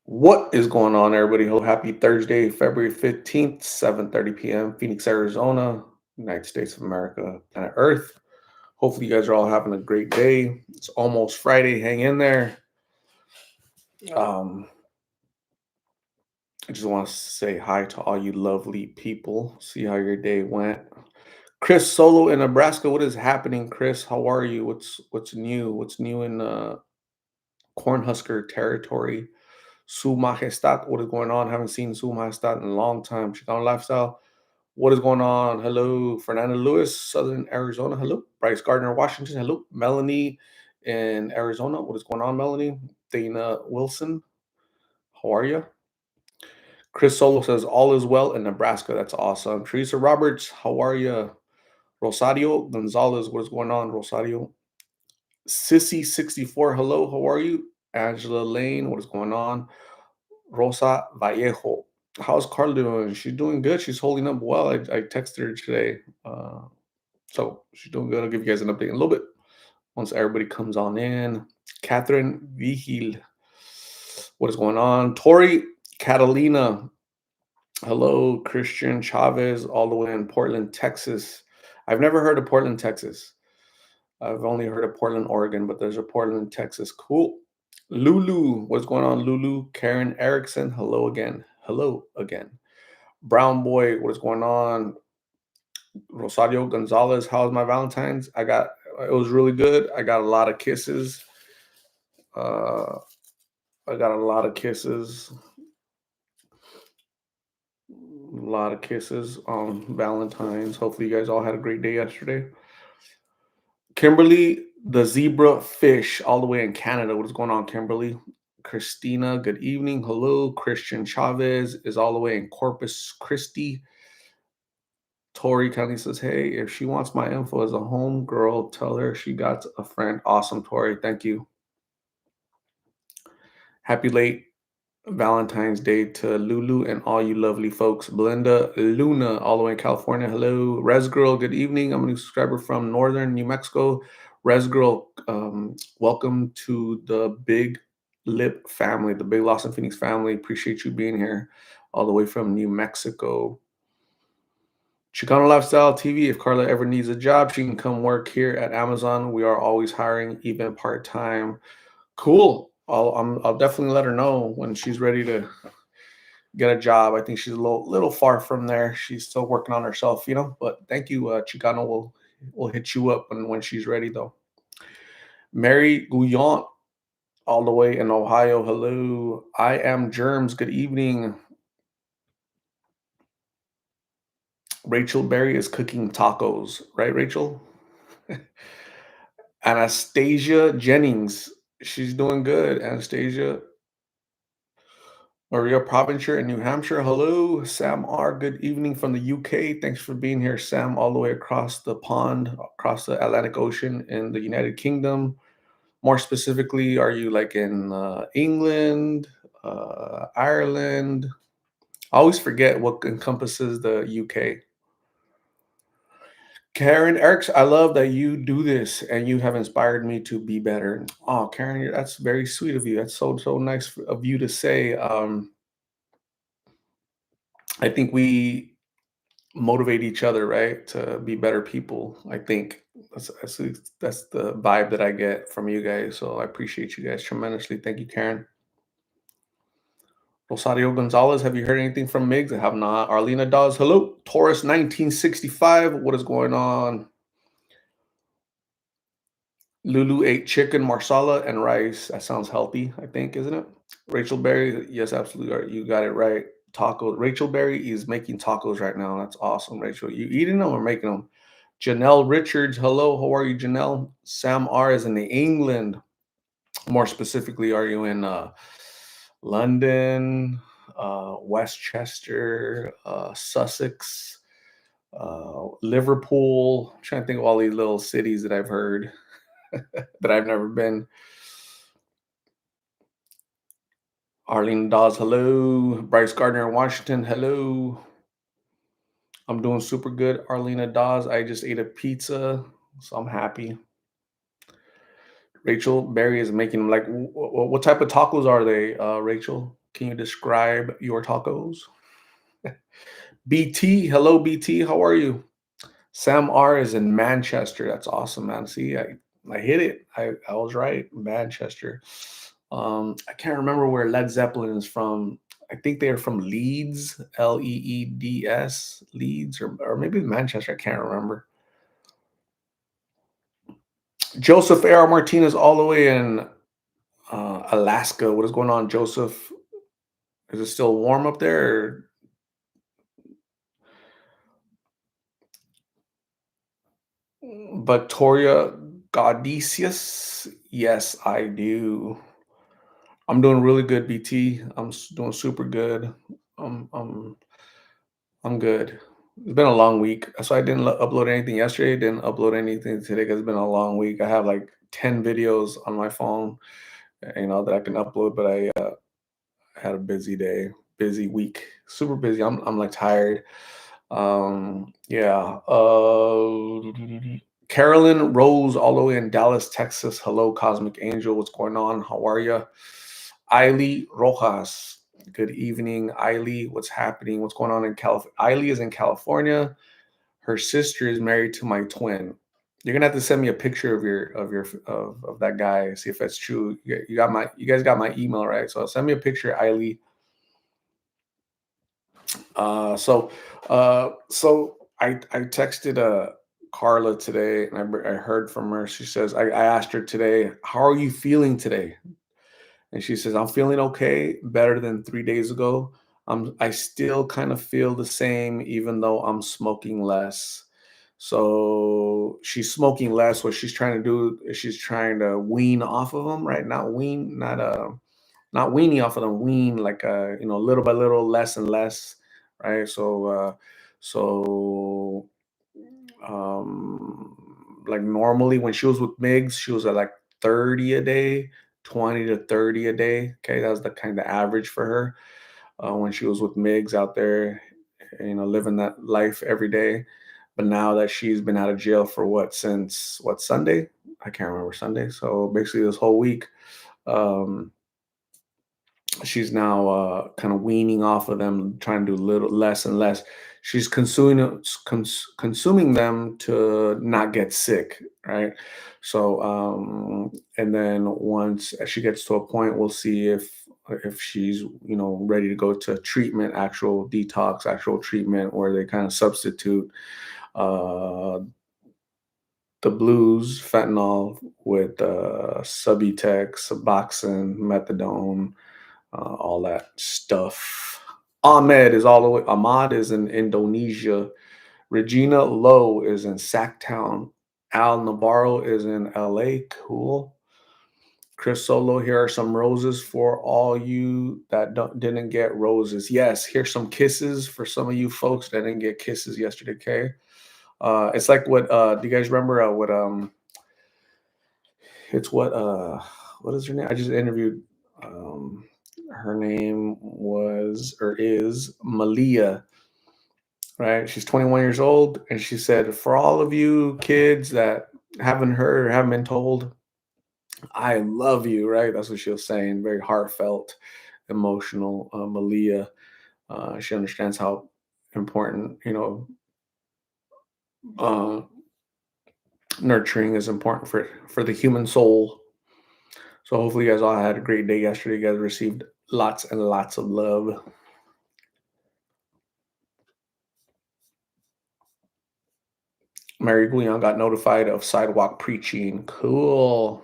What is going on, everybody? Hello, happy Thursday, February 15th, 7:30 p.m., Phoenix, Arizona, United States of America, planet Earth. Hopefully, you guys are all having a great day. It's almost Friday. Hang in there. Um, I just want to say hi to all you lovely people. See how your day went. Chris Solo in Nebraska. What is happening, Chris? How are you? What's new? What's new in Cornhusker territory? Su Majestat, what is going on? Haven't seen Su Majestat in a long time. Chicano Lifestyle, what is going on? Hello, Fernando Lewis, Southern Arizona. Hello, Bryce Gardner, Washington. Hello, Melanie in Arizona. What is going on, Melanie? Dana Wilson, how are you? Chris Solo says all is well in Nebraska. That's awesome. Teresa Roberts, how are you? Rosario Gonzalez, what is going on, Rosario? Sissy64, hello, how are you? Angela Lane, what is going on? Rosa Vallejo. How's Carla doing? She's doing good. She's holding up well. I texted her today. So she's doing good. I'll give you guys an update in a little bit once everybody comes on in. Catherine Vigil. What is going on? Tori Catalina. Hello, Christian Chavez, all the way in Portland, Texas. I've never heard of Portland, Texas. I've only heard of Portland, Oregon, but there's a Portland, Texas. Cool. Lulu, what's going on, Lulu? Karen Erickson, hello again. Hello again. Brown Boy, what is going on? Rosario Gonzalez, how's my Valentine's? It was really good. I got a lot of kisses. Uh, I got a lot of kisses. A lot of kisses on Valentine's. Hopefully, you guys all had a great day yesterday. Kimberly, the zebra fish, all the way in Canada. What is going on, Kimberly? Christina, good evening. Hello. Christian Chavez is all the way in Corpus Christi. Tori County says, hey, if she wants my info as a home girl, tell her she got a friend. Awesome, Tori. Thank you. Happy late Valentine's Day to Lulu and all you lovely folks. Belinda Luna, all the way in California. Hello. Res Girl, good evening. I'm a new subscriber from Northern New Mexico. Res Girl, welcome to the Big Lip family, the Big Lost in Phoenix family. Appreciate you being here all the way from New Mexico. Chicano Lifestyle TV. If Carla ever needs a job, she can come work here at Amazon. We are always hiring, even part time. Cool. I'll definitely let her know when she's ready to get a job. I think she's a little far from there. She's still working on herself, you know. But thank you, Chicano. We'll hit you up when she's ready though. Mary Gouillon, all the way in Ohio. Hello. I am Germs. Good evening. Rachel Berry is cooking tacos, right, Rachel? Anastasia Jennings. She's doing good. Anastasia. Maria Provencher in New Hampshire. Hello, Sam R. Good evening from the UK. Thanks for being here, Sam, all the way across the pond, across the Atlantic Ocean in the United Kingdom. More specifically, are you like in England, Ireland? I always forget what encompasses the UK. Karen Eriks, I love that you do this and you have inspired me to be better. Oh, Karen, that's very sweet of you. That's so nice of you to say. I think we motivate each other, right, to be better people. I think that's the vibe that I get from you guys. So I appreciate you guys tremendously. Thank you, Karen. Rosario Gonzalez, have you heard anything from Migs? I have not. Arlena Dawes, hello. Taurus 1965, what is going on? Lulu ate chicken, marsala, and rice. That sounds healthy, I think, isn't it? Rachel Berry, yes, absolutely. You got it right. Tacos. Rachel Berry is making tacos right now. That's awesome, Rachel. You eating them or making them? Janelle Richards, hello. How are you, Janelle? Sam R is in England. More specifically, are you in London, Westchester, Sussex, Liverpool? I'm trying to think of all these little cities that I've heard that I've never been. Arlene Dawes, hello. Bryce Gardner in Washington, hello. I'm doing super good. Arlena Dawes, I just ate a pizza, so I'm happy. Rachel Berry is making them like what type of tacos are they, Rachel? Can you describe your tacos? BT, hello BT, how are you? Sam R is in Manchester. That's awesome, man. See, I hit it. I was right. Manchester. I can't remember where Led Zeppelin is from. I think they're from Leeds, Leeds, Leeds, or maybe Manchester. I can't remember. Joseph A.R. Martinez, all the way in Alaska. What is going on, Joseph? Is it still warm up there? Victoria Gaudicius? Yes, I do. I'm doing really good, BT. Doing super good. Um, um, I'm good. It's been a long week, so I didn't upload anything yesterday. Didn't upload anything today because it's been a long week. I have like 10 videos on my phone, that I can upload. But I had a busy day, busy week, super busy. I'm like tired. Yeah. Carolyn Rose, all the way in Dallas, Texas. Hello, Cosmic Angel. What's going on? How are you? Ailey Rojas. Good evening, Ailey. What's happening? What's going on in California? Ailey is in California. Her sister is married to my twin. You're gonna have to send me a picture of that guy. See if that's true. You guys got my email, right? So send me a picture, Ailey. So I texted Carla today, and I heard from her. She says I asked her today, how are you feeling today? And she says, I'm feeling okay, better than 3 days ago. I still kind of feel the same, even though I'm smoking less. So she's smoking less. What she's trying to do is she's trying to wean off of them, right? Not weaning off of them, wean like little by little, less and less, right? Like normally when she was with Migs, she was at like 30 a day, 20 to 30 a day. Okay, that was the kind of average for her when she was with Migs out there, living that life every day. But now that she's been out of jail for since Sunday? I can't remember Sunday. So basically this whole week, um, she's now kind of weaning off of them, trying to do little less and less. She's consuming them to not get sick, right? So and then once she gets to a point, we'll see if she's ready to go to treatment, actual detox, actual treatment, where they kind of substitute uh the blues, fentanyl, with Subutex, Suboxone, methadone, all that stuff. Ahmad is in Indonesia. Regina Lowe is in Sacktown. Al Navarro is in LA. Cool. Chris Solo, here are some roses for all you that didn't get roses. Yes, here's some kisses for some of you folks that didn't get kisses yesterday. Okay. It's like what do you guys remember what it's what is her name? I just interviewed her name was or is Malia, right? She's 21 years old, and she said, "For all of you kids that haven't heard or haven't been told, I love you." Right? That's what she was saying. Very heartfelt, emotional. Malia, she understands how important uh, nurturing is important for the human soul. So hopefully, you guys all had a great day yesterday. You guys received lots and lots of love. Mary Guion got notified of sidewalk preaching. Cool.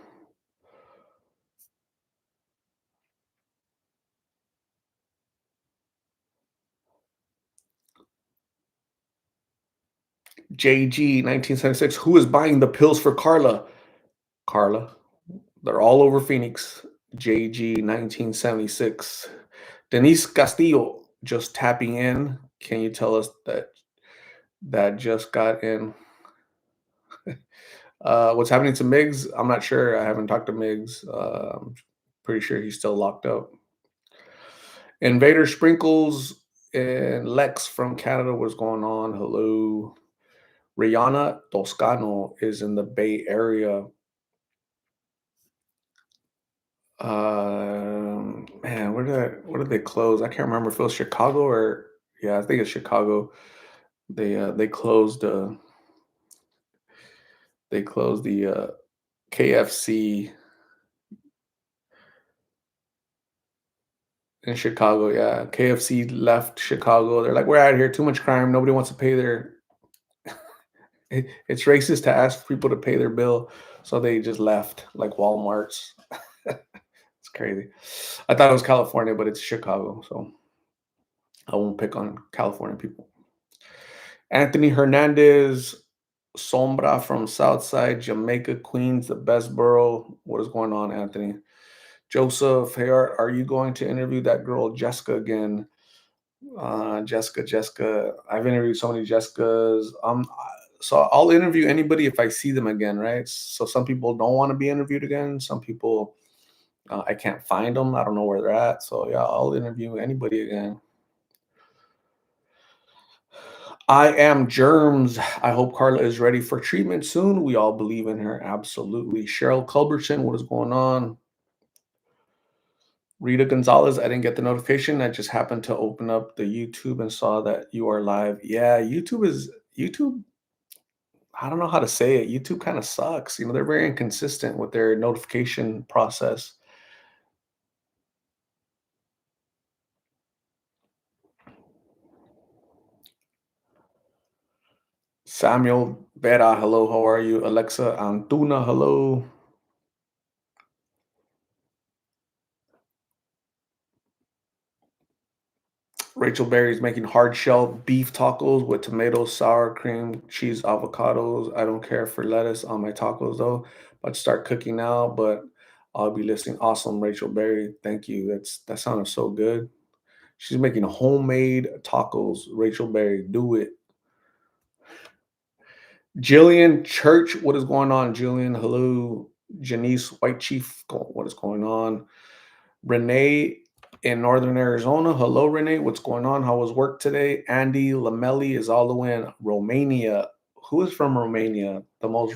JG 1976. Who is buying the pills for Carla? Carla. They're all over Phoenix. JG 1976. Denise Castillo just tapping in. Can you tell us that just got in? What's happening to Miggs? I'm not sure. I haven't talked to Miggs. I'm pretty sure he's still locked up. Invader Sprinkles and Lex from Canada. What's going on? Hello. Rihanna Toscano is in the Bay Area. Man, where did they close? I can't remember if it was Chicago or yeah, I think it's Chicago. They closed the KFC in Chicago. Yeah, KFC left Chicago. They're like, we're out of here. Too much crime. Nobody wants to pay their. It's racist to ask people to pay their bill, so they just left like Walmart's. It's crazy. I thought it was California, but it's Chicago, so I won't pick on California people. Anthony Hernandez, Sombra from Southside, Jamaica, Queens, the best borough. What is going on, Anthony? Joseph, hey, are you going to interview that girl Jessica again? Jessica. I've interviewed so many Jessicas. So I'll interview anybody if I see them again, right? So some people don't want to be interviewed again. Some people I can't find them. I don't know where they're at. So yeah, I'll interview anybody again. I am Germs. I hope Carla is ready for treatment soon. We all believe in her. Absolutely. Cheryl Culbertson, what is going on? Rita Gonzalez, I didn't get the notification. I just happened to open up the YouTube and saw that you are live. Yeah, YouTube. I don't know how to say it. YouTube kind of sucks. They're very inconsistent with their notification process. Samuel Vera, hello, how are you? Alexa Antuna, hello. Rachel Berry's making hard shell beef tacos with tomatoes, sour cream, cheese, avocados. I don't care for lettuce on my tacos though. About to start cooking now, but I'll be listening. Awesome, Rachel Berry. Thank you. That sounded so good. She's making homemade tacos. Rachel Berry, do it. Jillian Church, what is going on, Jillian? Hello. Janice White Chief, what is going on? Renee in Northern Arizona. Hello, Renee. What's going on? How was work today? Andy Lamelli is all the way in Romania. Who is from Romania? The most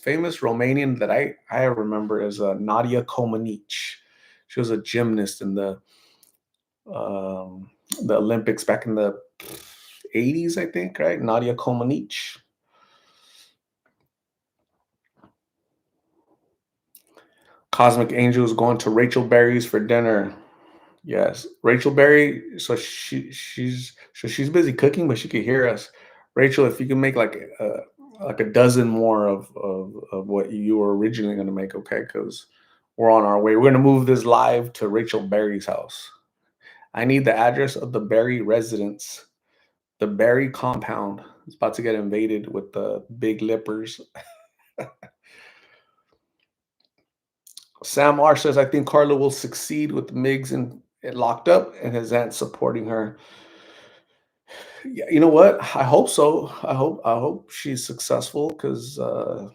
famous Romanian that I remember is Nadia Comaneci. She was a gymnast in um, the Olympics back in the 80s, I think, right? Nadia Comaneci. Cosmic Angels going to Rachel Berry's for dinner. Yes, Rachel Berry. So she's busy cooking, but she could hear us. Rachel, if you can make like a dozen more of what you were originally going to make, okay? Because we're on our way. We're going to move this live to Rachel Berry's house. I need the address of the Berry residence. The Berry compound is about to get invaded with the big lippers. Sam R says, I think Carla will succeed with Migs and locked up and his aunt supporting her. Yeah, you know what? I hope so. I hope she's successful because I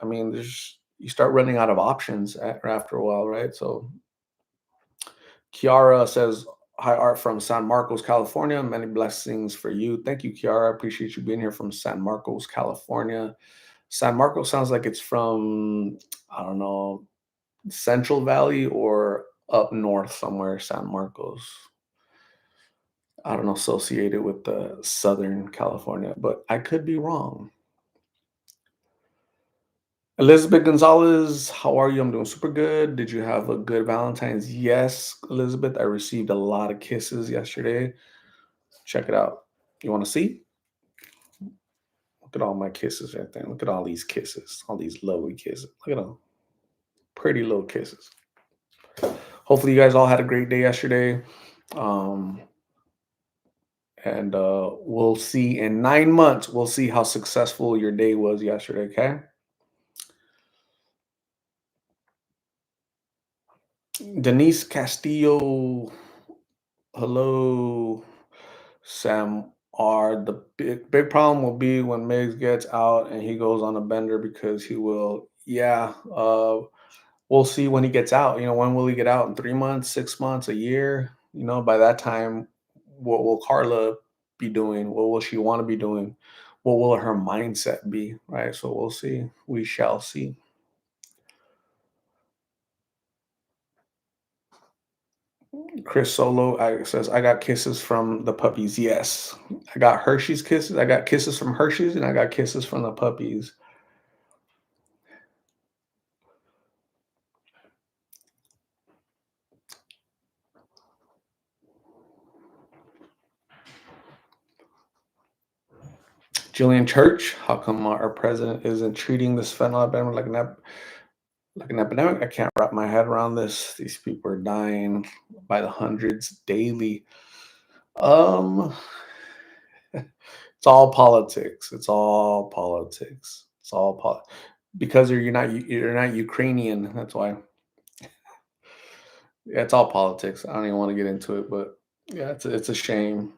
mean, there's you start running out of options after a while, right? So Kiara says, "Hi, Art from San Marcos, California. Many blessings for you. Thank you, Kiara. I appreciate you being here from San Marcos, California. San Marcos sounds like it's from I don't know Central Valley or up north somewhere. San Marcos. I don't know, associated with the Southern California, but I could be wrong. Elizabeth Gonzalez, how are you? I'm doing super good. Did you have a good Valentine's? Yes, Elizabeth. I received a lot of kisses yesterday. Check it out. You want to see? Look at all my kisses right there. Look at all these kisses, all these lovely kisses. Look at them. Pretty little kisses. Hopefully, you guys all had a great day yesterday. Um, and we'll see in 9 months, we'll see how successful your day was yesterday. Okay. Denise Castillo, hello, Sam R. The big problem will be when Miggs gets out and he goes on a bender because he will. Yeah, we'll see when he gets out. When will he get out? In 3 months, 6 months, a year? By that time, what will Carla be doing? What will she want to be doing? What will her mindset be? Right. So we'll see. We shall see. Chris Solo says, I got kisses from the puppies. Yes. I got Hershey's kisses. I got kisses from Hershey's and I got kisses from the puppies. Jillian Church, how come our president isn't treating this fentanyl epidemic like an epidemic? I can't wrap my head around this. These people are dying by the hundreds daily. Um, it's all politics. It's all politics. It's all because you're not Ukrainian. That's why. Yeah, it's all politics. I don't even want to get into it, but yeah, it's a shame.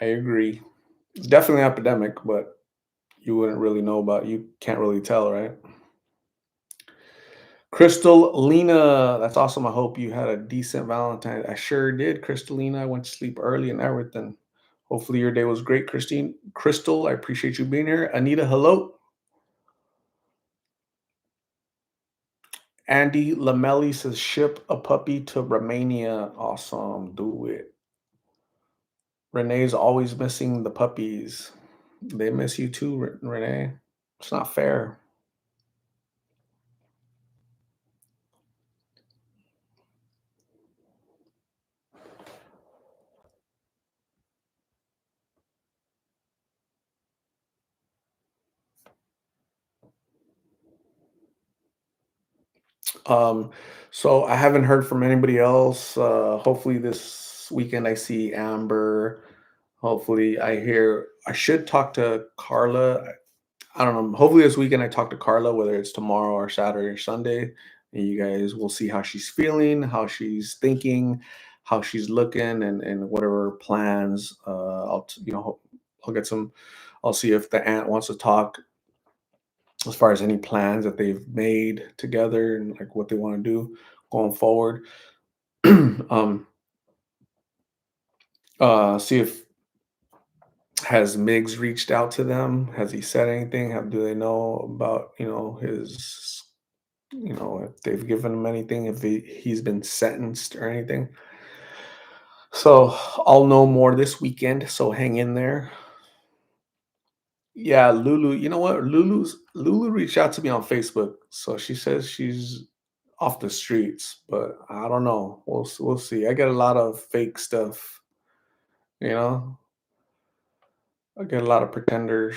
I agree. It's definitely an epidemic, but you wouldn't really know about. You can't really tell, right? Crystal Lena, that's awesome. I hope you had a decent Valentine. I sure did, Crystalina. I went to sleep early and everything. Hopefully your day was great, Christine. Crystal, I appreciate you being here. Anita, hello. Andy Lamelli says ship a puppy to Romania. Awesome. Do it. Renee's always missing the puppies. They miss you too, Renee. It's not fair. Um, so I haven't heard from anybody else. Hopefully this weekend I see Amber. Hopefully I hear. I should talk to Carla. I don't know. Hopefully this weekend I talk to Carla, whether it's tomorrow or Saturday or Sunday, and you guys will see how she's feeling, how she's thinking, how she's looking, and whatever plans. I'll get some. I'll see if the aunt wants to talk as far as any plans that they've made together and like what they want to do going forward. um, see if has Miggs reached out to them? Has he said anything? Do they know about his if they've given him anything, if he's been sentenced or anything? So I'll know more this weekend. So hang in there. Yeah, Lulu. You know what? Lulu reached out to me on Facebook. So she says she's off the streets, but I don't know. We'll see. I get a lot of fake stuff. You know, I get a lot of pretenders.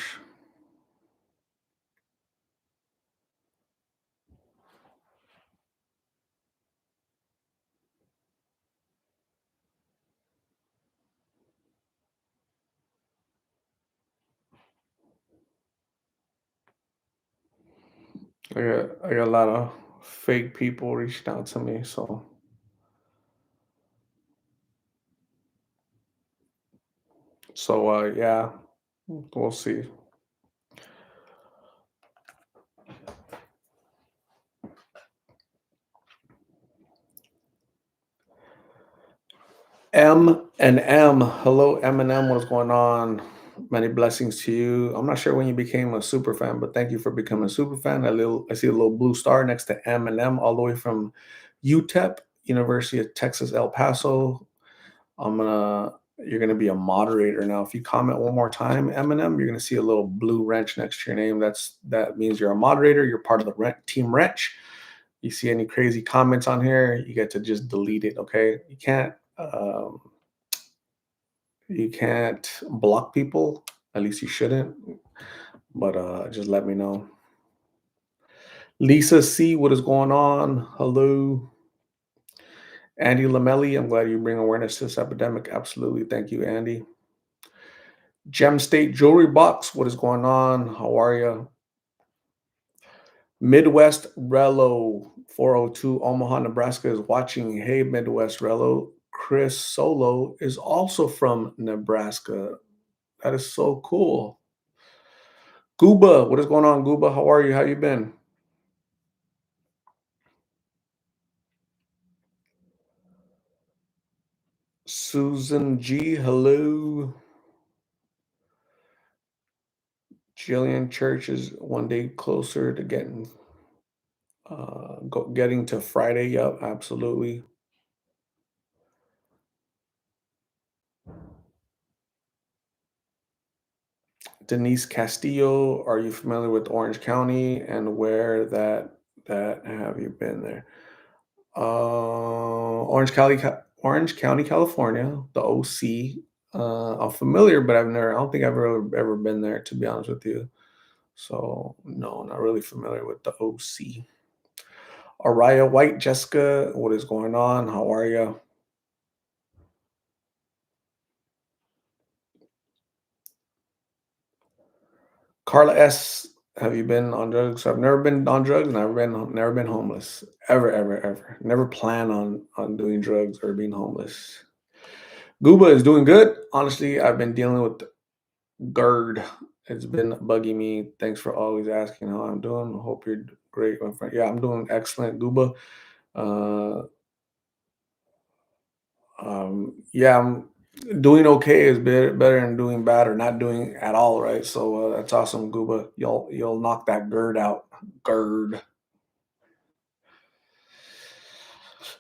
I got a lot of fake people reaching out to me. So yeah, we'll see. M and M. Hello, M and M. What's going on? Many blessings to you. I'm not sure when you became a super fan, but thank you for becoming a super fan. I see a little blue star next to M and M, all the way from UTEP, University of Texas, El Paso. You're gonna be a moderator now. If you comment one more time, Eminem, you're gonna see a little blue wrench next to your name. That means you're a moderator. You're part of the team wrench. You see any crazy comments on here, you get to just delete it. Okay, you can't block people. At least you shouldn't. But just let me know. Lisa C, what is going on? Hello. Andy Lamelli, I'm glad you bring awareness to this epidemic. Absolutely. Thank you, Andy. Gem State Jewelry Box, what is going on? How are you? Midwest Relo 402 Omaha, Nebraska is watching. Hey, Midwest Relo. Chris Solo is also from Nebraska. That is so cool. Gooba, what is going on, Gooba? How are you? How you been? Susan G, hello. Jillian Church is one day closer to getting to Friday. Yup, absolutely. Denise Castillo, are you familiar with Orange County and where that have you been there? Orange County, California, the OC. I'm familiar, but I don't think I've ever been there, to be honest with you. So no, not really familiar with the OC. Araya White, Jessica, what is going on? How are you? Carla S, have you been on drugs? I've never been on drugs, never been homeless. Ever, ever, ever. Never plan on doing drugs or being homeless. Gooba is doing good. Honestly, I've been dealing with GERD. It's been bugging me. Thanks for always asking how I'm doing. Hope you're great, my friend. Yeah, I'm doing excellent, Gooba. Uh, yeah, I'm doing okay is better than doing bad or not doing at all, right? So that's awesome, Gooba. You'll knock that GERD out. GERD.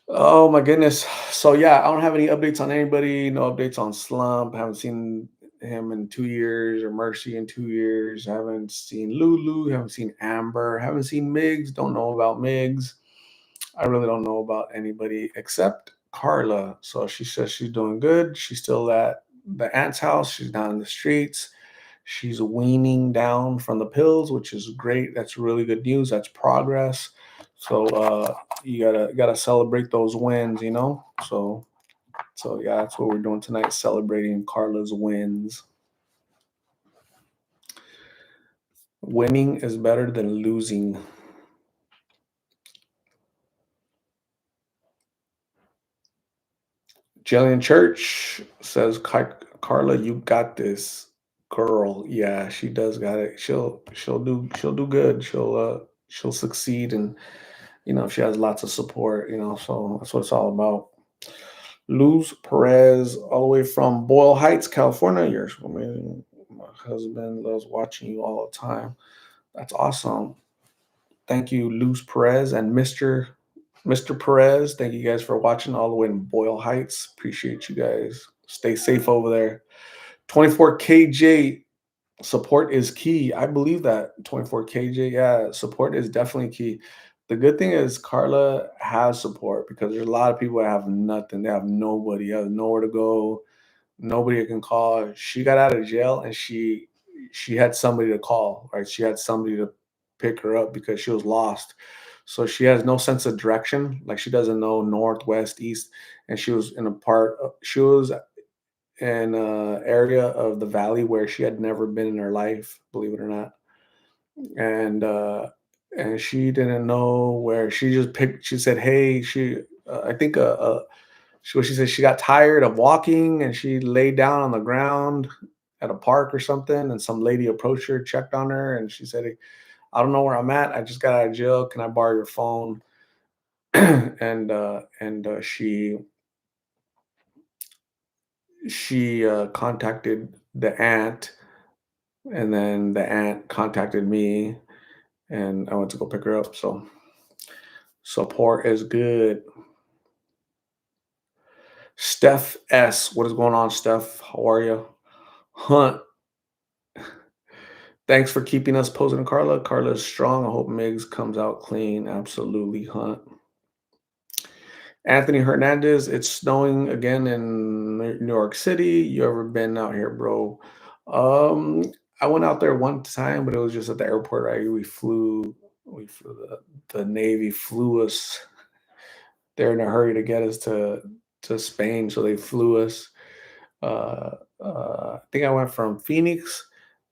Oh my goodness. So yeah, I don't have any updates on anybody. No updates on Slump. Haven't seen him in 2 years or Mercy in 2 years. Haven't seen Lulu. Haven't seen Amber. Haven't seen Migs. Don't know about Migs. I really don't know about anybody except Carla. So she says she's doing good. She's still at the aunt's house. She's down in the streets. She's weaning down from the pills, which is great. That's really good news. That's progress. So you gotta celebrate those wins, you know. So yeah, that's what we're doing tonight, celebrating Carla's wins. Winning is better than losing. Jillian Church says, Carla, you got this, girl. Yeah, she does got it. She'll do good. She'll succeed, and she has lots of support. So that's what it's all about. Luz Perez, all the way from Boyle Heights, California. You're so amazing. My husband loves watching you all the time. That's awesome. Thank you, Luz Perez and Mr. Perez. Thank you guys for watching all the way in Boyle Heights. Appreciate you guys. Stay safe over there. 24KJ support is key. I believe that 24KJ, yeah, support is definitely key. The good thing is Carla has support because there's a lot of people that have nothing. They have nobody, have nowhere to go, nobody can call. She got out of jail and she had somebody to call, right? She had somebody to pick her up because she was lost. So she has no sense of direction. Like she doesn't know north, west, east. And she was in a area of the valley where she had never been in her life, believe it or not. And and she didn't know where. She just picked. She said, "Hey, I think she said she got tired of walking and she laid down on the ground at a park or something. And some lady approached her, checked on her, and she said, 'I don't know where I'm at. I just got out of jail. Can I borrow your phone?'" And she contacted the aunt, and then the aunt contacted me, and I went to go pick her up. So support is good. Steph S, what is going on, Steph? How are you? Hunt, thanks for keeping us posing, Carla. Carla is strong. I hope Migs comes out clean. Absolutely, Hunt. Anthony Hernandez, it's snowing again in New York City. You ever been out here, bro? Um, I went out there one time, but it was just at the airport, right? We flew the Navy flew us. They're in a hurry to get us to Spain, so they flew us. Uh, I think I went from Phoenix,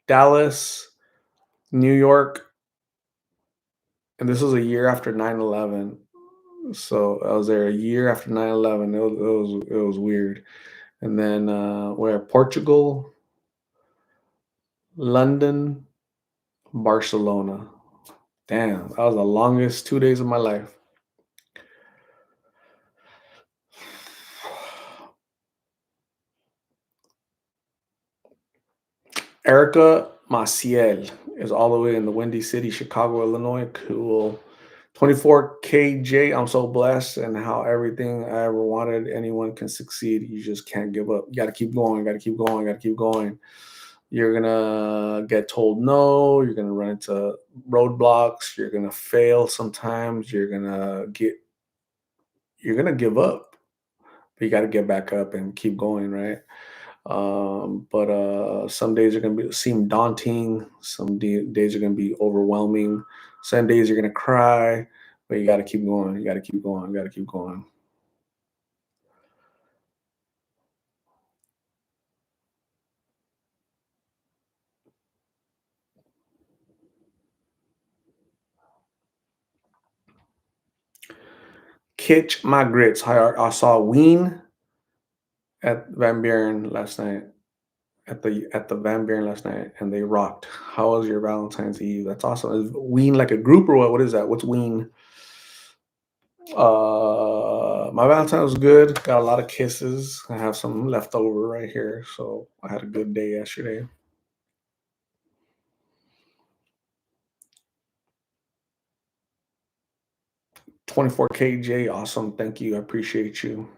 Dallas, New York, and this was a year after 9/11. So I was there a year after 9/11. It was weird. And then where Portugal, London, Barcelona. Damn, that was the longest 2 days of my life. Erica Maciel is all the way in the Windy City, Chicago, Illinois. Cool. 24KJ, I'm so blessed and how everything I ever wanted, anyone can succeed. You just can't give up. You got to keep going, got to keep going, got to keep going. You're gonna get told no, you're gonna run into roadblocks, you're gonna fail sometimes, you're gonna give up. But you gotta get back up and keep going, right? But some days are gonna seem daunting, days are gonna be overwhelming, some days you're gonna cry, but you gotta keep going, you gotta keep going, you gotta keep going. Kitch my grits. I saw Ween at Van Buren last night. At the Van Buren last night, and they rocked. How was your Valentine's Eve? That's awesome. Is Ween like a group or what? What is that? What's Ween? My Valentine was good. Got a lot of kisses. I have some left over right here, so I had a good day yesterday. 24KJ, awesome. Thank you. I appreciate you.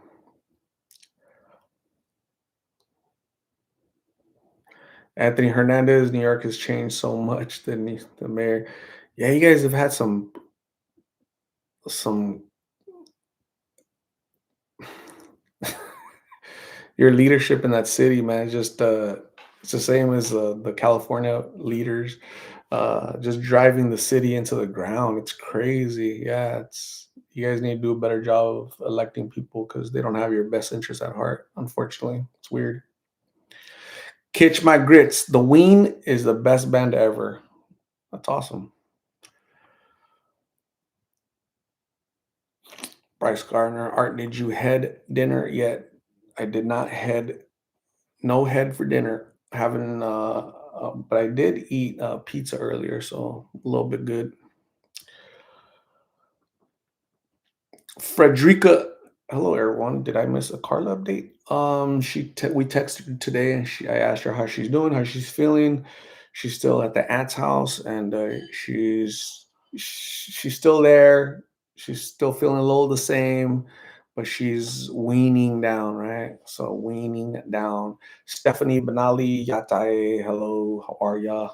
Anthony Hernandez, New York has changed so much. The mayor. Yeah, you guys have had some your leadership in that city, man, is just it's the same as the California leaders, just driving the city into the ground. It's crazy. Yeah, it's you guys need to do a better job of electing people because they don't have your best interests at heart. Unfortunately, it's weird. Kitch my grits. The Ween is the best band ever. That's awesome. Bryce Gardner, Art, did you head dinner yet? I did not head no head for dinner. Haven't, but I did eat pizza earlier, so a little bit good. Frederica, hello everyone. Did I miss a Carla update? We texted today, and I asked her how she's doing, how she's feeling. She's still at the aunt's house, and she's still there. She's still feeling a little the same, but she's weaning down, right? So weaning down. Stephanie Benali Yatae, hello, how are ya?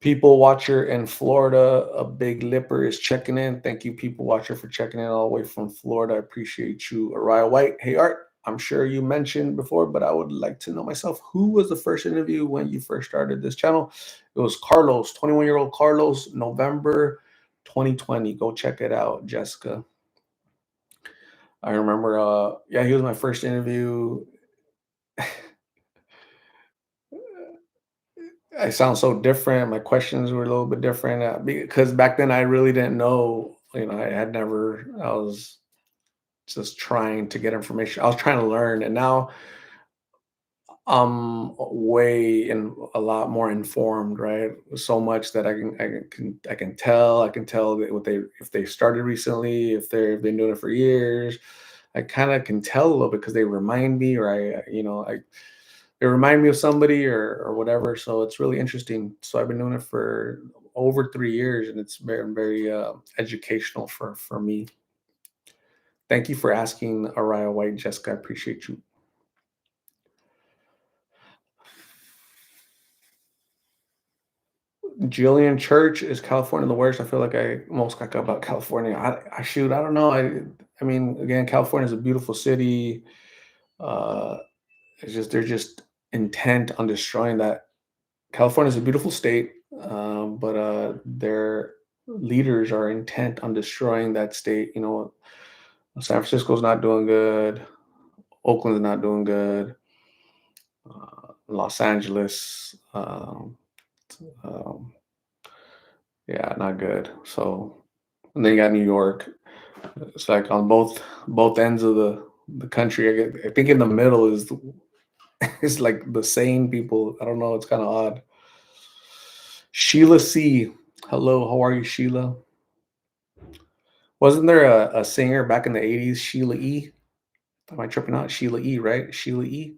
People watcher in Florida, a big lipper is checking in. Thank you, people watcher, for checking in all the way from Florida. I appreciate you. Araya White, hey Art. I'm sure you mentioned before, but I would like to know myself. Who was the first interview when you first started this channel? It was Carlos, 21-year-old Carlos, November 2020. Go check it out, Jessica. I remember, yeah, he was my first interview. I sound so different. My questions were a little bit different because back then I really didn't know. I was just trying to get information. I was trying to learn, and now I'm way and a lot more informed. Right, so much that I can tell that what they if they started recently, if they've been doing it for years. I kind of can tell a little bit because they remind me, or I they remind me of somebody or whatever. So it's really interesting. So I've been doing it for over 3 years, and it's very educational for me. Thank you for asking, Araya White, Jessica. I appreciate you. Jillian Church, is California the worst? I feel like I most talk about California. I shoot. I don't know. I mean, again, California is a beautiful city. Uh, it's just they're just intent on destroying that. California is a beautiful state, but their leaders are intent on destroying that state. San Francisco's not doing good. Oakland's not doing good. Los Angeles, um, yeah, not good. So, and then you got New York. It's like on both ends of the country. I think in the middle is is like the sane people. I don't know. It's kind of odd. Sheila C. Hello, how are you, Sheila? Wasn't there a singer back in the 80s, Sheila E? Am I tripping out? Sheila E, right? Sheila E.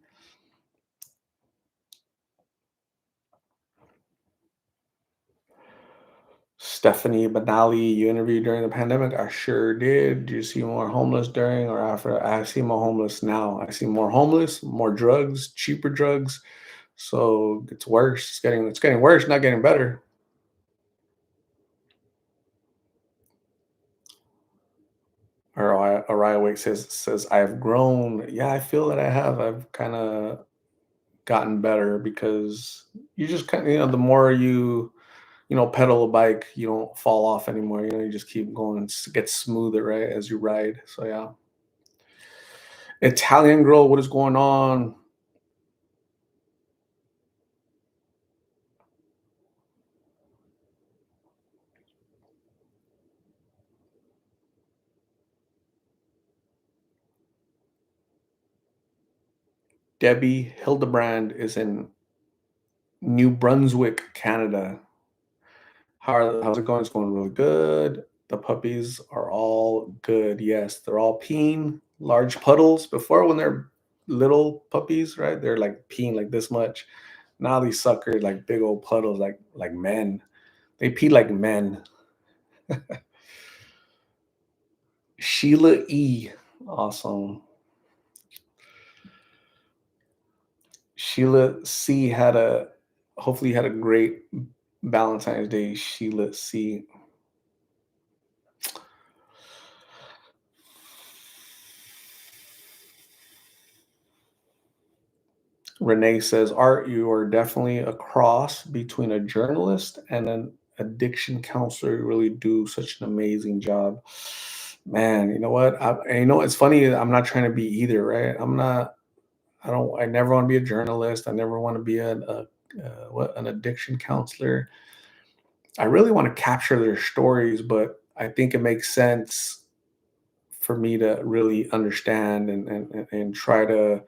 Stephanie Benali, you interviewed during the pandemic. I sure did. Do you see more homeless during or after? I see more homeless now. I see more homeless, more drugs, cheaper drugs. So it's worse. It's getting worse, not getting better. Araya Wake says I have grown. Yeah, I feel that I have. I've kind of gotten better because you just kind of, the more you pedal a bike, you don't fall off anymore. You just keep going. It gets smoother, right, as you ride. So yeah. Italian girl, what is going on? Debbie Hildebrand is in New Brunswick, Canada. How's it going? It's going really good. The puppies are all good. Yes, they're all peeing large puddles. Before, when they're little puppies, right? They're like peeing like this much. Now these suckers like big old puddles, like men. They pee like men. Sheila E. Awesome. Sheila C had a hopefully had a great Valentine's Day. Sheila C. Renee says, Art, you are definitely a cross between a journalist and an addiction counselor. You really do such an amazing job. Man, you know what? And it's funny. I'm not trying to be either, right? I never want to be a journalist. I never want to be an addiction counselor. I really want to capture their stories, but I think it makes sense for me to really understand and try to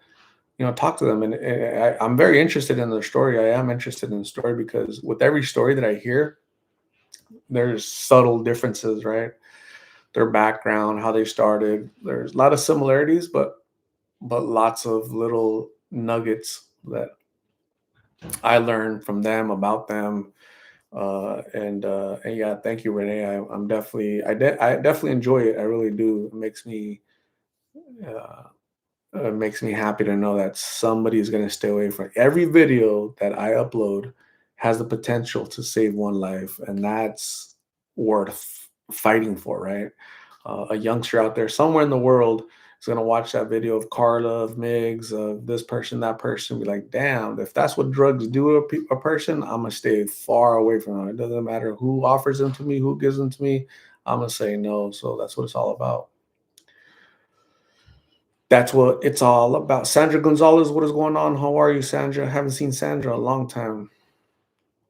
talk to them. And I'm very interested in their story. I am interested in the story because with every story that I hear, there's subtle differences, right? Their background, how they started. There's a lot of similarities, but lots of little nuggets that I learned from them about them. And yeah, thank you, Renee. I definitely enjoy it. I really do. Uh, It makes me happy to know that somebody is going to stay away from every video that I upload has the potential to save one life, and that's worth fighting for, right? A youngster out there somewhere in the world is going to watch that video of Carla, of Migs, of this person, that person, be like, damn, if that's what drugs do to a person, I'm going to stay far away from them. It doesn't matter who offers them to me, who gives them to me, I'm going to say no. So that's what it's all about. That's what it's all about. Sandra Gonzalez, what is going on? How are you, Sandra? Haven't seen Sandra in a long time.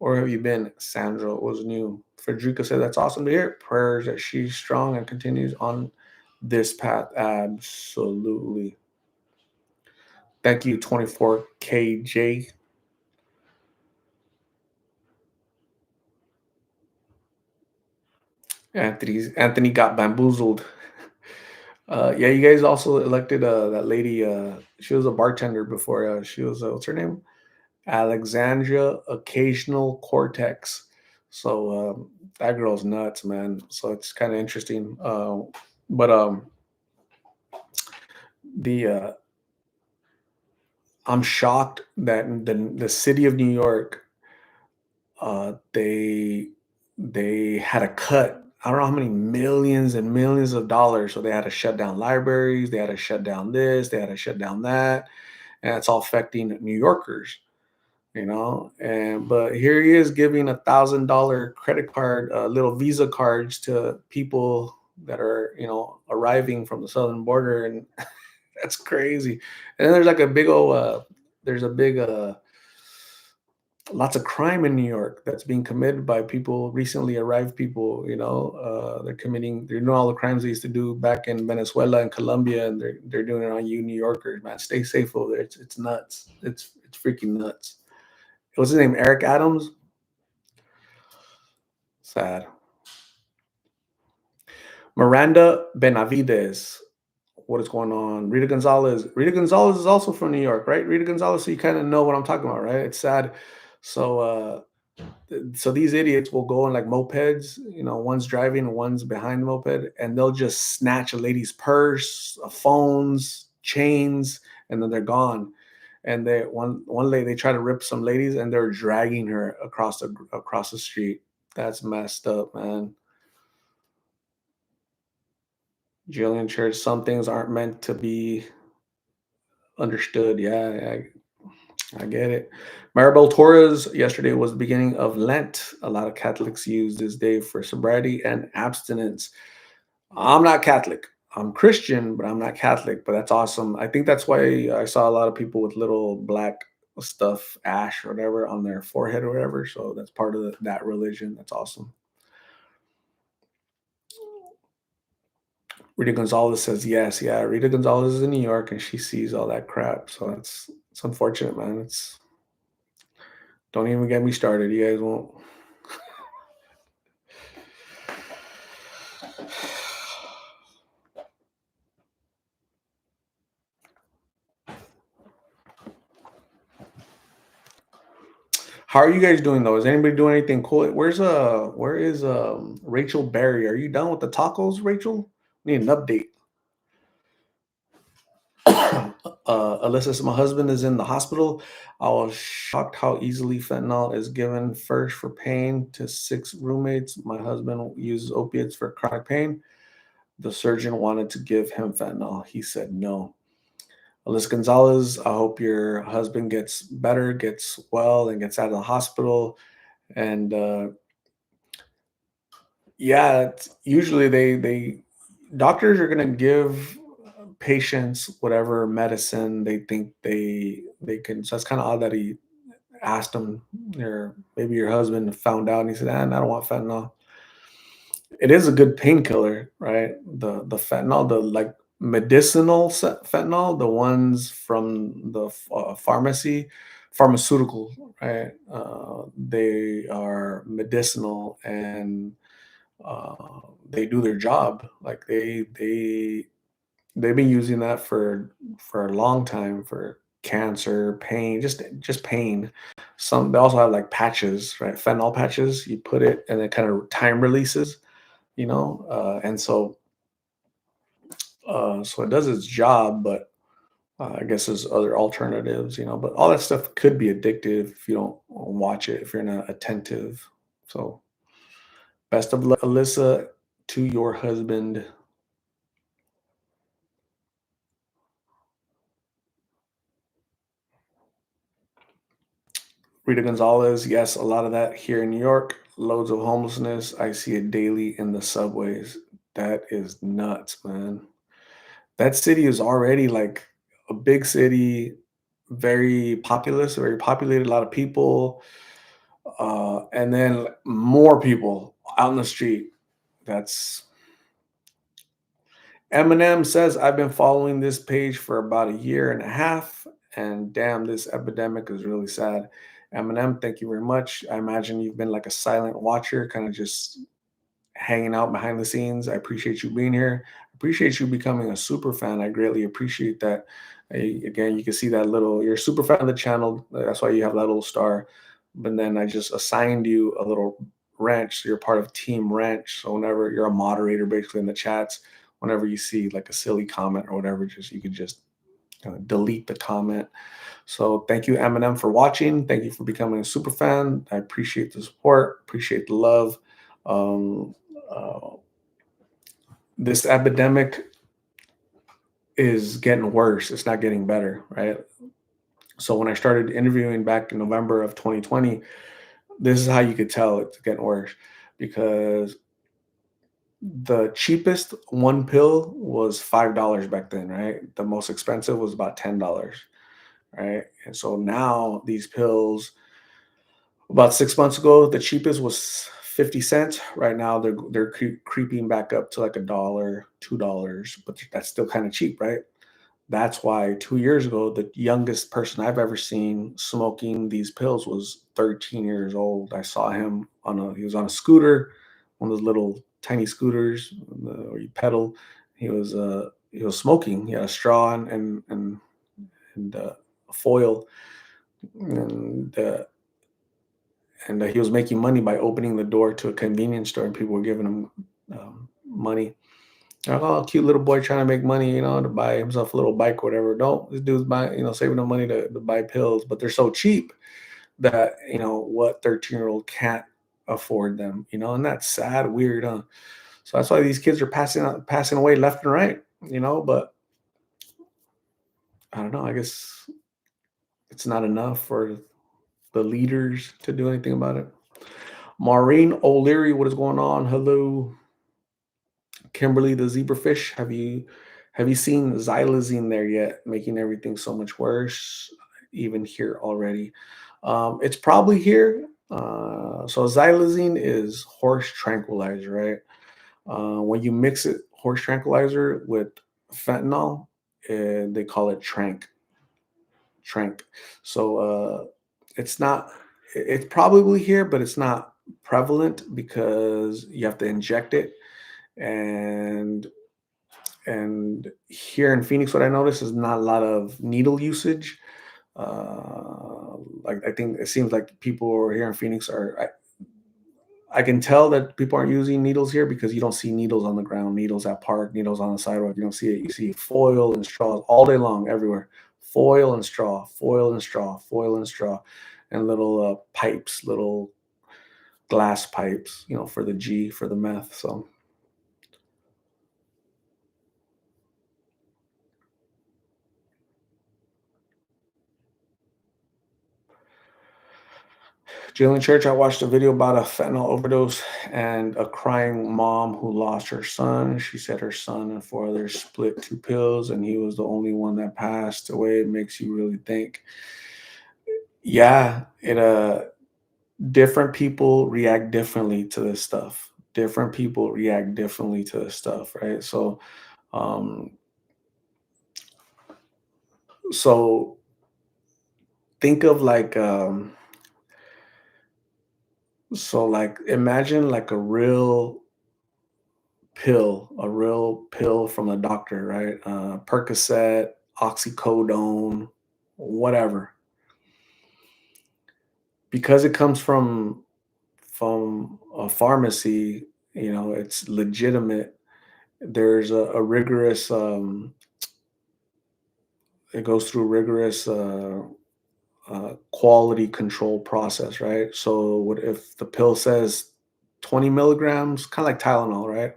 Or have you been? Sandra was new. Frederica said, That's awesome to hear. Prayers that she's strong and continues on this path. Absolutely. Thank you, 24KJ. Anthony got bamboozled. Yeah, you guys also elected that lady. She was a bartender before. She was, what's her name? Alexandria Occasional Cortex. So that girl's nuts, man. So it's kind of interesting. But the I'm shocked that the city of New York, they had a cut. I don't know how many millions and millions of dollars. So they had to shut down libraries. They had to shut down this. They had to shut down that, and it's all affecting New Yorkers. And but here he is giving $1,000 credit card, little Visa cards to people that are arriving from the southern border, and that's crazy. And then there's like a big old there's a big lots of crime in New York that's being committed by people, recently arrived people. They're doing all the crimes they used to do back in Venezuela and Colombia, and they're doing it on you New Yorkers. Man, stay safe over there. It's nuts. It's freaking nuts. What's his name? Eric Adams? Sad. Miranda Benavides. What is going on? Rita Gonzalez. Rita Gonzalez is also from New York, right? Rita Gonzalez, so you kind of know what I'm talking about, right? It's sad. So so these idiots will go on like mopeds, one's driving and one's behind the moped, and they'll just snatch a lady's purse, phones, chains, and then they're gone. and they one lady they tried to rip some ladies, and they're dragging her across the street. That's messed up, man. Jillian Church, some things aren't meant to be understood. Yeah, I get it. Maribel Torres, yesterday was the beginning of Lent. A lot of Catholics use this day for sobriety and abstinence. I'm not Catholic. I'm Christian, but I'm not Catholic. But that's awesome. I think that's why I saw a lot of people with little black stuff, ash or whatever, on their forehead or whatever. So that's part of that religion. That's awesome. Rita Gonzalez says yes. Yeah, Rita Gonzalez is in New York and she sees all that crap. So it's unfortunate, man. It's don't even get me started. You guys won't. How are you guys doing though? Is anybody doing anything cool? Where is Rachel Berry? Are you done with the tacos, Rachel? Need an update. Alyssa says, my husband is in the hospital. I was shocked how easily fentanyl is given first for pain to six roommates. My husband uses opiates for chronic pain. The surgeon wanted to give him fentanyl. He said no. Alyssa Gonzalez, I hope your husband gets better, gets well, and gets out of the hospital. And yeah, usually they doctors are gonna give patients whatever medicine they think they can. So that's kind of odd that he asked him, or maybe your husband found out and he said, "Ah, I don't want fentanyl." It is a good painkiller, right? The fentanyl, the like medicinal fentanyl, the ones from the pharmacy, pharmaceutical, right? They are medicinal and they do their job. Like they've been using that for a long time for cancer, pain, just pain. Some they also have like patches, right? Fentanyl patches. You put it and it kind of time releases, and so it does its job, but I guess there's other alternatives, But all that stuff could be addictive if you don't watch it, if you're not attentive. So best of luck, Alyssa, to your husband. Rita Gonzalez, yes, a lot of that here in New York. Loads of homelessness. I see it daily in the subways. That is nuts, man. That city is already like a big city, very populous, very populated, a lot of people, and then more people out in the street. That's Eminem says, I've been following this page for about a year and a half, and damn, this epidemic is really sad. Eminem, thank you very much. I imagine you've been like a silent watcher, kind of just hanging out behind the scenes. I appreciate you being here. I appreciate you becoming a super fan. I greatly appreciate that. Again, you can see that you're a super fan of the channel. That's why you have that little star. But then I just assigned you a little ranch. So you're part of Team Ranch. So whenever you're a moderator, basically in the chats, whenever you see like a silly comment or whatever, you could just delete the comment. So thank you, Eminem, for watching. Thank you for becoming a super fan. I appreciate the support, appreciate the love. Um, uh, this epidemic is getting worse. It's not getting better, right? So when I started interviewing back in November of 2020, this is how you could tell it's getting worse because the cheapest one pill was $5 back then, right? The most expensive was about $10, right? And so now these pills, about 6 months ago, the cheapest was 50 cents. Right now, they're creeping back up to like a dollar, $2, but that's still kind of cheap, right? That's why 2 years ago, the youngest person I've ever seen smoking these pills was 13 years old. I saw him he was on a scooter, one of those little tiny scooters where you pedal. He was smoking. He had a straw and a foil, and he was making money by opening the door to a convenience store, and people were giving him money. Oh, cute little boy trying to make money, to buy himself a little bike or whatever. No, this dude's buying, saving the money to buy pills, but they're so cheap that, what 13-year-old can't afford them, and that's sad, weird, huh? So that's why these kids are passing away left and right, but I don't know, I guess it's not enough for the leaders to do anything about it. Maureen O'Leary, what is going on? Hello. Kimberly the zebrafish. Have you seen xylazine there yet? Making everything so much worse, even here already. It's probably here. So xylazine is horse tranquilizer, right? When you mix it, horse tranquilizer with fentanyl, they call it trank. So it's not. It's probably here, but it's not prevalent because you have to inject it, and here in Phoenix, what I noticed is not a lot of needle usage. Like I think it seems like people here in Phoenix are. I can tell that people aren't using needles here because you don't see needles on the ground, needles at park, needles on the sidewalk. You don't see it. You see foil and straws all day long, everywhere. Foil and straw, foil and straw, foil and straw, and little pipes, little glass pipes, for the G for the meth. So Jalen Church, I watched a video about a fentanyl overdose and a crying mom who lost her son. She said her son and four others split two pills, and he was the only one that passed away. It makes you really think. Yeah, different people react differently to this stuff. Different people react differently to this stuff, right? Um, so think of like, like imagine like a real pill from a doctor, right? Percocet, oxycodone, whatever. Because it comes from a pharmacy, it's legitimate. There's a rigorous, it goes through rigorous quality control process, right? So what if the pill says 20 milligrams, kind of like Tylenol, right?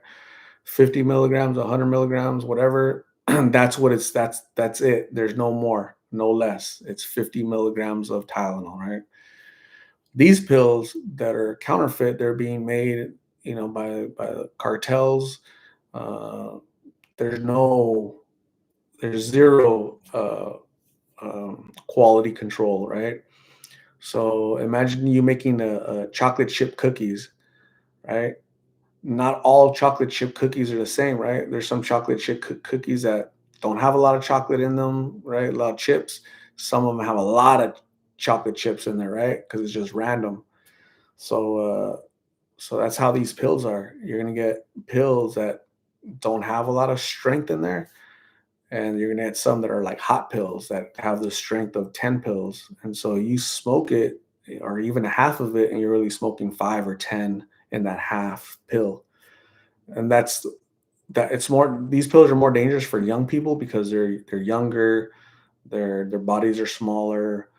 50 milligrams, 100 milligrams, whatever. That's it. There's no more, no less. It's 50 milligrams of Tylenol, right? These pills that are counterfeit, they're being made, by the cartels. Uh, there's no, there's zero quality control, right? So imagine you making a chocolate chip cookies, right? Not all chocolate chip cookies are the same, right? There's some chocolate chip cookies that don't have a lot of chocolate in them, right? A lot of chips. Some of them have a lot of chocolate chips in there, right? Because it's just random. So, so that's how these pills are. You're gonna get pills that don't have a lot of strength in there, and you're gonna get some that are like hot pills that have the strength of 10 pills. And so you smoke it, or even half of it, and you're really smoking 5 or 10 in that half pill. And that it's more these pills are more dangerous for young people because they're younger, their bodies are smaller,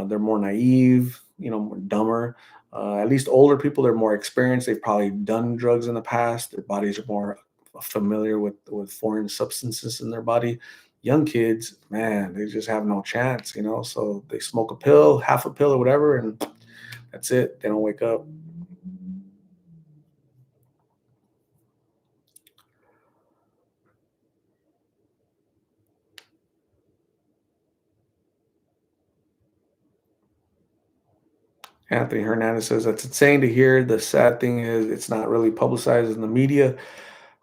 they're more naive, more dumber. At least older people, they're more experienced. They've probably done drugs in the past. Their bodies are more familiar with foreign substances in their body. Young kids, man, they just have no chance, So they smoke a pill, half a pill, or whatever, and that's it. They don't wake up. Anthony Hernandez says that's insane to hear. The sad thing is, it's not really publicized in the media.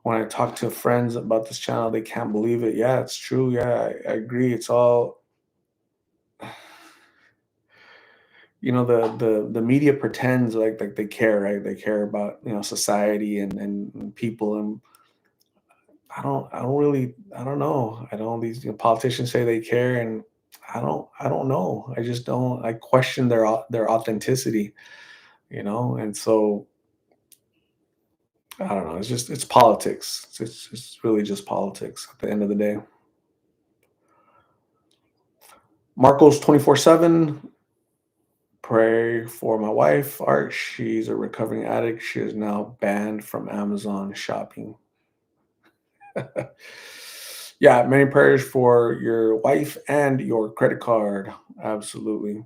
When I talk to friends about this channel, they can't believe it. Yeah, it's true. Yeah, I agree. It's all, the media pretends like they care, right? They care about society and people, and I don't know. I don't these politicians say they care, and I don't know. I just don't. I question their authenticity, and so I don't know. It's politics. It's really just politics at the end of the day. Marcos 24/7. Pray for my wife, Art. She's a recovering addict. She is now banned from Amazon shopping. Yeah, many prayers for your wife and your credit card. Absolutely.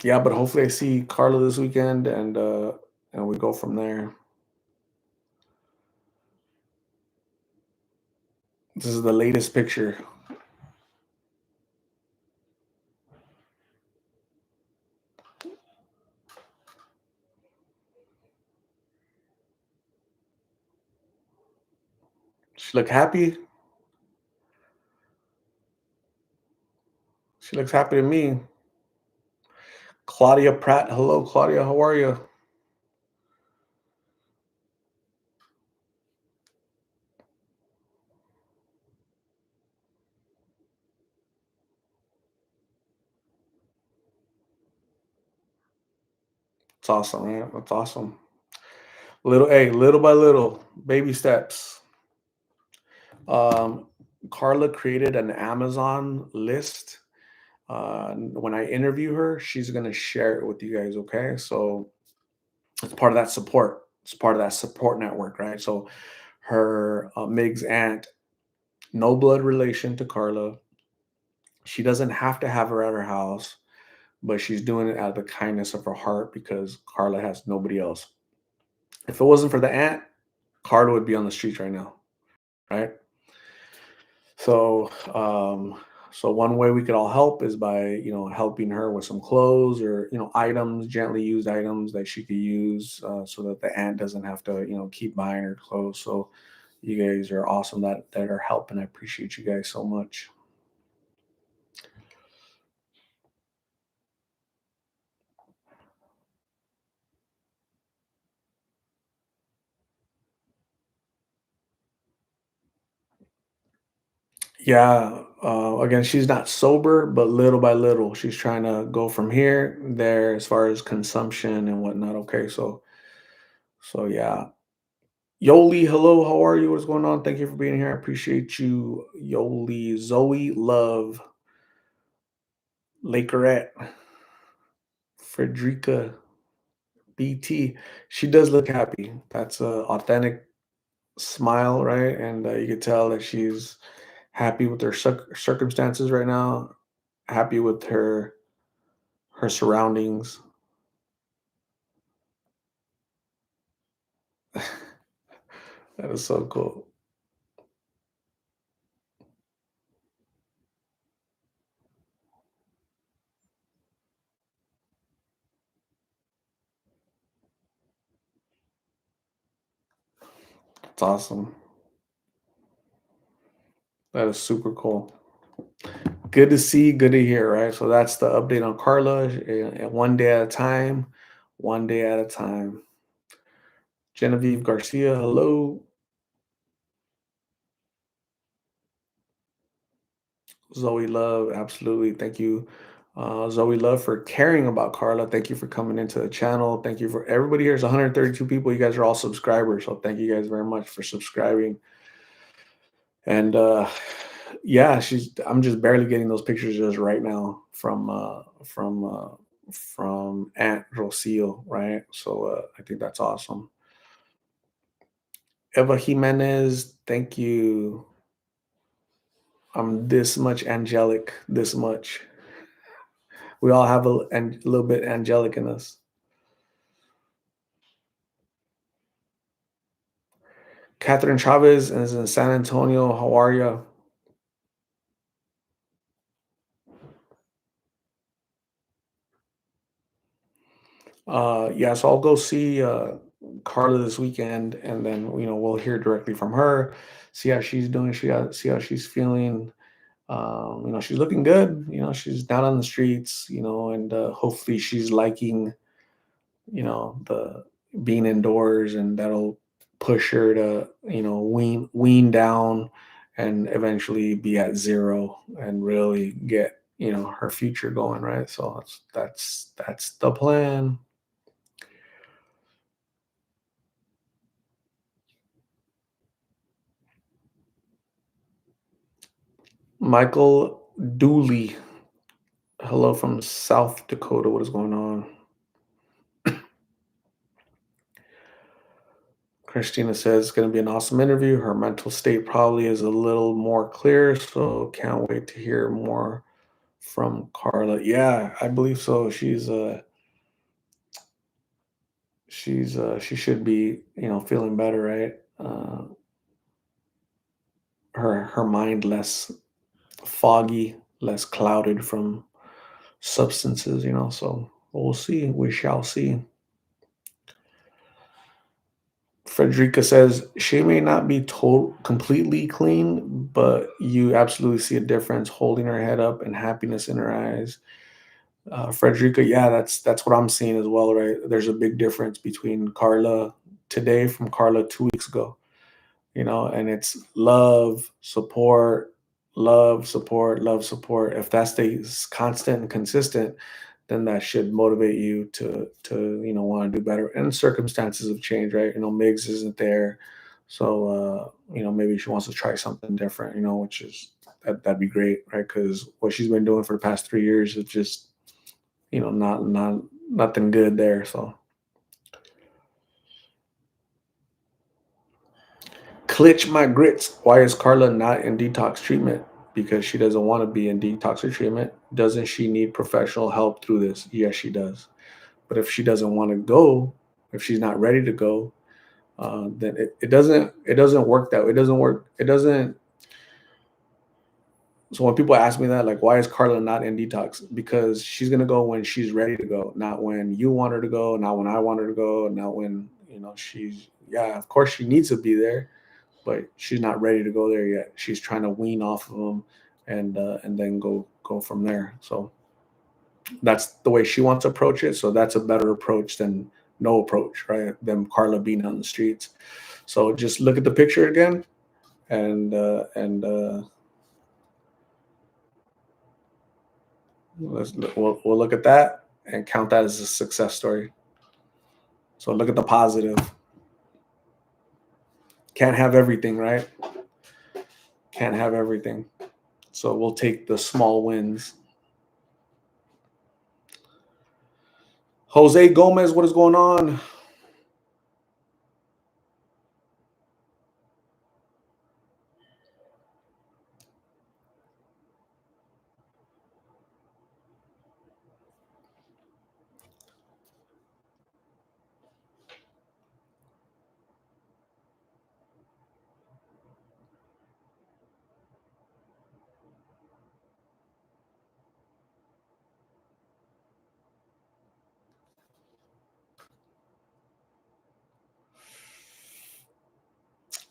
Yeah, but hopefully I see Carla this weekend and we go from there. This is the latest picture. She look happy. She looks happy to me. Claudia Pratt. Hello, Claudia. How are you? It's awesome, man. That's awesome. Little by little, baby steps. Um, Carla created an Amazon list. When I interview her, she's gonna share it with you guys. Okay, so it's part of that support. It's part of that support network, right? So her Mig's aunt, no blood relation to Carla. She doesn't have to have her at her house, but she's doing it out of the kindness of her heart because Carla has nobody else. If it wasn't for the aunt, Carla would be on the streets right now, right? So, so one way we could all help is by helping her with some clothes or items, gently used items that she could use, so that the aunt doesn't have to keep buying her clothes. So, you guys are awesome that are helping. I appreciate you guys so much. Yeah. Again, she's not sober, but little by little, she's trying to go from here there as far as consumption and whatnot. Okay, so yeah. Yoli, hello, how are you? What's going on? Thank you for being here. I appreciate you, Yoli. Zoe, love, Lakerette, Frederica, BT. She does look happy. That's a authentic smile, right? And you can tell that she's happy with her circumstances right now, happy with her surroundings. That is so cool. It's awesome. That is super cool. Good to see, good to hear, right? So that's the update on Carla. And one day at a time, one day at a time. Genevieve Garcia, hello. Zoe Love, absolutely. Thank you, Zoe Love, for caring about Carla. Thank you for coming into the channel. Thank you for everybody here. It's 132 people. You guys are all subscribers. So thank you guys very much for subscribing. And yeah, I'm just barely getting those pictures just right now from Aunt Rocio, right? So I think that's awesome. Eva Jimenez, thank you. I'm this much angelic, this much. We all have a little bit angelic in us. Catherine Chavez is in San Antonio. How are you? Yeah, so I'll go see Carla this weekend, and then we'll hear directly from her, see how she's doing, see how she's feeling. She's looking good. She's down on the streets. And hopefully she's liking the being indoors, and that'll push her to wean down and eventually be at zero and really get her future going, right? So that's the plan. Michael Dooley, hello from South Dakota. What is going on? Christina says it's going to be an awesome interview. Her mental state probably is a little more clear, so can't wait to hear more from Carla. Yeah, I believe so. She should be, feeling better, right? Her mind less foggy, less clouded from substances, so we'll see. We shall see. Frederica says she may not be completely clean, but you absolutely see a difference holding her head up and happiness in her eyes. Frederica, yeah, that's what I'm seeing as well, right? There's a big difference between Carla today from Carla 2 weeks ago, and it's love, support, love, support. If that stays constant and consistent, then that should motivate you to want to do better. And circumstances have changed, right? Migs isn't there, so maybe she wants to try something different, which is that'd be great, right? Because what she's been doing for the past 3 years is just not nothing good there. So Clutch my grits. Why is Carla not in detox treatment? Because she doesn't want to be in detox or treatment. Doesn't she need professional help through this? Yes, she does. But if she doesn't want to go, if she's not ready to go, then it doesn't work that way. It doesn't work. It doesn't. So when people ask me that, like, why is Carla not in detox? Because she's gonna go when she's ready to go, not when you want her to go, not when I want her to go, not when she's. Yeah, of course she needs to be there, but she's not ready to go there yet. She's trying to wean off of them, and then go from there. So that's the way she wants to approach it. So that's a better approach than no approach, right? Than Carla being on the streets. So just look at the picture again, and we'll look at that and count that as a success story. So look at the positive. Can't have everything, right? Can't have everything. So we'll take the small wins. Jose Gomez, what is going on?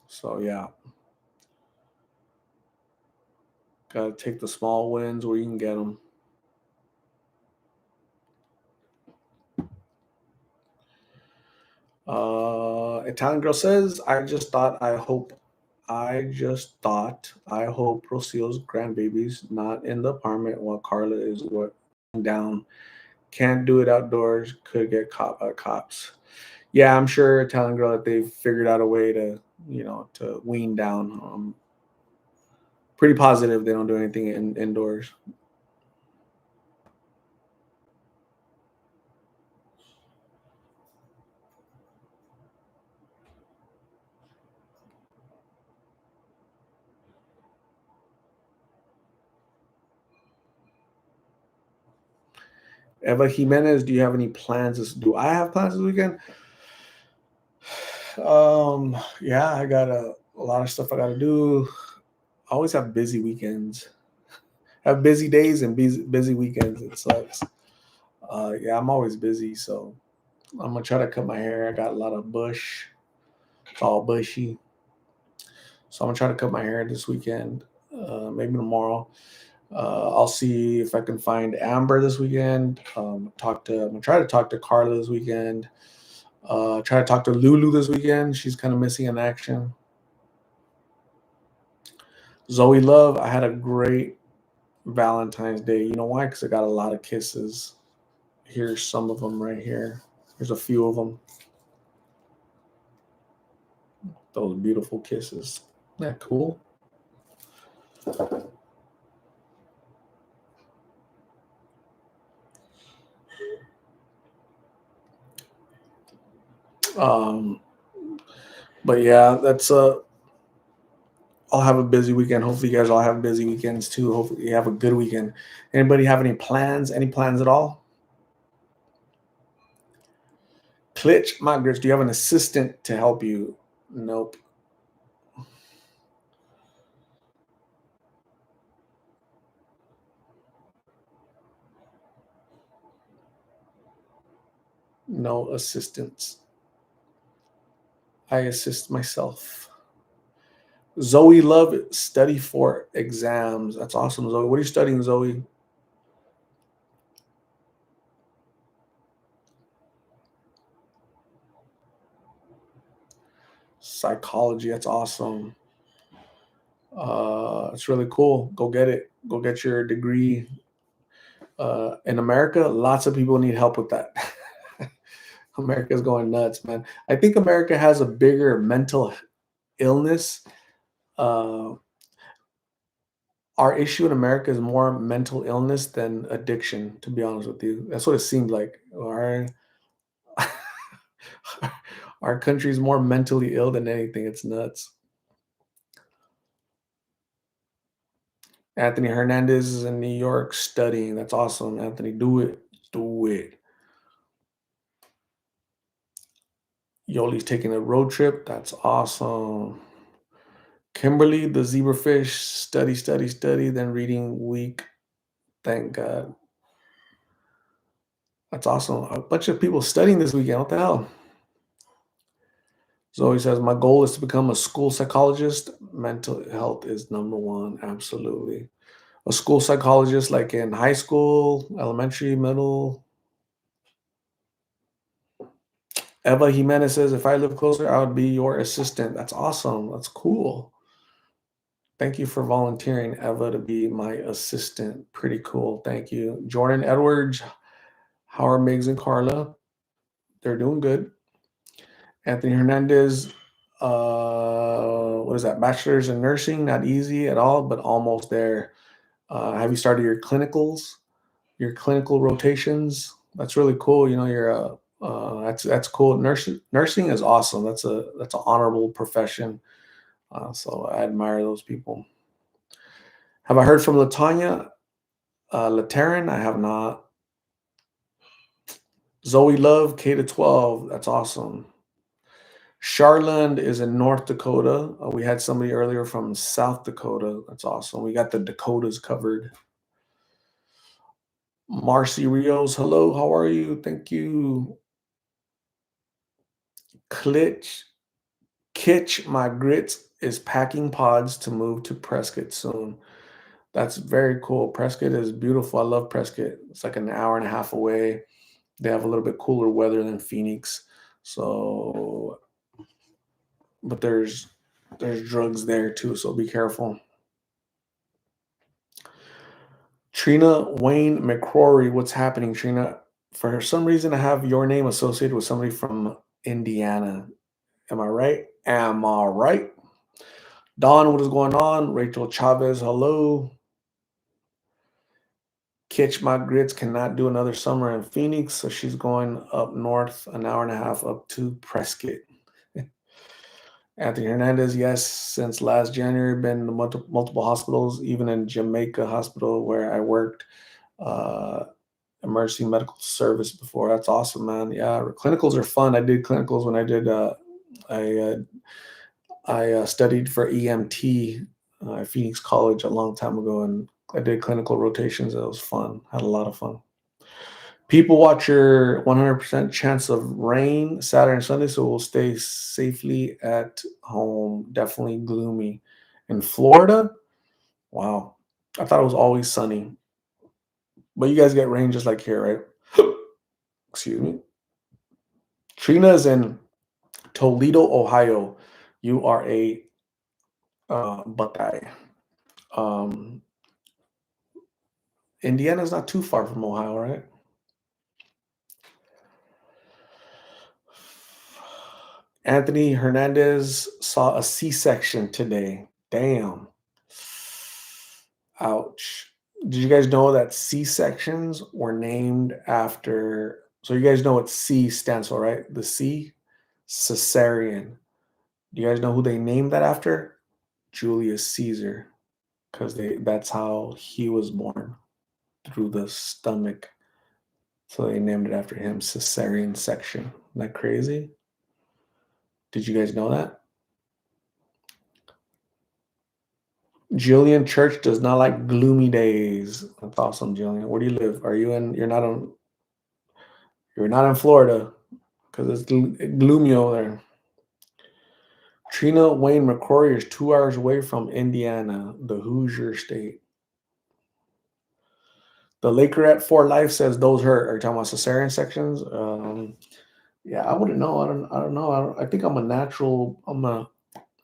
So yeah, gotta take the small wins where you can get them. Italian girl says, I hope Rocio's grandbaby's not in the apartment while Carla is what down. Can't do it outdoors. Could get caught by cops. Yeah, I'm sure Italian girl that they've figured out a way to wean down. Pretty positive they don't do anything indoors. Eva Jimenez, do you have any plans? Do I have plans this weekend? Yeah, I got a lot of stuff I got to do. I always have busy weekends. I have busy days and busy weekends. It sucks. Yeah, I'm always busy, so I'm gonna try to cut my hair. I got a lot of bush. It's all bushy, so I'm gonna try to cut my hair this weekend. Maybe tomorrow. I'll see if I can find Amber this weekend. I'm gonna try to talk to Carla this weekend. Try to talk to Lulu this weekend. She's kind of missing in action. Zoe Love, I had a great Valentine's Day. You know why? Because I got a lot of kisses. Here's some of them right here. There's a few of them. Those beautiful kisses. Isn't that cool? Um, but yeah, that's I'll have a busy weekend. Hopefully, you guys all have busy weekends too. Hopefully, you have a good weekend. Anybody have any plans? Any plans at all? Klitsch Migrants, do you have an assistant to help you? Nope. No assistance. I assist myself. Zoe Love, study for exams. That's awesome, Zoe. What are you studying, Zoe? Psychology. That's awesome. It's really cool. Go get it. Go get your degree. In America, lots of people need help with that. America's going nuts, man. I think America has a bigger mental illness. Uh, our issue in America is more mental illness than addiction, to be honest with you. That's what it seemed like. Our country is more mentally ill than anything. It's nuts. Anthony Hernandez is in New York studying. That's awesome, Anthony. Do it. Do it. Yoli's taking a road trip. That's awesome. Kimberly, the zebrafish, study, study, study, then reading week. Thank God. That's awesome. A bunch of people studying this weekend. What the hell? Zoe says, my goal is to become a school psychologist. Mental health is number one. Absolutely. A school psychologist, like in high school, elementary, middle. Eva Jimenez says, if I live closer, I would be your assistant. That's awesome. That's cool. Thank you for volunteering, Eva, to be my assistant. Pretty cool. Thank you. Jordan Edwards, how are Migs and Carla? They're doing good. Anthony Hernandez, what is that? Bachelor's in nursing, not easy at all, but almost there. Have you started your clinicals, your clinical rotations? That's really cool. You know, you're that's cool. Nursing is awesome. That's an honorable profession. So I admire those people. Have I heard from Latanya Lateran? I have not. Zoe Love, K to 12. That's awesome. Charland is in North Dakota. We had somebody earlier from South Dakota. That's awesome. We got the Dakotas covered. Marcy Rios, hello. How are you? Thank you. Klitch, Kitch, my grits is packing pods to move to Prescott soon. That's very cool. Prescott is beautiful. I love Prescott. It's like an hour and a half away. They have a little bit cooler weather than Phoenix. So, but there's drugs there too, so be careful. Trina Wayne McCrory, what's happening, Trina? For some reason, I have your name associated with somebody from Indiana. Am I right? Am I right? Don, what is going on? Rachel Chavez, hello. Kitch My Grits cannot do another summer in Phoenix, so she's going up north an hour and a half up to Prescott. Anthony Hernandez, yes, since last January, been to multiple hospitals, even in Jamaica Hospital where I worked. Emergency medical service before. That's awesome, man. Yeah, clinicals are fun. I did clinicals when I did. I uh, I studied for EMT at Phoenix College a long time ago, and I did clinical rotations. It was fun. Had a lot of fun. People watch your 100% chance of rain Saturday and Sunday, so we'll stay safely at home. Definitely gloomy. In Florida, wow. I thought it was always sunny, but you guys get rain just like here, right? Excuse me. Trina is in Toledo, Ohio. You are a Buckeye. Um, Indiana's not too far from Ohio, right? Anthony Hernandez saw a C-section today. Damn. Ouch. Did you guys know that C-sections were named after, so you guys know what C stands for, right? The C, cesarean. Do you guys know who they named that after? Julius Caesar, because they that's how he was born, through the stomach. So they named it after him, cesarean section. Isn't that crazy? Did you guys know that? Jillian Church does not like gloomy days. That's awesome, Jillian. Where do you live? Are you in? You're not in Florida because it's gloomy over there. Trina Wayne McCrory is 2 hours away from Indiana, the Hoosier state. The Lakerette for Life says those hurt. Are you talking about cesarean sections? Yeah, I wouldn't know. I don't know. I think I'm a natural.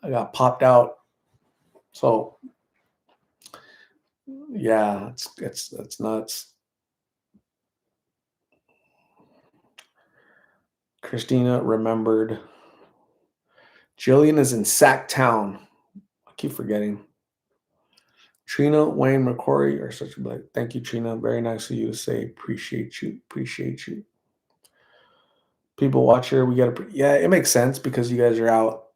I got popped out. So yeah, it's nuts. Christina remembered. Jillian is in Sacktown. I keep forgetting. Trina Wayne McCory are such a black. Thank you, Trina. Very nice of you to say. Appreciate you. Appreciate you. People watch here. We gotta. Yeah, it makes sense because you guys are out,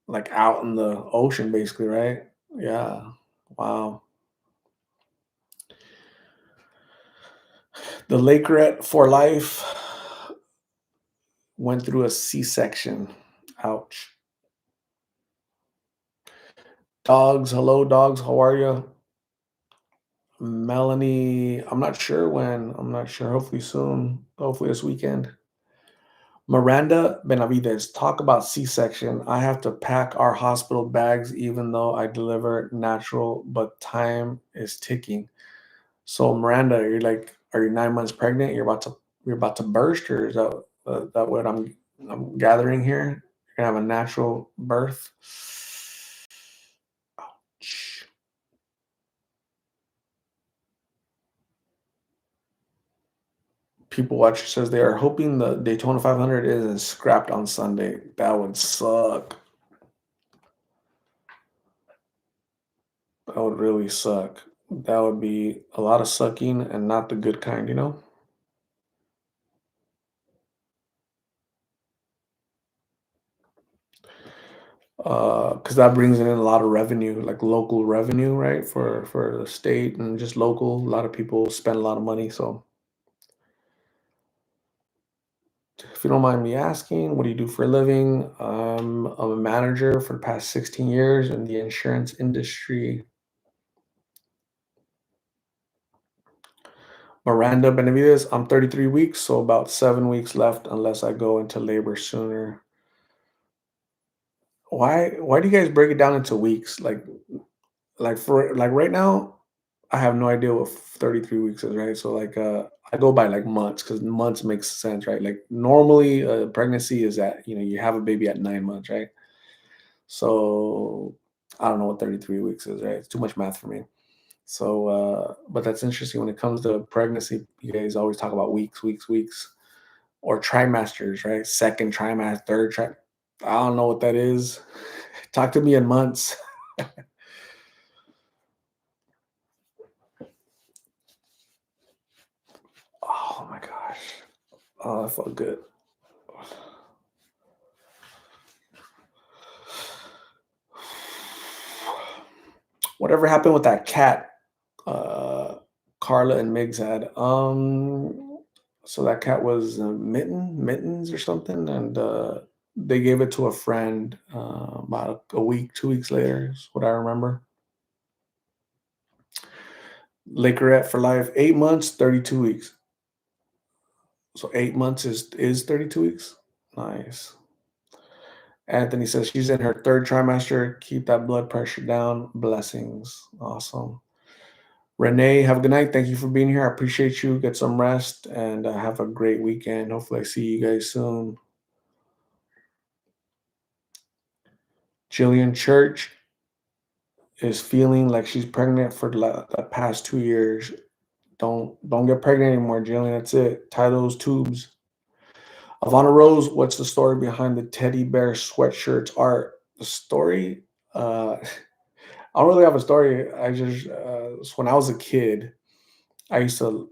like out in the ocean, basically, right? Yeah. Wow. The Lakerette for Life went through a C-section. Ouch. Dogs, hello, dogs. How are you? Melanie, I'm not sure when. I'm not sure. Hopefully soon. Hopefully this weekend. Miranda Benavides, talk about C-section. I have to pack our hospital bags even though I deliver natural, but time is ticking. So Miranda, are you 9 months pregnant? You're about to burst, or is that what I'm gathering here? You're gonna have a natural birth. Ouch. People Watcher says they are hoping the Daytona 500 isn't scrapped on Sunday. That would suck. That would really suck. That would be a lot of sucking and not the good kind, you know? Because that brings in a lot of revenue, like local revenue, right? For the state and just local. A lot of people spend a lot of money. So if you don't mind me asking, what do you do for a living? I'm a manager for the past 16 years in the insurance industry. Miranda Benavides, I'm 33 weeks, so about 7 weeks left unless I go into labor sooner. Why do you guys break it down into weeks? For like right now, I have no idea what 33 weeks is, right? So I go by like months because months makes sense, right? Like normally pregnancy is at, you have a baby at 9 months, right? So I don't know what 33 weeks is, right? It's too much math for me. So but that's interesting when it comes to pregnancy, you guys always talk about weeks, weeks, weeks, or trimesters, right? Second trimester, third tri I don't know what that is. Talk to me in months. Oh my gosh. Oh, that felt good. Whatever happened with that cat uh, Carla and Migs had? So that cat was Mittens or something, and they gave it to a friend about a week, 2 weeks later, is what I remember. Lakerette for life, 8 months, 32 weeks. So 8 months is 32 weeks. Nice. Anthony says she's in her third trimester. Keep that blood pressure down. Blessings. Awesome. Renee, have a good night. Thank you for being here. I appreciate you. Get some rest and have a great weekend. Hopefully, I see you guys soon. Jillian Church is feeling like she's pregnant for the past 2 years. Don't get pregnant anymore, Jillian. That's it. Tie those tubes. Ivana Rose, what's the story behind the teddy bear sweatshirts art? The story, I don't really have a story. I just so when I was a kid, I used to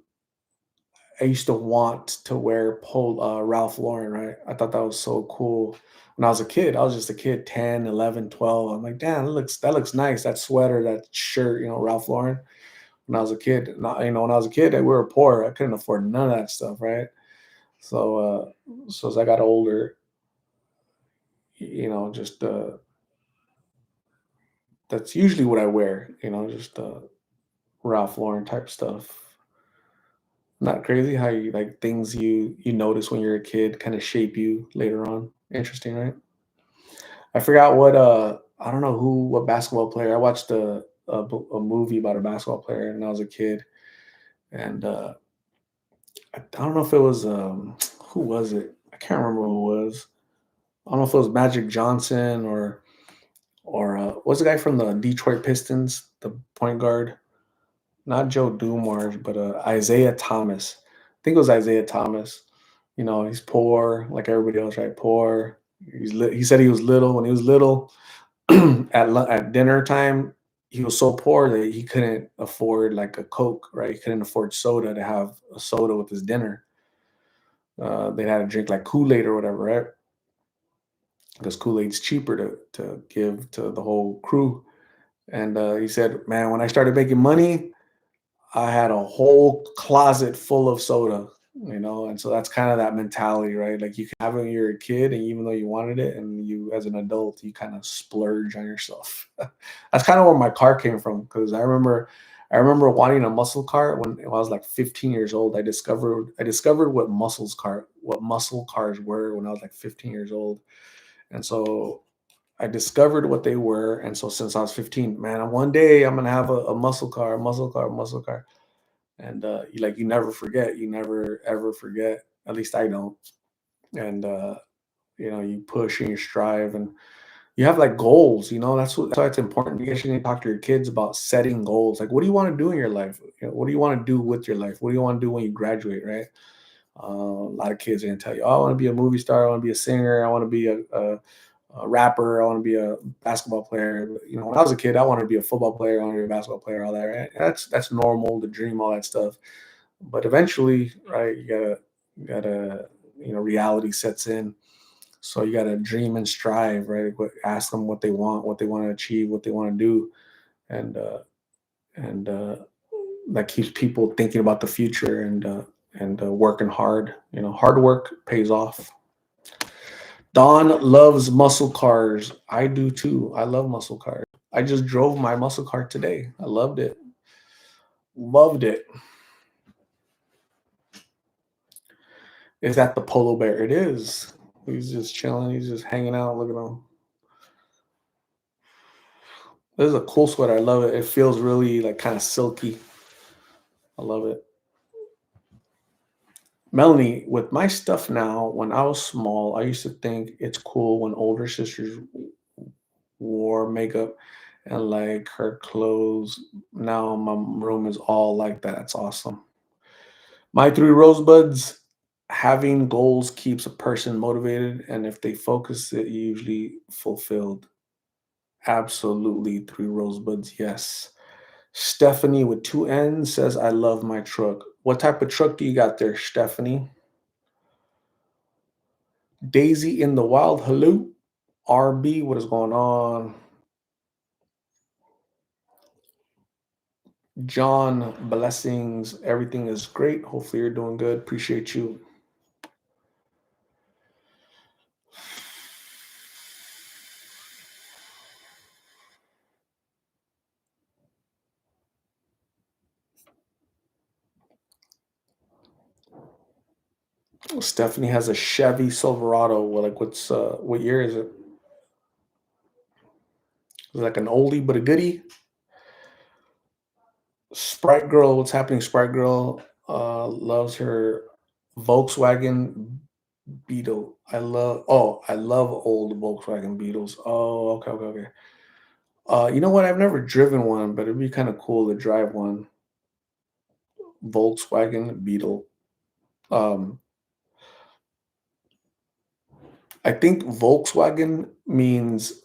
I used to want to wear Ralph Lauren, right? I thought that was so cool. When I was a kid, I was just a kid, 10, 11, 12. I'm like, damn, that looks nice. That sweater, that shirt, Ralph Lauren. When I was a kid, when I was a kid, we were poor. I couldn't afford none of that stuff, right? So, so as I got older, just that's usually what I wear. Just Ralph Lauren type stuff. Not crazy how you like things you notice when you're a kid kind of shape you later on. Interesting, right? I forgot I don't know what basketball player. I watched a movie about a basketball player when I was a kid, and I don't know if it was who was it? I can't remember who it was. I don't know if it was Magic Johnson or what's the guy from the Detroit Pistons, the point guard? Not Joe Dumars, but Isaiah Thomas. I think it was Isaiah Thomas. He's poor, like everybody else, right? Poor. He said he was little. When he was little, at dinner time, he was so poor that he couldn't afford like a Coke, right? He couldn't afford soda to have a soda with his dinner. They had to drink like Kool Aid or whatever, right? Because Kool Aid's cheaper to give to the whole crew. And he said, "Man, when I started making money, I had a whole closet full of soda, and so that's kind of that mentality, right? Like you can have it when you're a kid, and even though you wanted it, and you as an adult, you kind of splurge on yourself. That's kind of where my car came from because I remember wanting a muscle car when I was like 15 years old. I discovered what muscle cars were when I was like 15 years old, and so I discovered what they were, and so since I was 15, man, one day I'm gonna have a muscle car, a muscle car, a muscle car, and you never forget, you never ever forget. At least I don't. And you push and you strive, and you have like goals. That's why it's important. You guys should need to talk to your kids about setting goals. Like, what do you want to do in your life? What do you want to do with your life? What do you want to do when you graduate? Right? A lot of kids are gonna tell you, "Oh, I want to be a movie star. I want to be a singer. I want to be a rapper. I want to be a basketball player." When I was a kid, I wanted to be a football player. I wanted to be a basketball player. All that, right? That's normal. The dream, all that stuff. But eventually, right? You gotta, reality sets in. So you gotta dream and strive, right? Ask them what they want to achieve, what they want to do, and that keeps people thinking about the future and working hard. Hard work pays off. Don loves muscle cars. I do too. I love muscle cars. I just drove my muscle car today. I loved it. Loved it. Is that the polo bear? It is. He's just chilling. He's just hanging out. Look at him. This is a cool sweater. I love it. It feels really like kind of silky. I love it. Melanie, with my stuff now, when I was small, I used to think it's cool when older sisters wore makeup and like her clothes. Now my room is all like that. It's awesome. My three rosebuds, having goals keeps a person motivated, and if they focus, it usually fulfilled. Absolutely, three rosebuds, yes. Stephanie with two N's says, I love my truck. What type of truck do you got there, Stephanie? Daisy in the wild, hello. RB, what is going on? John, blessings. Everything is great. Hopefully, you're doing good. Appreciate you. Stephanie has a Chevy Silverado. Well, like, what year is it? Is it like an oldie but a goodie? Sprite Girl, what's happening? Sprite Girl loves her Volkswagen Beetle. I love old Volkswagen Beetles. Oh, okay, okay, okay. You know what? I've never driven one, but it'd be kind of cool to drive one. Volkswagen Beetle. Um, I think Volkswagen means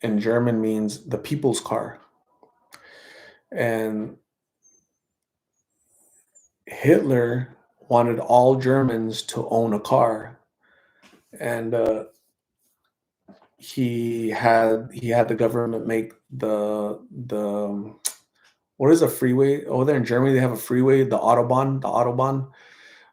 in German means the people's car. And Hitler wanted all Germans to own a car. And he had the government make the what is a freeway over there in Germany? They have a freeway, the Autobahn.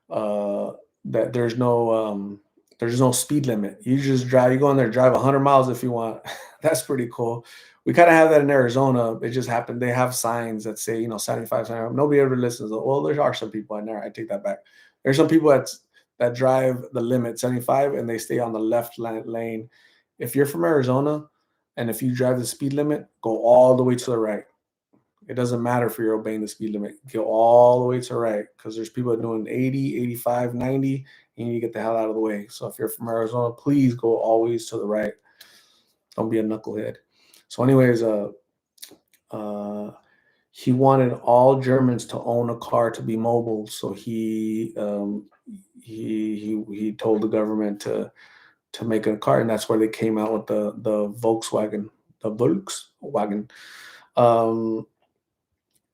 Uh, that there's no speed limit. You just drive. You go in there, drive 100 miles if you want. That's pretty cool. We kind of have that in Arizona. It just happened. They have signs that say 75, 75. Nobody ever listens. Well, there are some people in there. I take that back. There's some people that drive the limit 75 and they stay on the left lane. If you're from Arizona and if you drive the speed limit, go all the way to the right. It doesn't matter if you're obeying the speed limit. Go all the way to the right because there's people doing 80, 85, 90. You need to get the hell out of the way. So if you're from Arizona, please go always to the right. Don't be a knucklehead. So, anyways, uh, he wanted all Germans to own a car to be mobile. So he told the government to make a car, and that's where they came out with the Volkswagen, the Volkswagen. Um,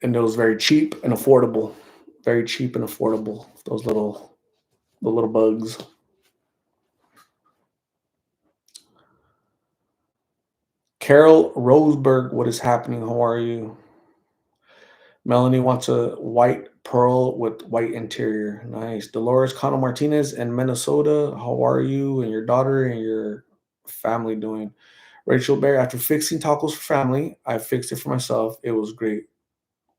and it was very cheap and affordable. Very cheap and affordable. The little bugs. Carol Roseberg, what is happening? How are you? Melanie wants a white pearl with white interior. Nice. Dolores Cano Martinez in Minnesota. How are you and your daughter and your family doing? Rachel Bear, after fixing tacos for family, I fixed it for myself. It was great.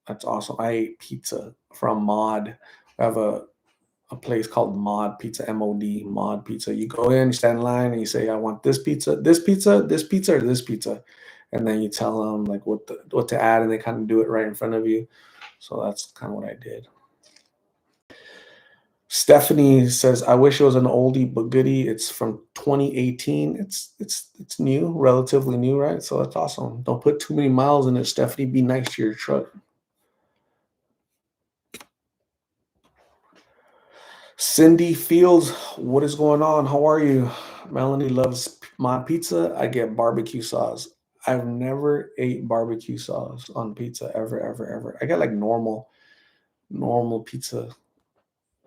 That's awesome. I ate pizza from Mod. I have a place called Mod Pizza, MOD, Mod Pizza. You go in, you stand in line, and you say, "I want this pizza, this pizza, this pizza, or this pizza," and then you tell them like what to add, and they kind of do it right in front of you. So that's kind of what I did. Stephanie says, "I wish it was an oldie but goodie. It's from 2018. It's new, relatively new, right? So that's awesome. Don't put too many miles in it, Stephanie. Be nice to your truck." Cindy Fields, what is going on? How are you? Melanie loves my pizza. I get barbecue sauce. I've never ate barbecue sauce on pizza ever, ever, ever. I get like normal pizza,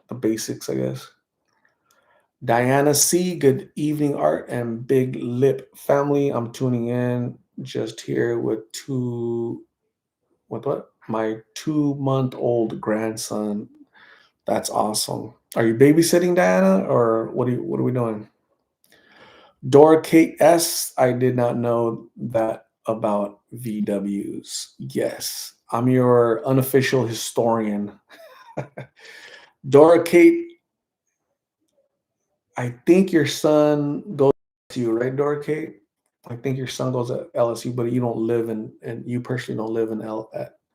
the basics, I guess. Diana C, good evening, Art and Big Lip family. I'm tuning in just here with what? My 2-month old grandson. That's awesome. Are you babysitting, Diana, or what are we doing? Dora Kate S. I did not know that about VWs. Yes, I'm your unofficial historian. Dora Kate, I think your son goes to you, right, Dora Kate? I think your son goes to LSU, but you don't live in, and you personally don't live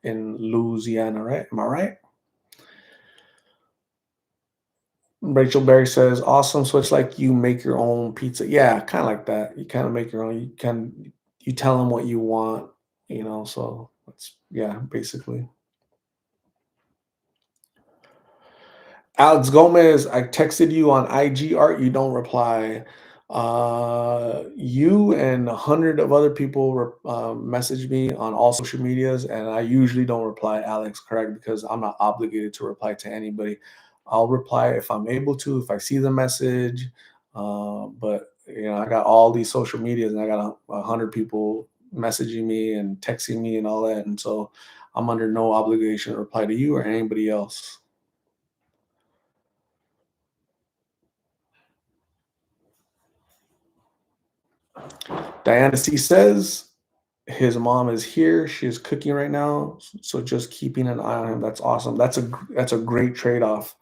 in Louisiana, right? Am I right? Rachel Berry says, "Awesome. So it's like you make your own pizza." Yeah, kind of like that. You kind of make your own. You tell them what you want, So that's yeah, basically. Alex Gomez, I texted you on IG Art. You don't reply. You and 100 of other people message me on all social medias, and I usually don't reply, Alex, correct? Because I'm not obligated to reply to anybody. I'll reply if I'm able to, if I see the message. But I got all these social medias, and I got 100 people messaging me and texting me and all that, and so I'm under no obligation to reply to you or anybody else. Diana C says his mom is here. She is cooking right now, so just keeping an eye on him. That's awesome. That's a great trade off.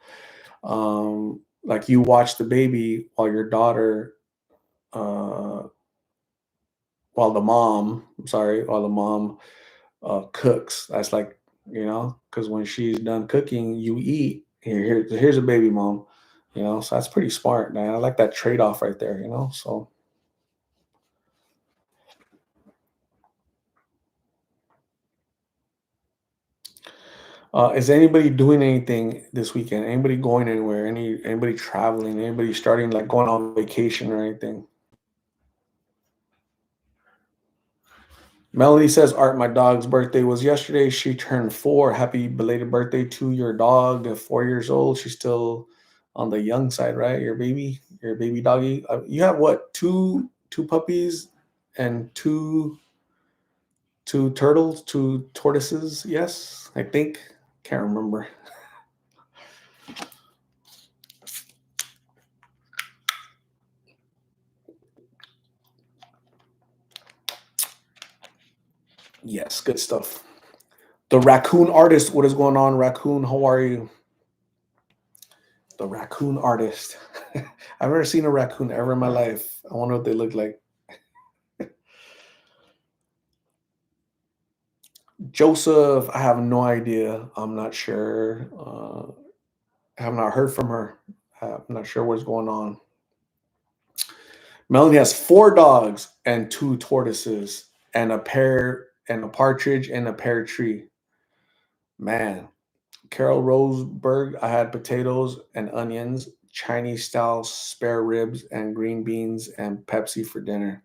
Like you watch the baby while your daughter, uh, while the mom cooks. That's like because when she's done cooking, you eat. Here's a baby mom. So that's pretty smart, man. I like that trade off right there. So. Is anybody doing anything this weekend? Anybody going anywhere? Anybody traveling? Anybody starting like going on vacation or anything? Melanie says, Art, my dog's birthday was yesterday. She turned 4. Happy belated birthday to your dog at 4 years old. She's still on the young side, right? Your baby doggy. You have what? Two puppies and two turtles, two tortoises. Yes, I think. Can't remember. Yes, good stuff. The raccoon artist. What is going on, raccoon? How are you? The raccoon artist. I've never seen a raccoon ever in my life. I wonder what they look like. Joseph, I have no idea. I'm not sure. I have not heard from her. I'm not sure what's going on. Melanie has 4 dogs and 2 tortoises and a pear and a partridge and a pear tree. Man, Carol Roseberg, I had potatoes and onions, Chinese style spare ribs and green beans and Pepsi for dinner.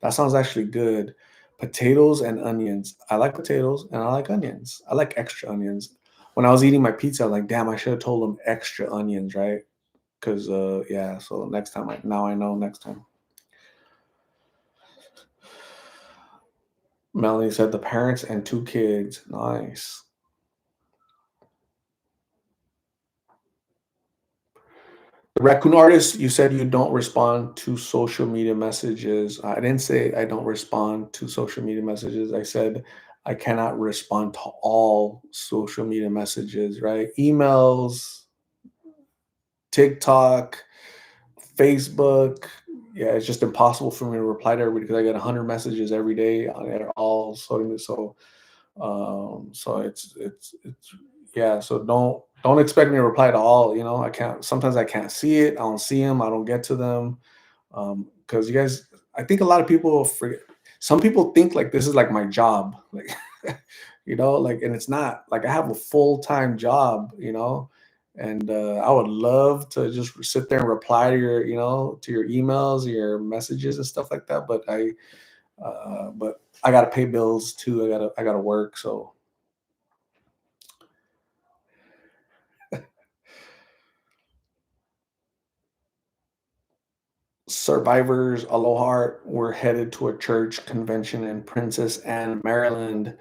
That sounds actually good. Potatoes and onions. I like potatoes and I like onions. I like extra onions. When I was eating my pizza, I'm like, damn, I should have told them extra onions, right? Because yeah, so next time now I know next time. Melanie said the parents and 2 kids. Nice. The raccoon artist, you said you don't respond to social media messages. I didn't say I don't respond to social media messages. I said I cannot respond to all social media messages, right? Emails, TikTok, Facebook. Yeah, it's just impossible for me to reply to everybody because I get 100 messages every day on it, all so it's yeah. So don't expect me to reply to all. You know, I can't. Sometimes I can't see it. I don't see them. I don't get to them because you guys. I think a lot of people forget. Some people think like this is like my job, like like, and it's not. Like I have a full time job, and I would love to just sit there and reply to your emails, your messages, and stuff like that. But I gotta pay bills too. I gotta work. So survivors, aloha. We're headed to a church convention in Princess Anne, Maryland.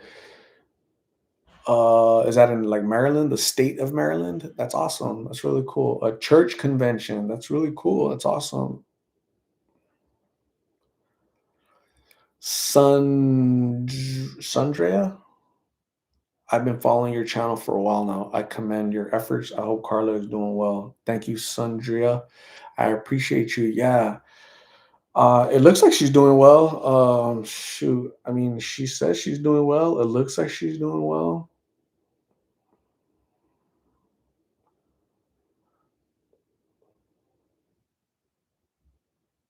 Is that in like Maryland, the state of Maryland? That's awesome. That's really cool. A church convention. That's really cool. That's awesome. Sundrea, I've been following your channel for a while now. I commend your efforts. I hope Carla is doing well. Thank you, Sundrea. I appreciate you. Yeah. It looks like she's doing well. Shoot. I mean, she says she's doing well. It looks like she's doing well.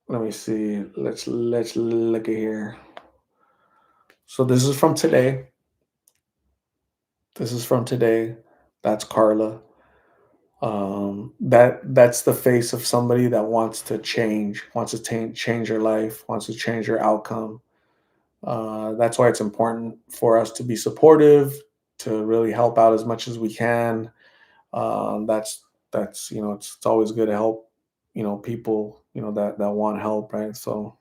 Let me see. Let's look at here. So this is from today. This is from today. That's Carla. That's the face of somebody that wants to change, wants to change her life, wants to change her outcome. That's why it's important for us to be supportive, to really help out as much as we can. That's it's always good to help people that want help, right? So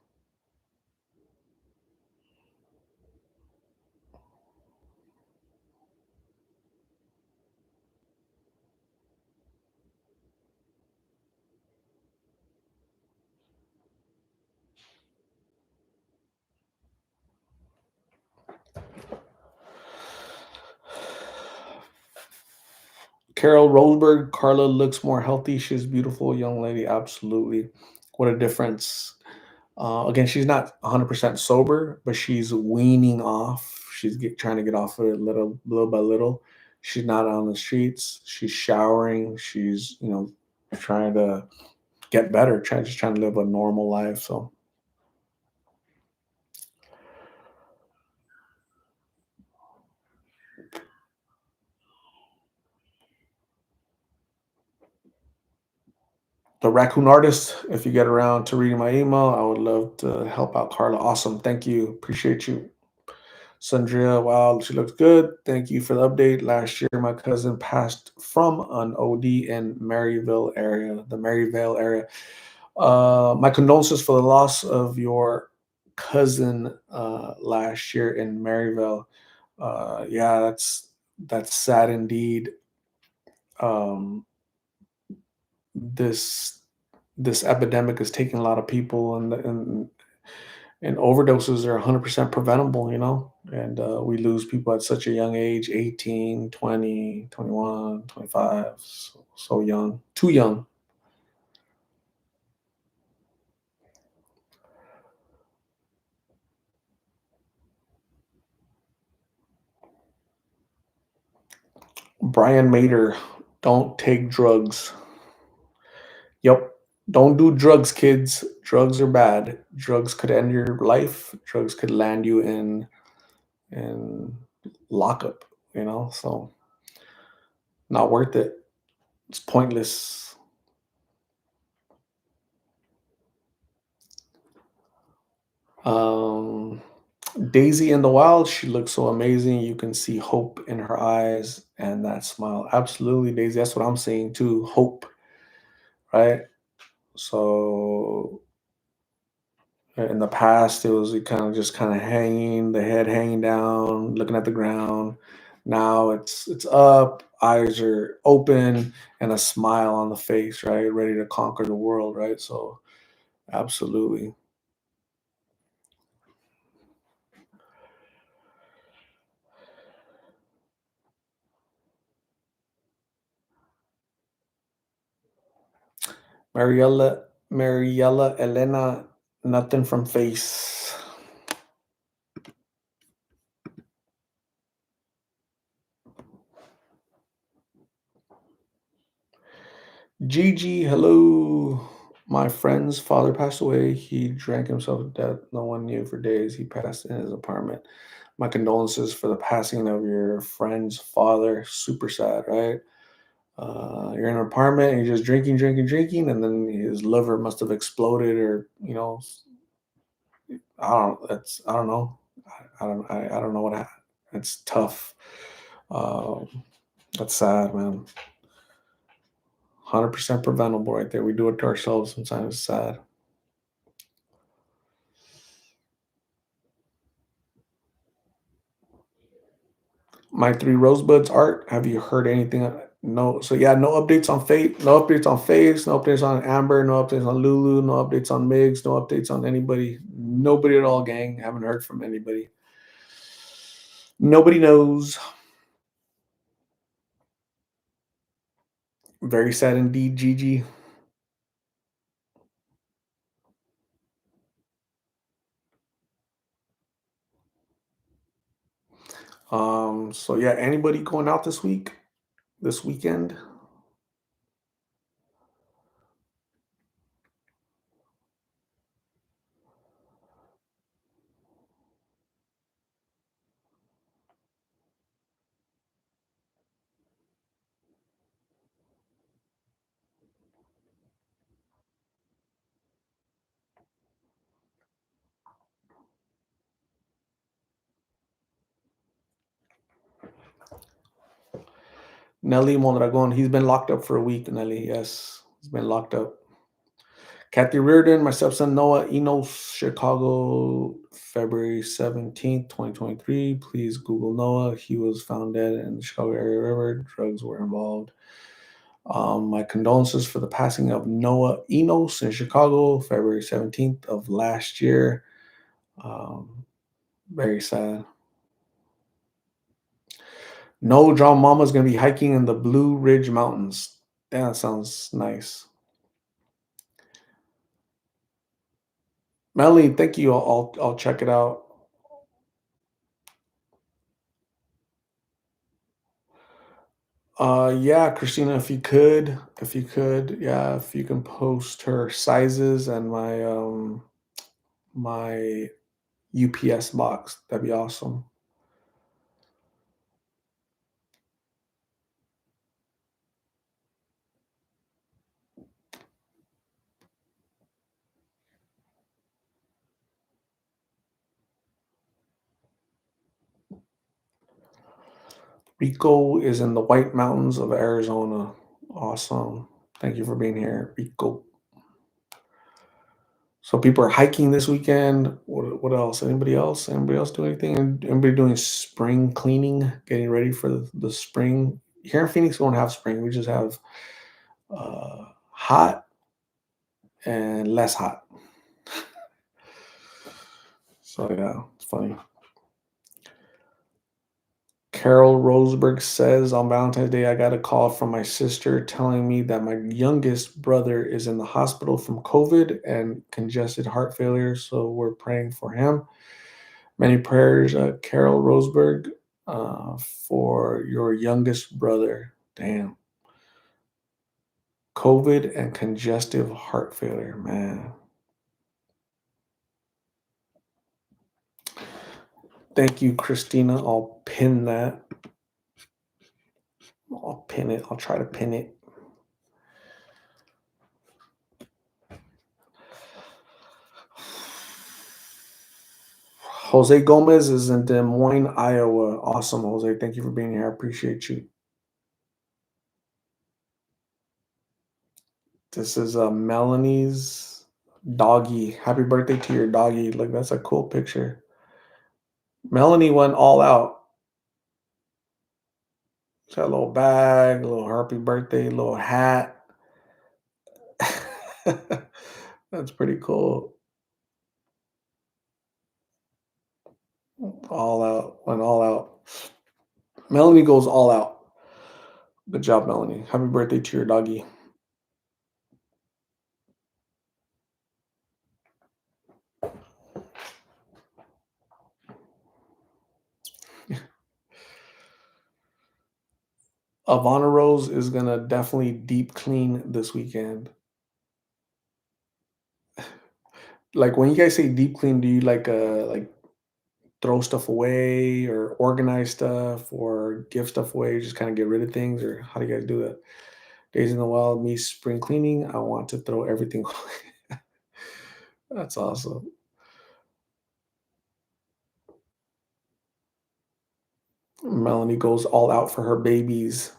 Carol Roseberg, Carla looks more healthy. She's a beautiful young lady. Absolutely. What a difference. Again, she's not 100% sober, but she's weaning off. Trying to get off of it little by little. She's not on the streets. She's showering. She's, trying to get better, trying to live a normal life. So The Raccoon Artist, if you get around to reading my email, I would love to help out Carla. Awesome. Thank you. Appreciate you. Sandria, wow, she looks good. Thank you for the update. Last year, my cousin passed from an OD in Maryville area, the Maryvale area. My condolences for the loss of your cousin last year in Maryville. Yeah, that's sad indeed. Um, this this epidemic is taking a lot of people, and overdoses are 100% preventable, and we lose people at such a young age, 18, 20, 21, 25, so young, too young. Brian Mater, don't take drugs. Yep. Don't do drugs, kids. Drugs are bad. Drugs could end your life. Drugs could land you in lockup, so not worth it. It's pointless. Um, Daisy in the wild, she looks so amazing. You can see hope in her eyes and that smile. Absolutely, Daisy. That's what I'm saying too. Hope, right? So in the past, it was kind of hanging, the head hanging down, looking at the ground. Now it's up, eyes are open, and a smile on the face, right? Ready to conquer the world, right? So absolutely. Mariella Elena, nothing from face. Gigi, hello. My friend's father passed away. He drank himself to death. No one knew for days. He passed in his apartment. My condolences for the passing of your friend's father. Super sad, right? You're in an apartment and you're just drinking, drinking, drinking, and then his liver must have exploded, or I don't know. I don't know what happened. It's tough. Um, that's sad, man. 100% preventable right there. We do it to ourselves sometimes. It's sad. My three rosebuds art. Have you heard anything? No. So yeah, no updates on Fate. No updates on Face. No updates on Amber. No updates on Lulu. No updates on Migs. No updates on anybody. Nobody at all, gang. Haven't heard from anybody. Nobody knows. Very sad indeed, Gigi. So yeah, anybody going out this week? This weekend? Nelly Mondragon. He's been locked up for a week, Nelly. Yes, he's been locked up. Kathy Reardon, my stepson Noah Enos, Chicago, February 17th, 2023. Please Google Noah. He was found dead in the Chicago area river. Drugs were involved. My condolences for the passing of Noah Enos in Chicago, February 17th of last year. Um, Very sad. No, John Mama's going to be hiking in the Blue Ridge Mountains. Damn, that sounds nice. Melanie, thank you. I'll check it out. Yeah, Christina, if you could, yeah, if you can post her sizes and my UPS box, that'd be awesome. Rico is in the White Mountains of Arizona. Awesome. Thank you for being here, Rico. So people are hiking this weekend. What else? Anybody else? Anybody else do anything? Anybody doing spring cleaning, getting ready for the spring? Here in Phoenix, we don't have spring. We just have hot and less hot. So yeah, it's funny. Carol Roseberg says on Valentine's Day, I got a call from my sister telling me that my youngest brother is in the hospital from COVID and congested heart failure. So we're praying for him. Many prayers, Carol Roseberg, for your youngest brother. Damn. COVID and congestive heart failure, man. Thank you, Christina. I'll pin that. I'll pin it. I'll try to pin it. Jose Gomez is in Des Moines, Iowa. Awesome, Jose. Thank you for being here. I appreciate you. This is Melanie's doggy. Happy birthday to your doggy. Look, that's a cool picture. Melanie went all out. She's got a little bag, a little happy birthday, little hat. That's pretty cool. All out, went all out. Melanie goes all out. Good job, Melanie. Happy birthday to your doggy. Ivana Rose is gonna definitely deep clean this weekend. Like when you guys say deep clean, do you like throw stuff away or organize stuff or give stuff away, just kind of get rid of things, or how do you guys do that? Days in the wild, me spring cleaning. I want to throw everything away. That's awesome. Melanie goes all out for her babies.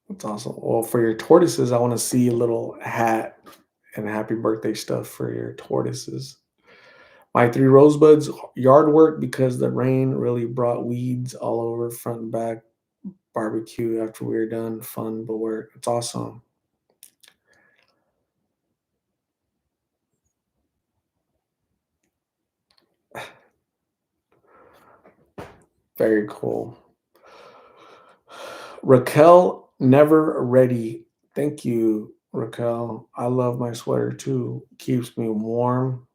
That's awesome. Well, for your tortoises, I want to see a little hat and happy birthday stuff for your tortoises. My three rosebuds, yard work because the rain really brought weeds all over front and back. Barbecue after we were done. Fun, but work. It's awesome. Very cool. Raquel, never ready. Thank you, Raquel. I love my sweater too. Keeps me warm.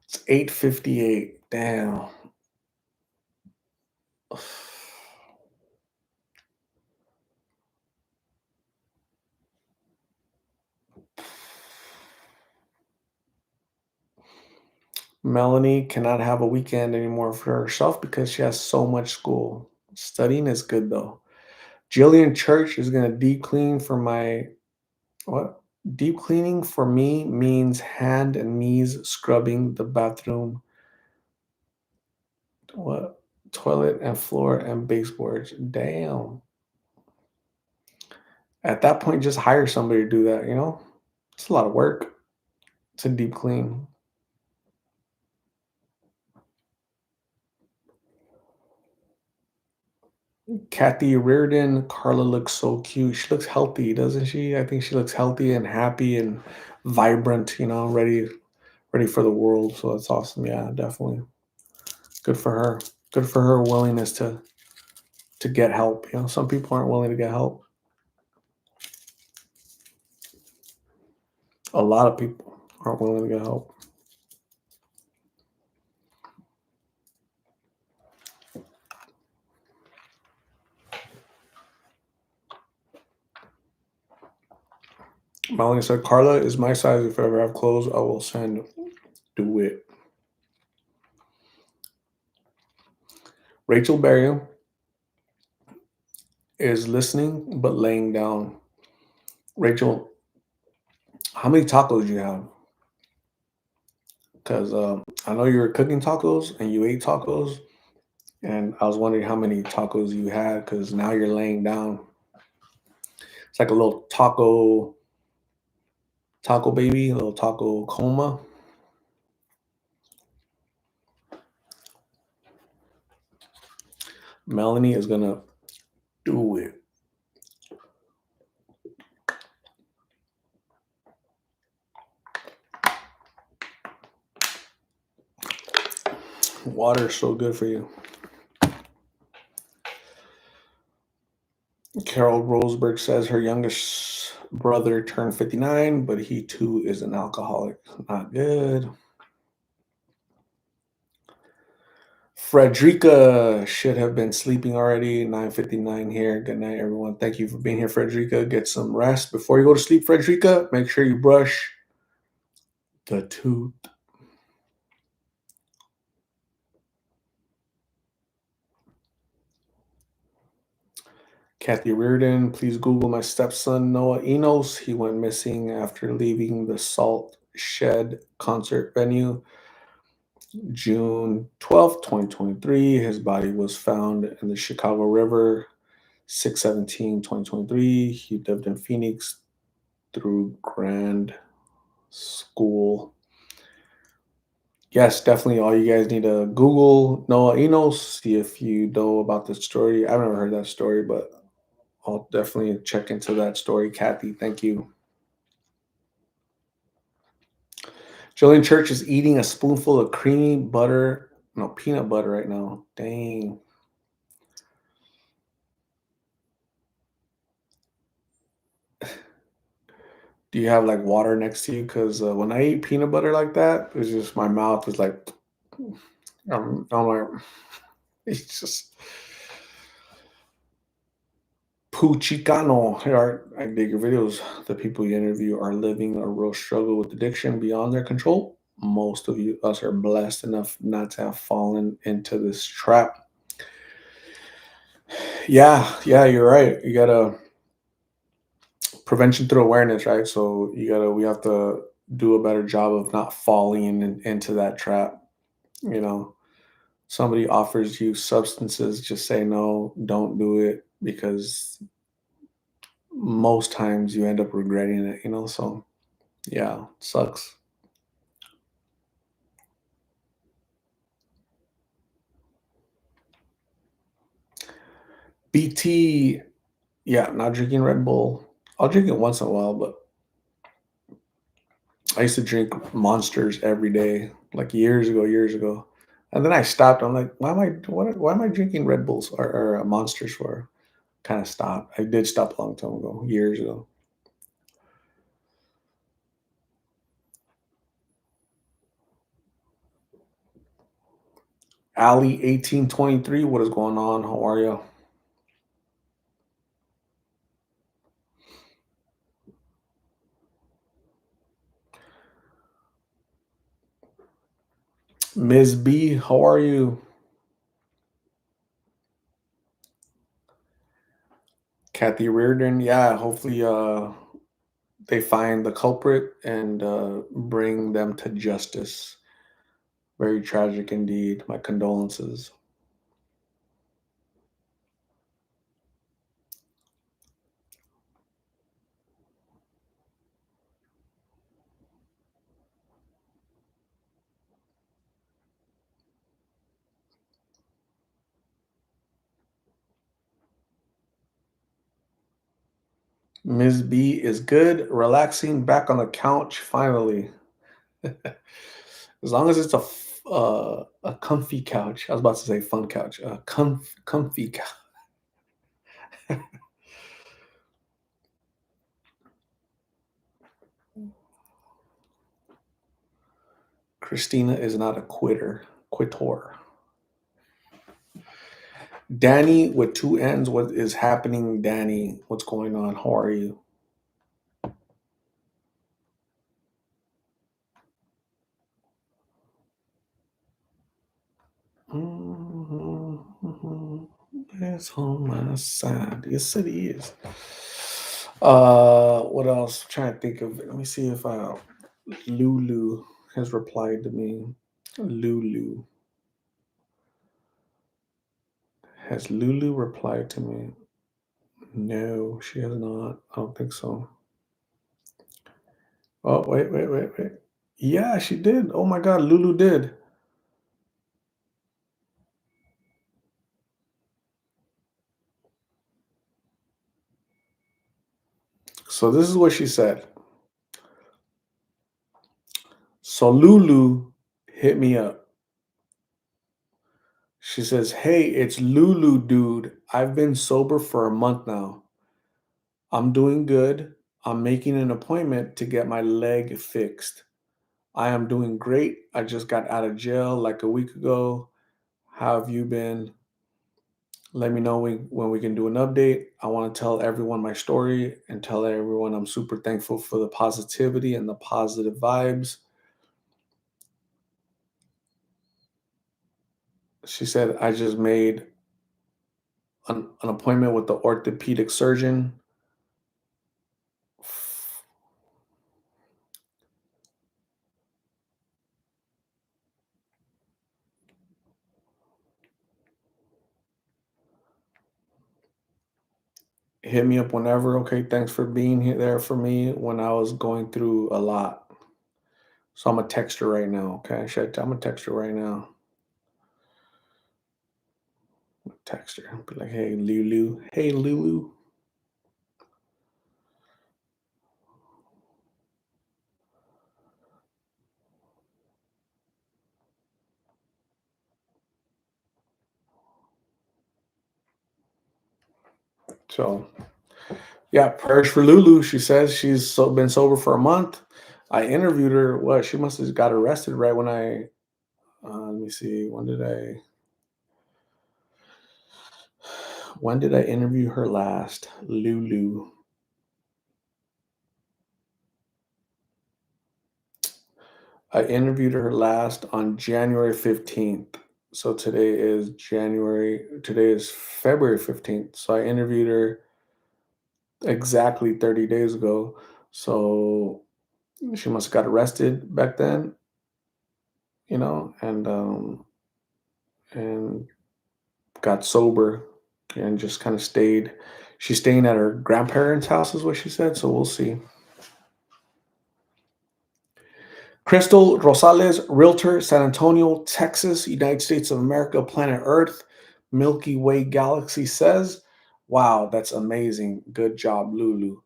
It's 8:58. Damn. Melanie cannot have a weekend anymore for herself because she has so much school. Studying is good though. Jillian Church is gonna deep clean for my what? Deep cleaning for me means hand and knees scrubbing the bathroom, what? Toilet and floor and baseboards. Damn. At that point, just hire somebody to do that, you know? It's a lot of work to deep clean. Kathy Reardon, Carla looks so cute. She looks healthy, doesn't she? I think she looks healthy and happy and vibrant, you know, ready for the world. So that's awesome. Yeah, definitely. Good for her. Good for her willingness to get help. You know, some people aren't willing to get help. A lot of people aren't willing to get help. Melanie said, Carla is my size. If I ever have clothes, I will send. Do it. Rachel Berry is listening but laying down. Rachel, how many tacos do you have? because I know you were cooking tacos and you ate tacos, and I was wondering how many tacos you had because now you're laying down. It's like a little taco baby, a little taco coma. Melanie is gonna do it. Water is so good for you. Carol Roseberg says her youngest brother turned 59, but he too is an alcoholic. Not good. Frederica should have been sleeping already. 9:59 here. Good night, everyone. Thank you for being here, Frederica. Get some rest. Before you go to sleep, Frederica, make sure you brush the tooth. Kathy Reardon, please Google my stepson, Noah Enos. He went missing after leaving the Salt Shed concert venue June 12th, 2023. His body was found in the Chicago River 6/17/2023. He lived in Phoenix through grad school. Yes, definitely. All you guys need to Google Noah Enos, see if you know about the story. I've never heard that story, but I'll definitely check into that story. Kathy, thank you. Jillian Church is eating a spoonful of creamy butter, no, peanut butter right now. Dang. Do you have like water next to you? Because when I eat peanut butter like that, it's just my mouth is like, I'm like, it's just Pooh Chicano. I dig your videos. The people you interview are living a real struggle with addiction beyond their control. Most of you, us, are blessed enough not to have fallen into this trap. Yeah, you're right. You gotta prevention through awareness, right? So we have to do a better job of not falling into that trap. You know, somebody offers you substances, just say no, don't do it because most times you end up regretting it, so yeah, sucks. BT, yeah, not drinking Red Bull. I'll drink it once in a while, but I used to drink Monsters every day, like years ago. And then I stopped. I'm like, why am I drinking Red Bulls or Monsters for? Kind of stopped. I did stop a long time ago, years ago. Ali 1823, what is going on? How are you? Ms. B, how are you? Kathy Reardon, yeah, hopefully they find the culprit and bring them to justice. Very tragic indeed. My condolences. Ms. B is good, relaxing, back on the couch finally. As long as it's a comfy couch. I was about to say fun couch. A comfy couch. Christina is not a quitter. Danny with two N's. What is happening, Danny? What's going on? How are you? It's on my side. Yes, it is. What else? I'm trying to think of. Let me see if Lulu. has replied to me. Lulu. Has Lulu replied to me? No, she has not. I don't think so. Oh, wait, wait, wait, wait. Yeah, she did. Oh my God, Lulu did. So this is what she said. So Lulu hit me up. She says, "Hey, it's Lulu, dude. I've been sober for a month now. I'm doing good. I'm making an appointment to get my leg fixed. I am doing great. I just got out of jail like a week ago. How have you been? Let me know when we can do an update. I want to tell everyone my story and tell everyone I'm super thankful for the positivity and the positive vibes." She said, "I just made an appointment with the orthopedic surgeon. Hit me up whenever. Okay, thanks for being here there for me when I was going through a lot." So I'm gonna text her right now. Okay, I'm gonna text her right now. Text her. Be like, "Hey Lulu. Hey Lulu." So yeah, prayers for Lulu. She says she's been sober for a month. I interviewed her. What? She must have got arrested right when I. Let me see. When did I interview her last? Lulu. I interviewed her last on January 15th. So today is February 15th. So I interviewed her exactly 30 days ago. So she must have got arrested back then, and got sober and just kind of stayed. She's staying at her grandparents' house, is what she said. So we'll see. Crystal Rosales, realtor, San Antonio, Texas, United States of America, planet Earth, Milky Way galaxy says, "Wow, that's amazing. Good job, Lulu."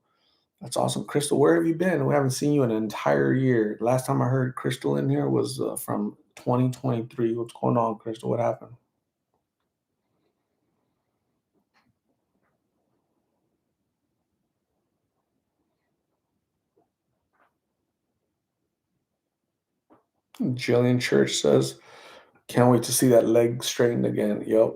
That's awesome. Crystal, where have you been? We haven't seen you in an entire year. Last time I heard Crystal in here was from 2023. What's going on, Crystal? What happened? Jillian Church says, "Can't wait to see that leg straightened again." Yep.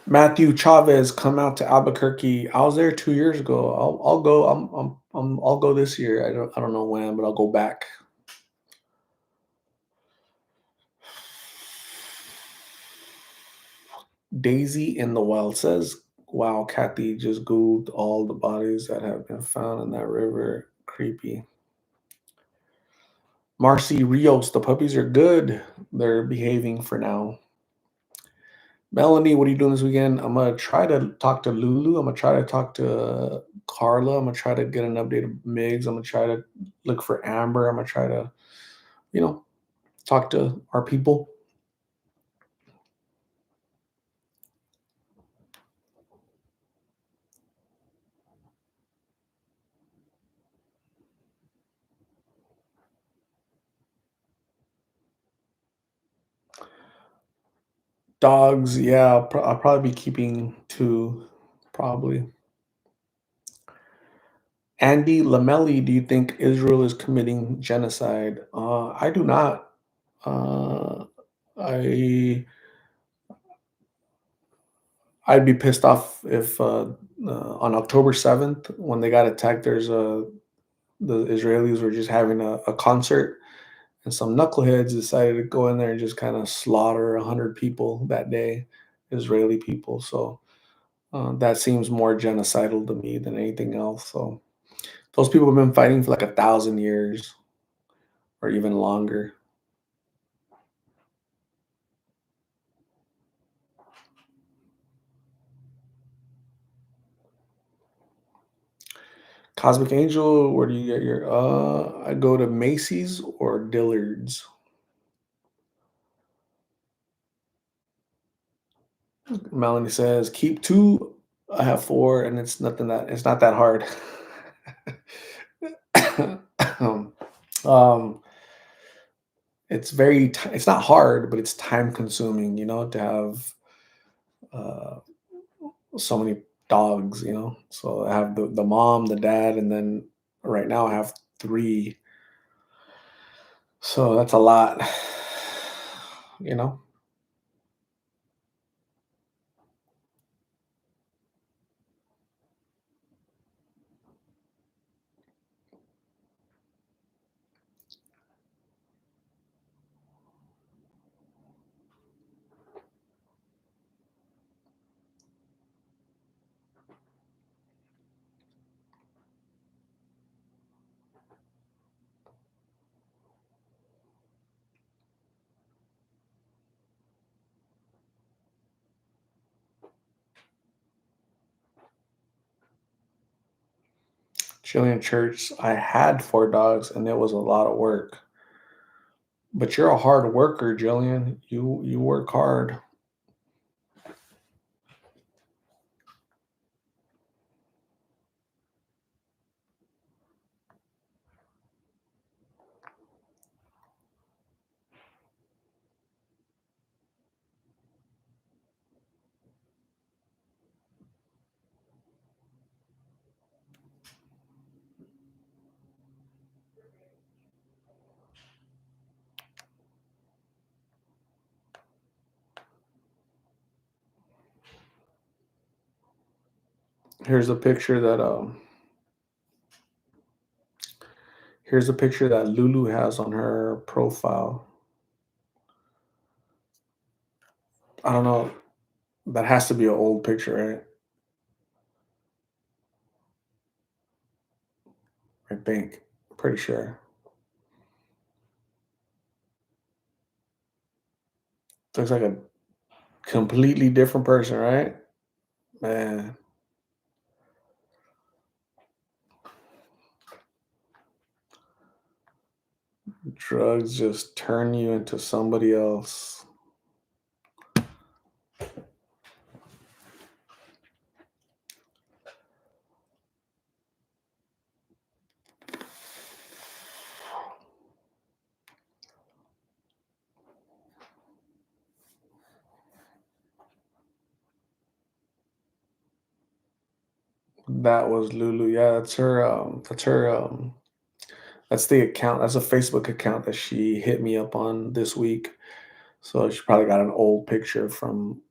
Matthew Chavez come out to Albuquerque. I was there 2 years ago. I'll go. I'll go this year. I don't know when, but I'll go back. Daisy in the Wild says, "Wow, Kathy just googled all the bodies that have been found in that river. Creepy." Marcy Rios, the puppies are good. They're behaving for now. Melanie, what are you doing this weekend? I'm gonna try to talk to Lulu. I'm gonna try to talk to Carla. I'm gonna try to get an update of Migs. I'm gonna try to look for Amber. I'm gonna try to, you know, talk to our people. Dogs, yeah, I'll probably be keeping 2, probably. Andy Lamelli, do you think Israel is committing genocide? I do not. Uh, I I'd be pissed off if on October 7th when they got attacked. The Israelis were just having a concert, and some knuckleheads decided to go in there and just kind of slaughter 100 people that day, Israeli people. So that seems more genocidal to me than anything else. So those people have been fighting for like 1,000 years or even longer. Cosmic Angel, where do you get your I go to Macy's or Dillard's. Melanie says, keep 2. I have 4, and it's not that hard. um, um, it's not hard, but it's time consuming, to have uh, so many dogs, So I have the mom, the dad, and then right now I have 3. So that's a lot, you know. Chilean church, I had 4 dogs, and it was a lot of work. But you're a hard worker, Jillian. You work hard. Here's a picture that here's a picture that Lulu has on her profile. I don't know. That has to be an old picture, right? I think. Pretty sure. Looks like a completely different person, right? Man, drugs just turn you into somebody else. That was Lulu. Yeah, that's the account. That's a Facebook account that she hit me up on this week. So she probably got an old picture from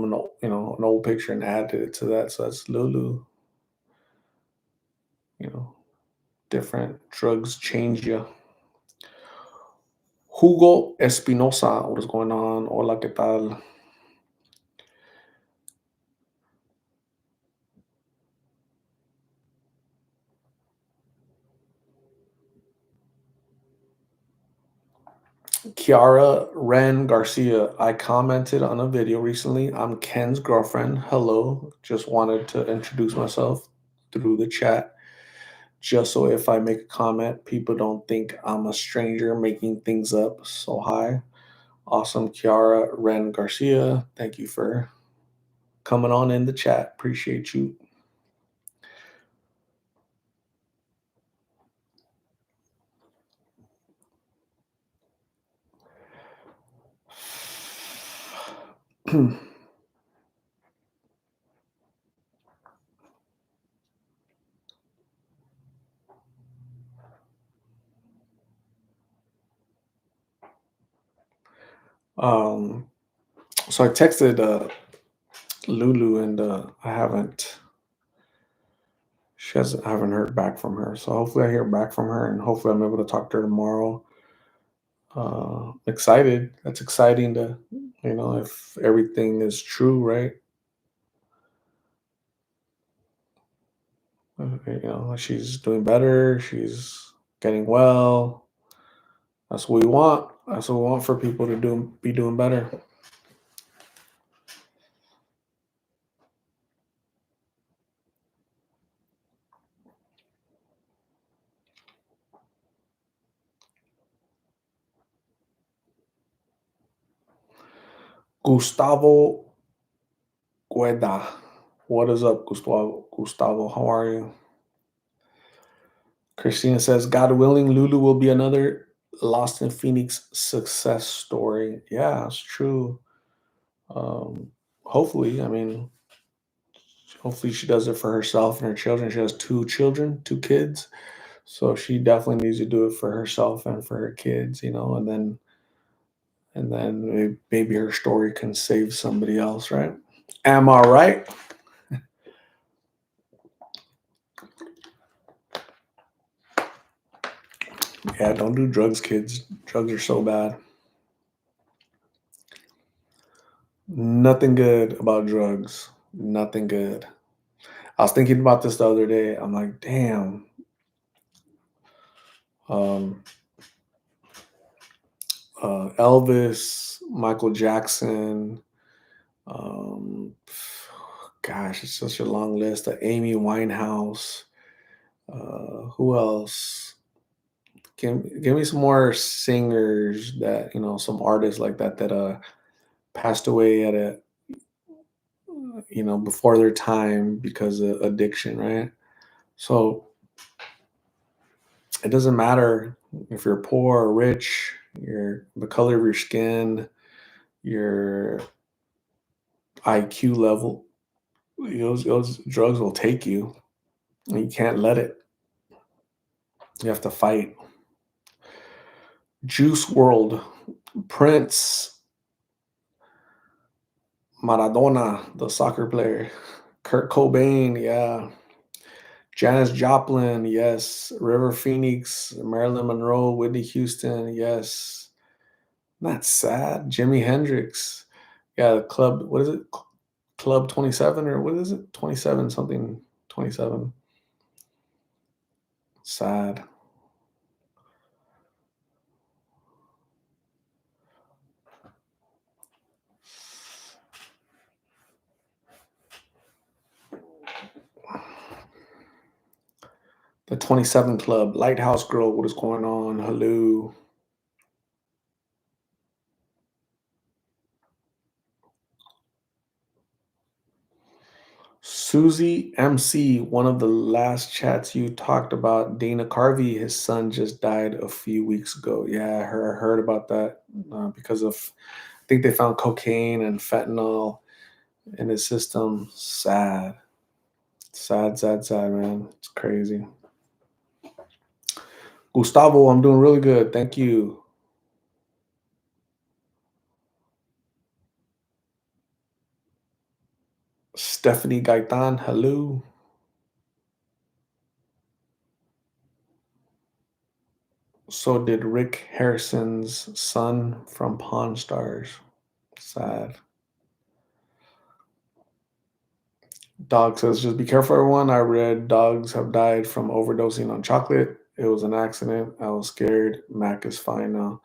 an old picture and added it to that. So that's Lulu. You know, different drugs change you. Hugo Espinosa, what is going on? Hola, ¿qué tal? Kiara Ren Garcia, I commented on a video recently. I'm Ken's girlfriend. Hello. Just wanted to introduce myself through the chat. Just so if I make a comment, people don't think I'm a stranger making things up. So, hi. Awesome. Kiara Ren Garcia. Thank you for coming on in the chat. Appreciate you. um, so I texted Lulu, and I haven't heard back from her. So hopefully I hear back from her, and hopefully I'm able to talk to her tomorrow. Excited. That's exciting to, if everything is true, right? She's doing better. She's getting well. That's what we want. That's what we want for people to be doing better. Gustavo Gueda. What is up, Gustavo? Gustavo, how are you? Christina says, God willing, Lulu will be another Lost in Phoenix success story. Yeah, it's true. Um, hopefully, hopefully she does it for herself and her children. She has two children, two kids. So she definitely needs to do it for herself and for her kids, and then maybe her story can save somebody else, right? Am I right? Yeah, don't do drugs, kids. Drugs are so bad. Nothing good about drugs. Nothing good. I was thinking about this the other day. I'm like, damn. Um, Elvis, Michael Jackson. Um, gosh, it's such a long list. Amy Winehouse. Who else? Give me some more singers that some artists like that passed away at a before their time because of addiction, right? So it doesn't matter if you're poor or rich, your the color of your skin, your IQ level. Those drugs will take you. And you can't let it. You have to fight. Juice World, Prince, Maradona, the soccer player, Kurt Cobain, yeah, Janis Joplin, yes, River Phoenix, Marilyn Monroe, Whitney Houston, yes. Not sad. Jimi Hendrix, yeah, the club. What is it? Club 27 or what is it? 27 something. 27. Sad. The 27 Club, Lighthouse Girl. What is going on? Hello. Susie MC, one of the last chats you talked about, Dana Carvey, his son just died a few weeks ago. Yeah, I heard about that because I think they found cocaine and fentanyl in his system. Sad. Sad, sad, sad, man. It's crazy. Gustavo, I'm doing really good. Thank you. Stephanie Gaitan, hello. So did Rick Harrison's son from Pawn Stars. Sad. Dog says, just be careful, everyone. I read dogs have died from overdosing on chocolate. It was an accident. I was scared. Mac is fine now.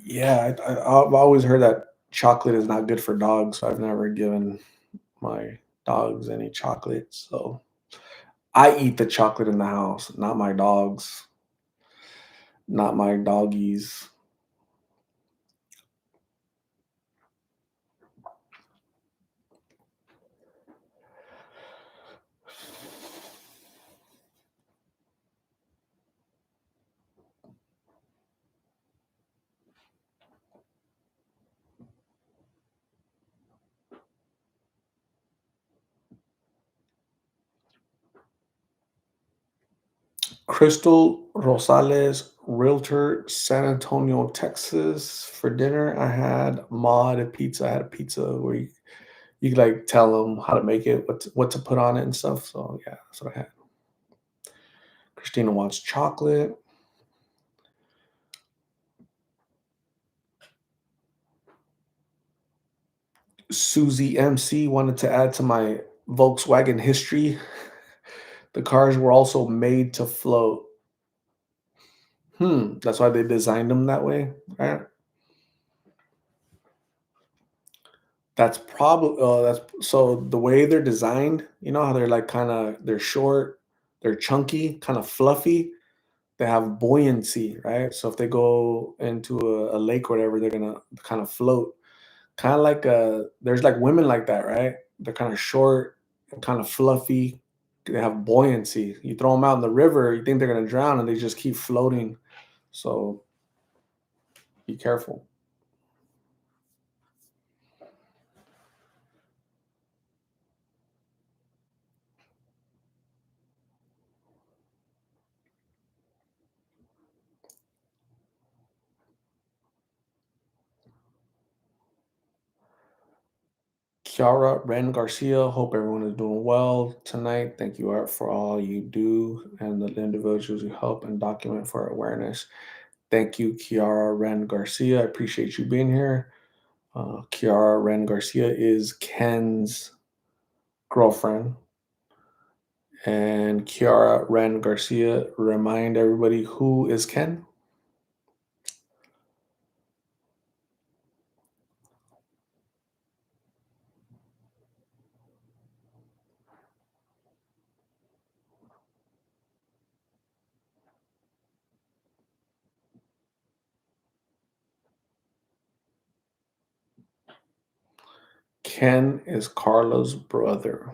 Yeah, I've always heard that chocolate is not good for dogs. So I've never given my dogs any chocolate. So I eat the chocolate in the house, not my dogs, not my doggies. Crystal Rosales, realtor, San Antonio, Texas. For dinner, I had mod pizza. I had a pizza where you could like tell them how to make it, what to put on it and stuff. So yeah, that's what I had. Christina wants chocolate. Susie MC wanted to add to my Volkswagen history. The cars were also made to float. That's why they designed them that way, right? That's so the way they're designed, you know how they're like they're short, they're chunky, kind of fluffy. They have buoyancy, right? So if they go into a lake or whatever, they're gonna kind of float. Kind of like there's like women like that, right? They're kind of short and kind of fluffy. They have buoyancy. You throw them out in the river, you think they're gonna drown, and they just keep floating. So be careful. Kiara Ren Garcia, hope everyone is doing well tonight. Thank you, Art, for all you do and the individuals you help and document for awareness. Thank you, Kiara Ren Garcia. I appreciate you being here. Kiara Ren Garcia is Ken's girlfriend. And Kiara Ren Garcia, remind everybody who is Ken? Ken is Carla's brother,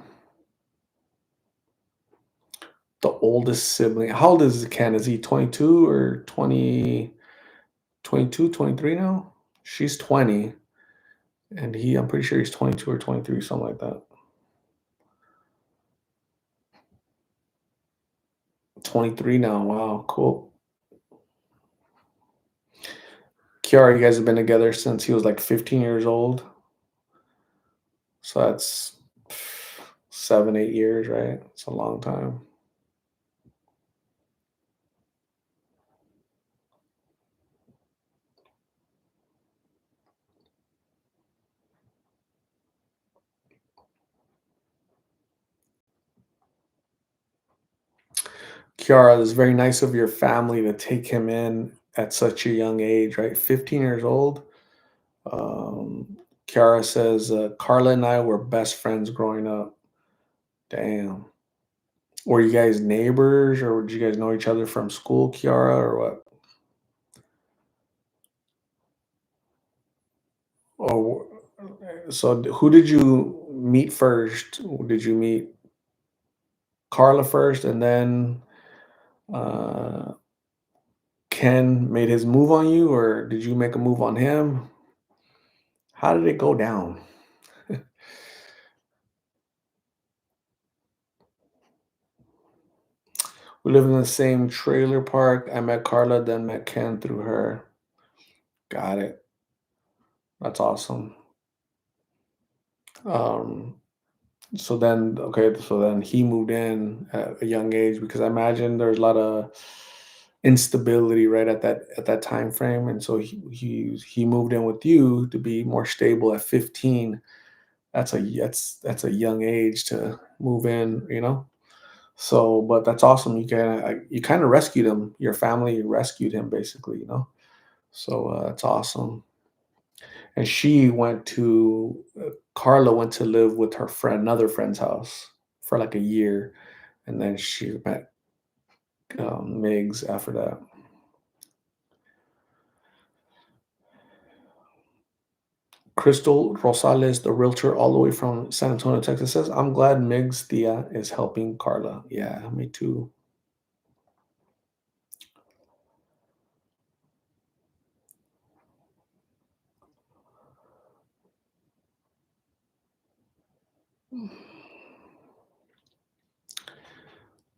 the oldest sibling. How old is Ken? Is he 22 or 20, 22, 23 now? She's 20, and I'm pretty sure he's 22 or 23, something like that. 23 now. Wow, cool. Kiara, you guys have been together since he was like 15 years old. So that's 7, 8 years, right? It's a long time. Kiara, it's very nice of your family to take him in at such a young age, right? 15 years old. Um, Kiara says, Carla and I were best friends growing up. Damn. Were you guys neighbors or did you guys know each other from school, Kiara, or what? Or so who did you meet first? Did you meet Carla first and then uh, Ken made his move on you, or did you make a move on him? How did it go down? We live in the same trailer park. I met Carla, then met Ken through her. Got it. That's awesome. Um, so then he moved in at a young age because I imagine there's a lot of instability right at that time frame, and so he moved in with you to be more stable at 15. That's a young age to move in, you know. So, but that's awesome. You kind of rescued him. Your family rescued him, basically, you know. So that's awesome. And Carla went to live with her friend, another friend's house for like a year, and then she met Migs after that. Crystal Rosales, the realtor all the way from San Antonio, Texas, says, "I'm glad Migs Thea is helping Carla." Yeah, me too.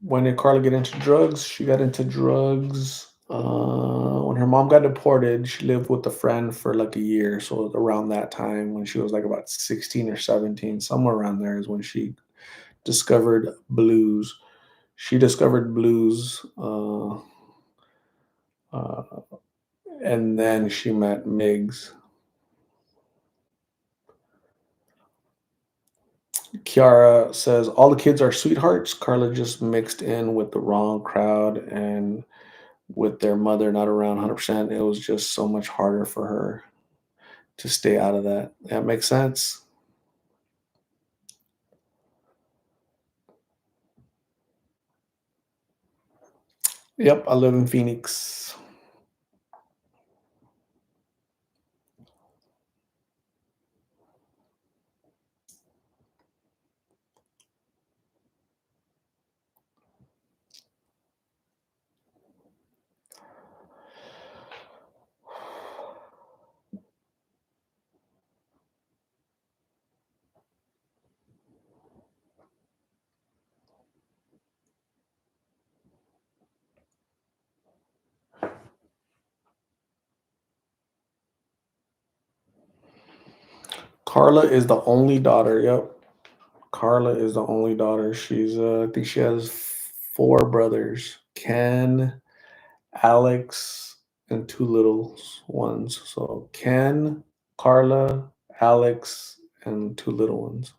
When did Carla get into drugs? She got into drugs when her mom got deported. She lived with a friend for like a year. So around that time, when she was like about 16 or 17, somewhere around there is when she discovered blues. She discovered blues, uh, and then she met Miggs. Kiara says all the kids are sweethearts. Carla just mixed in with the wrong crowd and with their mother not around 100%. It was just so much harder for her to stay out of that. That makes sense. Yep, I live in Phoenix. Carla is the only daughter. Yep. Carla is the only daughter. I think she has four brothers: Ken, Alex, and two little ones. So Ken, Carla, Alex, and two little ones.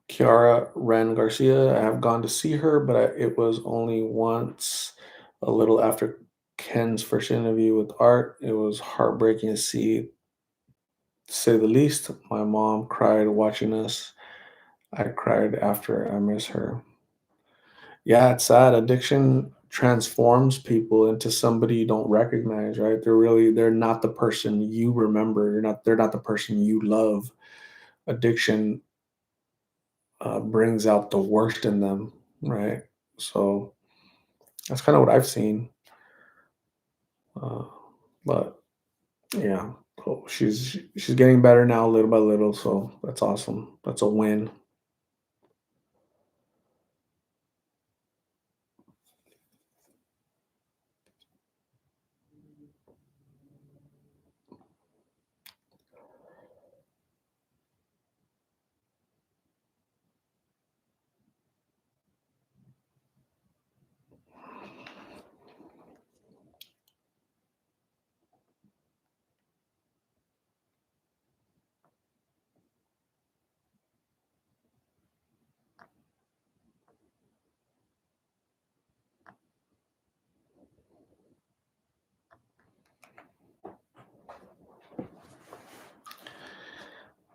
Kiara Ren Garcia. I have gone to see her, but it was only once, a little after Ken's first interview with Art. It was heartbreaking to see, to say the least. My mom cried watching us. I cried after. I miss her. Yeah, it's sad. Addiction transforms people into somebody you don't recognize, right? They're not the person you remember. They're not the person you love. Addiction brings out the worst in them, right? So that's kind of what I've seen. Uh, but yeah, oh, she's getting better now, little by little. So that's awesome. That's a win.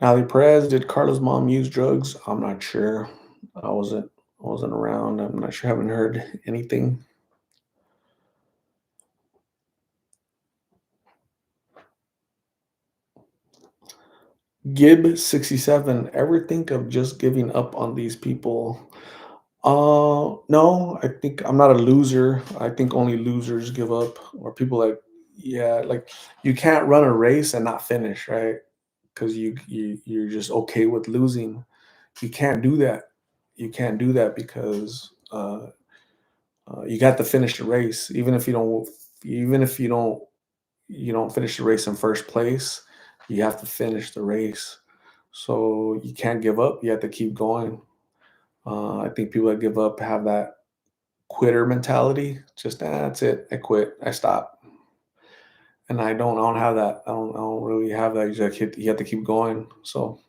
Ali Perez, did Carla's mom use drugs? I'm not sure. I wasn't I wasn't around. I'm not sure. Haven't heard anything. Gib 67. Ever think of just giving up on these people? No, I think I'm not a loser. I think only losers give up, or people like, yeah, like you can't run a race and not finish, right? Because you're just okay with losing. You can't do that. You can't do that because you got to finish the race, even if you don't finish the race in first place. You have to finish the race, so you can't give up. You have to keep going. I think people that give up have that quitter mentality. Just that's it. I quit. I stop. And I don't have that. I don't really have that. You have to keep going. So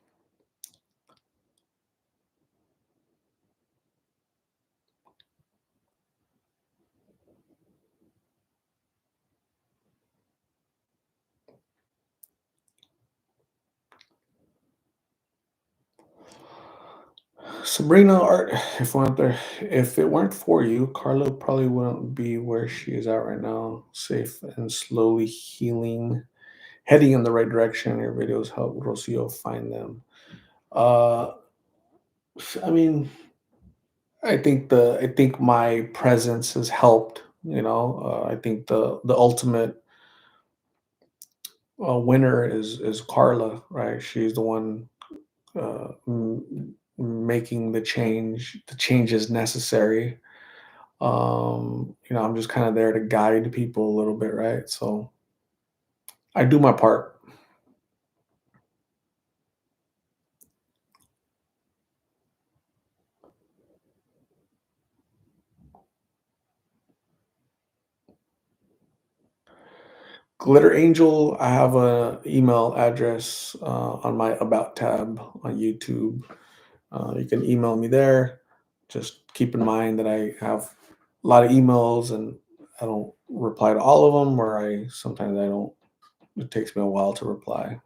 Sabrina Art, if it weren't for you, Carla probably wouldn't be where she is at right now, safe and slowly healing, heading in the right direction. Your videos help Rocio find them. Uh, I mean, I think my presence has helped. I think the ultimate. winner is Carla, right? She's the one making the changes necessary. I'm just kind of there to guide people a little bit, right? So I do my part. Glitter Angel, I have a email address on my About tab on YouTube. You can email me there. Just keep in mind that I have a lot of emails and I don't reply to all of them, or sometimes I don't. It takes me a while to reply.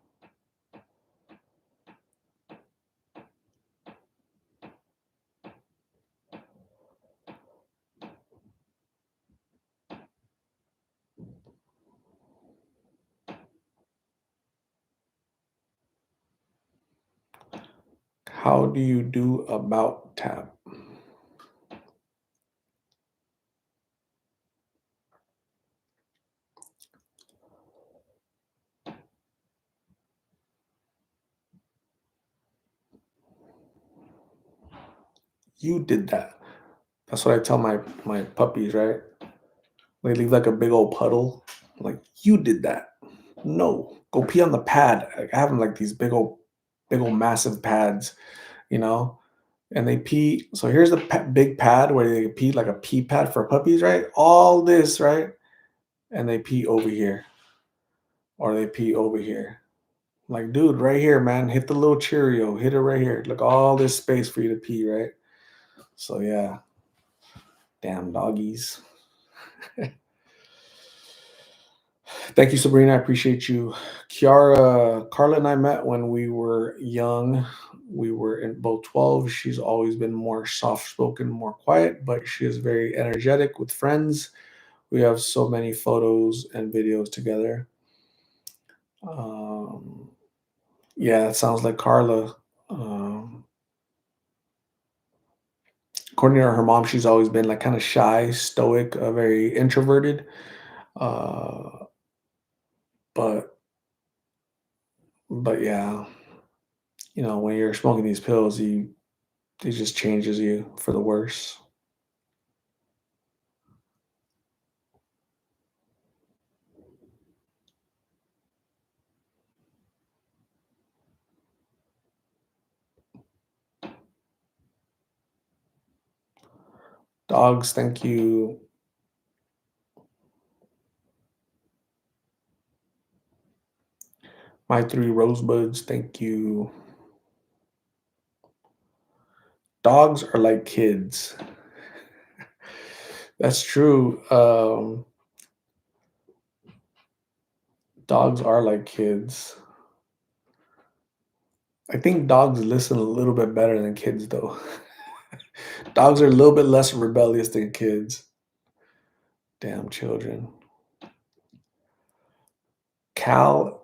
How do you do About tab? You did that. That's what I tell my puppies, right? They leave like a big old puddle. Like, you did that. No, go pee on the pad. Like, I have them like these big old massive pads, you know, and they pee. So here's the big pad where they pee, like a pee pad for puppies, right? All this, right? And they pee over here, or they pee over here. Like, dude, right here, man, hit the little Cheerio, hit it right here. Look, all this space for you to pee, right? So yeah, damn doggies. Thank you, Sabrina. I appreciate you. Carla and I met when we were young. We were in both 12. She's always been more soft spoken, more quiet, but she is very energetic with friends. We have so many photos and videos together. Um, yeah, that sounds like Carla. Um, According to her mom, she's always been like kind of shy, stoic, very introverted. Uh, but yeah, when you're smoking these pills, it just changes you for the worse. Dogs, thank you. My three rosebuds, thank you. Dogs are like kids. That's true. Dogs are like kids. I think dogs listen a little bit better than kids, though. Dogs are a little bit less rebellious than kids. Damn children. Cal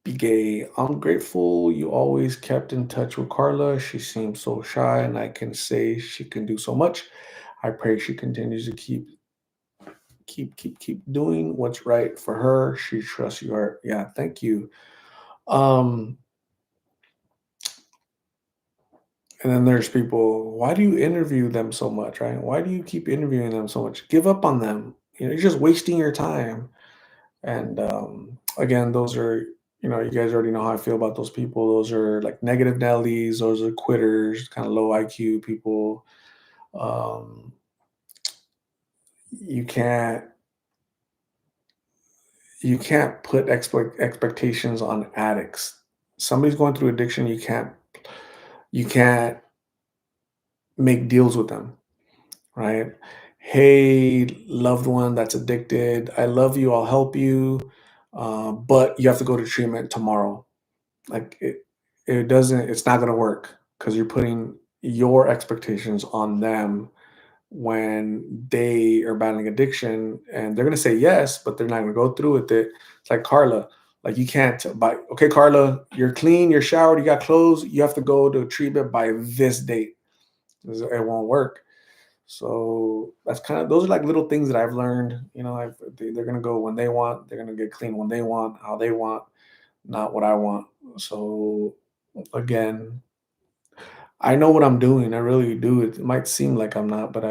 Begay, I'm grateful you always kept in touch with Carla. She seems so shy, and I can say she can do so much. I pray she continues to keep doing what's right for her. She trusts you. Are yeah. Thank you. Um, and then there's people. Why do you interview them so much? Right? Why do you keep interviewing them so much? Give up on them. You're just wasting your time. And again, those are, you guys already know how I feel about those people. Those are like negative Nellies. Those are quitters, kind of low IQ people. Um, you can't you can't put expectations on addicts. Somebody's going through addiction. You can't make deals with them, right? Hey, loved one that's addicted, I love you. I'll help you, but you have to go to treatment tomorrow. Like it doesn't. It's not going to work because you're putting your expectations on them when they are battling addiction, and they're going to say yes, but they're not going to go through with it. It's like Carla. Like, you can't buy. Okay, Carla, you're clean, you're showered, you got clothes. You have to go to treatment by this date. It won't work. So that's kind of, those are like little things that I've learned. They're gonna go when they want. They're gonna get clean when they want, how they want, not what I want. So again, I know what I'm doing. I really do. It might seem like I'm not, but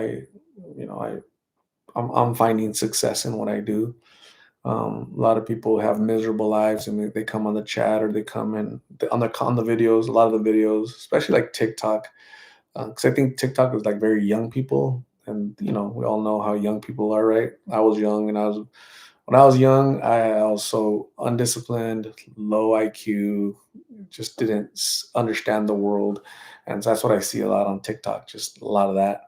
you know, I'm finding success in what I do. A lot of people have miserable lives, and they come on the chat, or they come in on the videos. A lot of the videos, especially like TikTok, because I think TikTok is like very young people, and we all know how young people are, right? I was young, and when I was young, I also undisciplined, low IQ, just didn't understand the world, and so that's what I see a lot on TikTok, just a lot of that.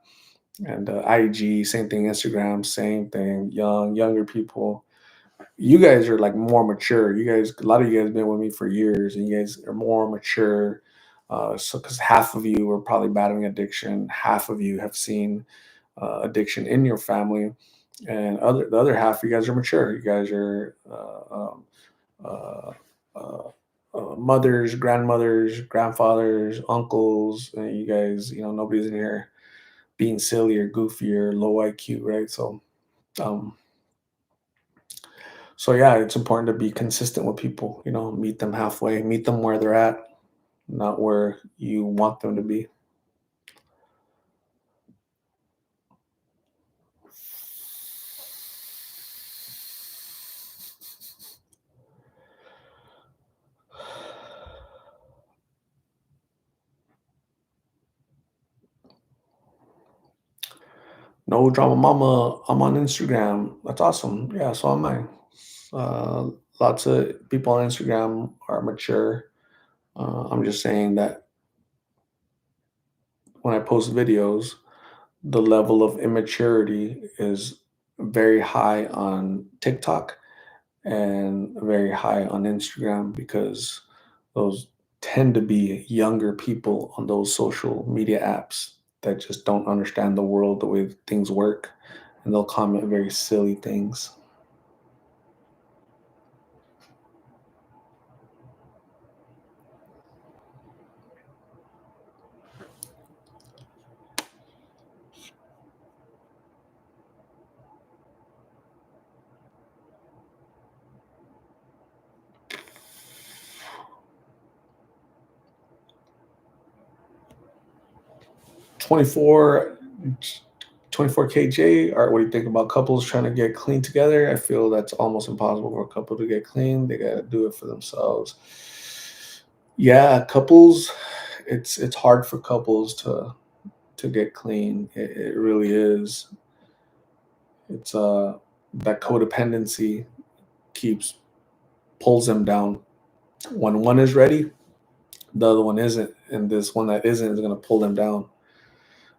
And IG, same thing. Instagram, same thing. Younger people. You guys are like more mature. A lot of you guys been with me for years, and you guys are more mature. So, because half of you are probably battling addiction, half of you have seen addiction in your family, and the other half, you guys are mature. You guys are uh, uh, mothers, grandmothers, grandfathers, uncles. And you guys, nobody's in here being silly or goofy or low IQ, right? Um, so yeah, it's important to be consistent with people. Meet them halfway, meet them where they're at, not where you want them to be. No drama, mama. I'm on Instagram. That's awesome. Yeah, so am I. Uh, Lots of people on Instagram are mature. I'm just saying that when I post videos, the level of immaturity is very high on TikTok and very high on Instagram, because those tend to be younger people on those social media apps that just don't understand the world, the way things work, and they'll comment very silly things. 24 24 KJ, or what do you think about couples trying to get clean together? I feel that's almost impossible for a couple to get clean. They got to do it for themselves. Yeah, couples, it's hard for couples to get clean. It really is. It's that codependency keeps pulls them down. When one is ready, the other one isn't, and this one that isn't is going to pull them down,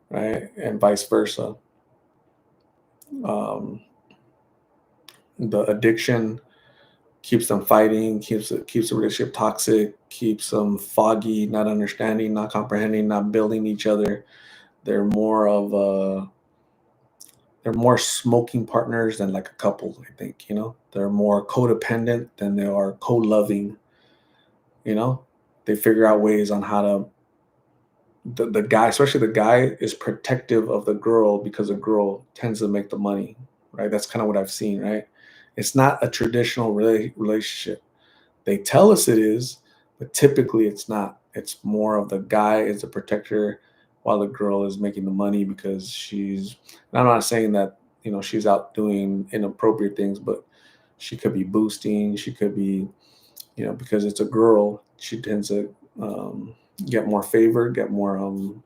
right? And vice versa. Um, the addiction keeps them fighting, keeps the relationship toxic, keeps them foggy, not understanding, not comprehending, not building each other. They're more of a they're more smoking partners than like a couple. I think they're more codependent than they are co-loving. You know, they figure out ways on how to. The guy, especially the guy, is protective of the girl because the girl tends to make the money, right? That's kind of what I've seen, right? It's not a traditional relationship. They tell us it is, but typically it's not. It's more of the guy is a protector while the girl is making the money because she's. And I'm not saying that she's out doing inappropriate things, but she could be boosting. She could be, because it's a girl, she tends to get more favor, get more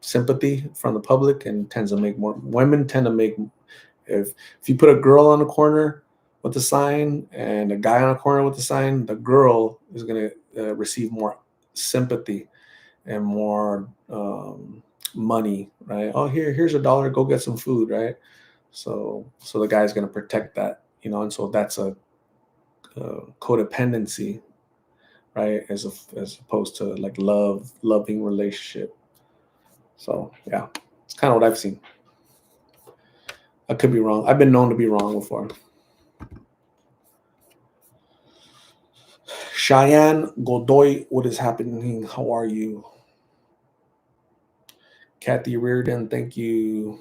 sympathy from the public, and tends to make more. Women tend to make if you put a girl on the corner with a sign and a guy on a corner with a sign, the girl is going to receive more sympathy and more money, right? Oh, here's $1, go get some food, right? So the guy's going to protect that, and so that's a codependency, right? As opposed to like loving relationship. So yeah, it's kind of what I've seen. I could be wrong. I've been known to be wrong before. Cheyenne Godoy, what is happening? How are you? Kathy Reardon, thank you.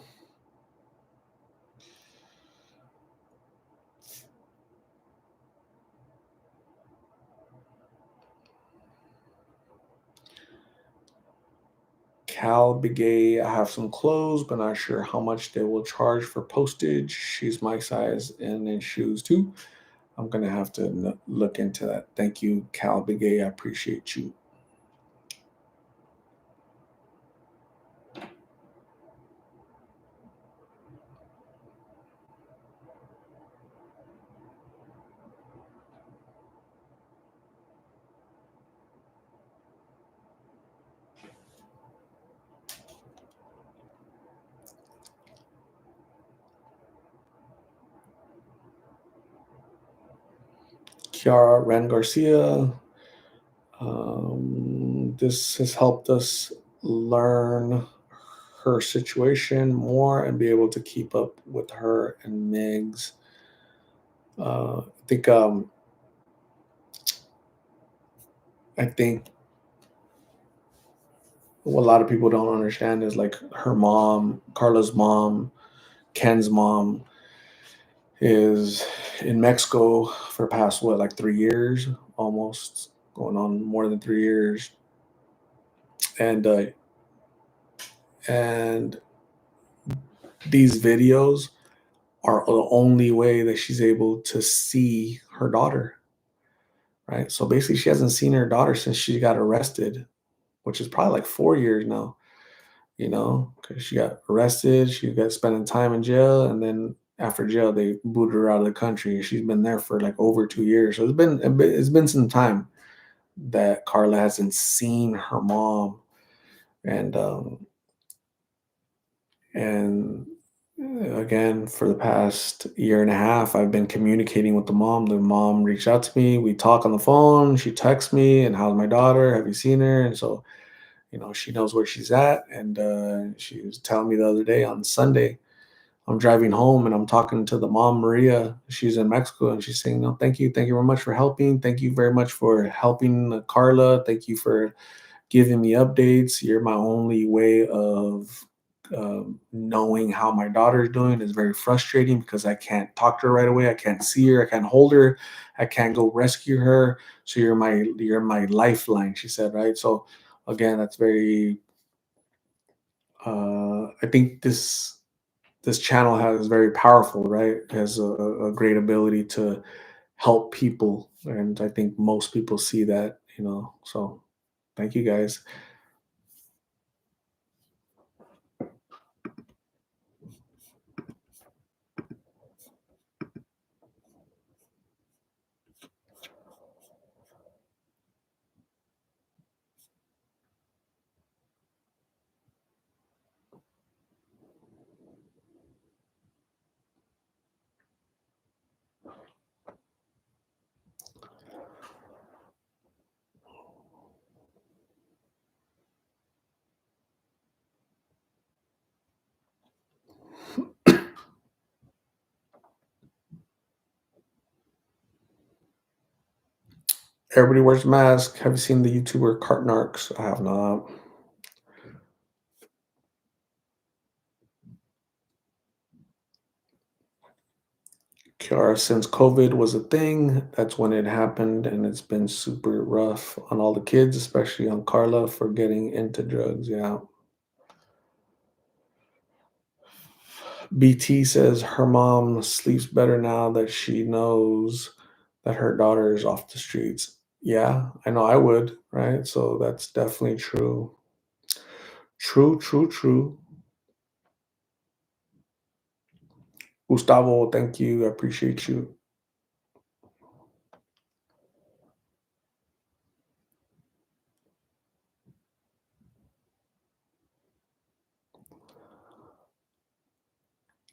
Cal Begay, I have some clothes, but not sure how much they will charge for postage. She's my size and in shoes too. I'm gonna have to look into that. Thank you, Cal Begay. I appreciate you. Kiara Ran Garcia. This has helped us learn her situation more and be able to keep up with her and Migs. I think what a lot of people don't understand is like her mom, Carla's mom, Ken's mom, is in Mexico for past what, like 3 years, almost going on more than 3 years, and and these videos are the only way that she's able to see her daughter, right? So basically, she hasn't seen her daughter since she got arrested, which is probably like 4 years now. Because she got arrested, she got spending time in jail, and then after jail, they booted her out of the country. She's been there for like over 2 years, so it's been some time that Carla hasn't seen her mom, and and again, for the past year and a half, I've been communicating with the mom. The mom reached out to me. We talk on the phone. She texts me, and how's my daughter? Have you seen her? And so, she knows where she's at. And she was telling me the other day on Sunday, I'm driving home and I'm talking to the mom, Maria. She's in Mexico, and she's saying, "No, thank you. Thank you very much for helping. Thank you very much for helping Carla. Thank you for giving me updates. You're my only way of knowing how my daughter's doing. Is very frustrating because I can't talk to her right away. I can't see her. I can't hold her. I can't go rescue her. So you're my lifeline," she said, right? So again, that's very. I think this channel has very powerful, right? It has a great ability to help people, and I think most people see that. So thank you guys. Everybody wears a mask. Have you seen the YouTuber Cartnarks? I have not. Kiara, since COVID was a thing, that's when it happened, and it's been super rough on all the kids, especially on Carla for getting into drugs. Yeah. BT says her mom sleeps better now that she knows that her daughter is off the streets. Yeah, I know I would, right? So that's definitely true. True, true, true. Gustavo, thank you. I appreciate you.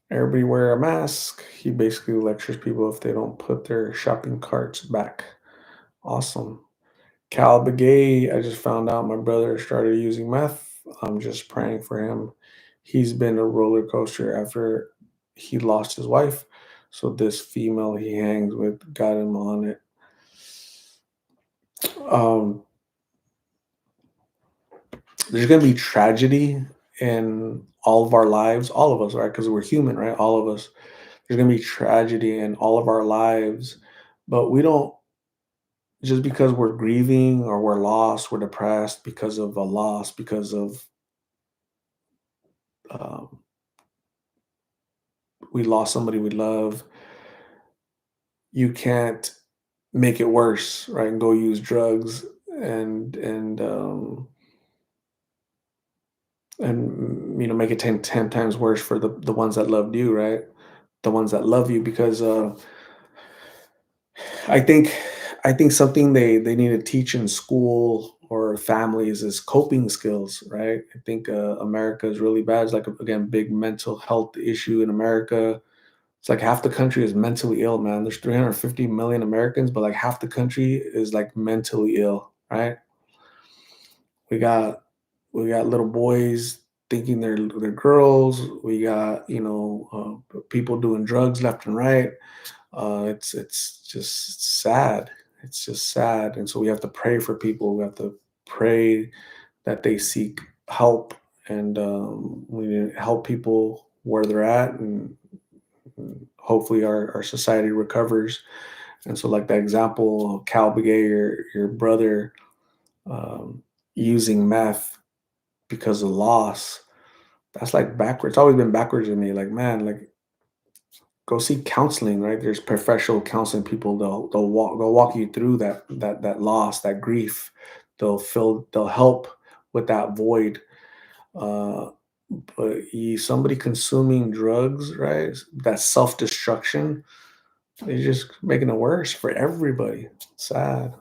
Everybody wear a mask. He basically lectures people if they don't put their shopping carts back. Awesome. Cal Begay, I just found out my brother started using meth. I'm just praying for him. He's been a roller coaster after he lost his wife. So this female he hangs with got him on it. Um, there's gonna be tragedy in all of our lives, all of us, right? Because we're human, right? All of us. There's gonna be tragedy in all of our lives, but we don't, just because we're grieving or we're lost, we're depressed because of a loss, because of um, we lost somebody we love, you can't make it worse, right? And go use drugs and make it ten times worse for the ones that loved you, right? The ones that love you, because I think I think something they need to teach in school or families is coping skills, right? I think America is really bad. It's like again, big mental health issue in America. It's like half the country is mentally ill, man. There's 350 million Americans, but like half the country is like mentally ill, right? We got we got little boys thinking they're girls. We got people doing drugs left and right. It's just sad. It's just sad, and so we have to pray for people. We have to pray that they seek help, and we need to help people where they're at, and hopefully our society recovers. And so, like that example of Cal Begay, your brother um, using meth because of loss. That's like backwards. It's always been backwards to me. Like, man, like go seek counseling, right? There's professional counseling people. They'll walk you through that loss, that grief. They'll help with that void. Uh, but somebody consuming drugs, right? That self destruction is just making it worse for everybody. Sad.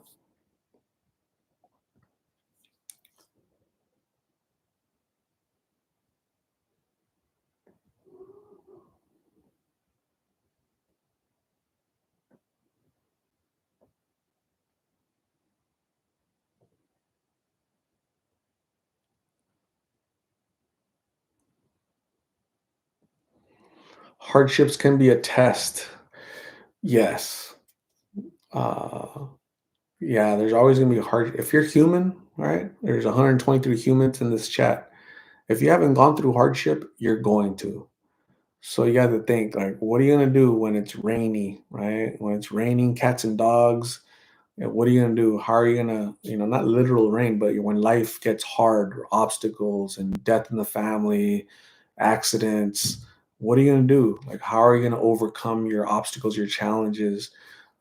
Hardships can be a test. Yes. Uh, yeah, there's always gonna be hard. If you're human, right? There's 123 humans in this chat. If you haven't gone through hardship, you're going to. So you got to think like, what are you gonna do when it's rainy, right? When it's raining, cats and dogs. What are you gonna do? How are you gonna, not literal rain, but when life gets hard, or obstacles and death in the family, accidents, what are you gonna do? Like, how are you gonna overcome your obstacles, your challenges?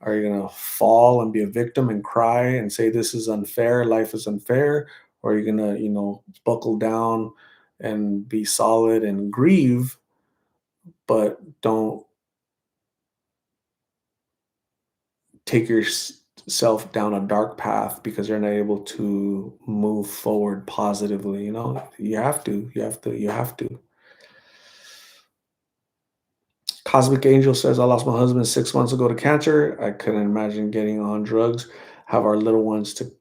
Are you gonna fall and be a victim and cry and say this is unfair, life is unfair? Or are you gonna, buckle down and be solid and grieve, but don't take yourself down a dark path because you're not able to move forward positively? You have to. Cosmic Angel says, I lost my husband 6 months ago to cancer. I couldn't imagine getting on drugs. Have our little ones to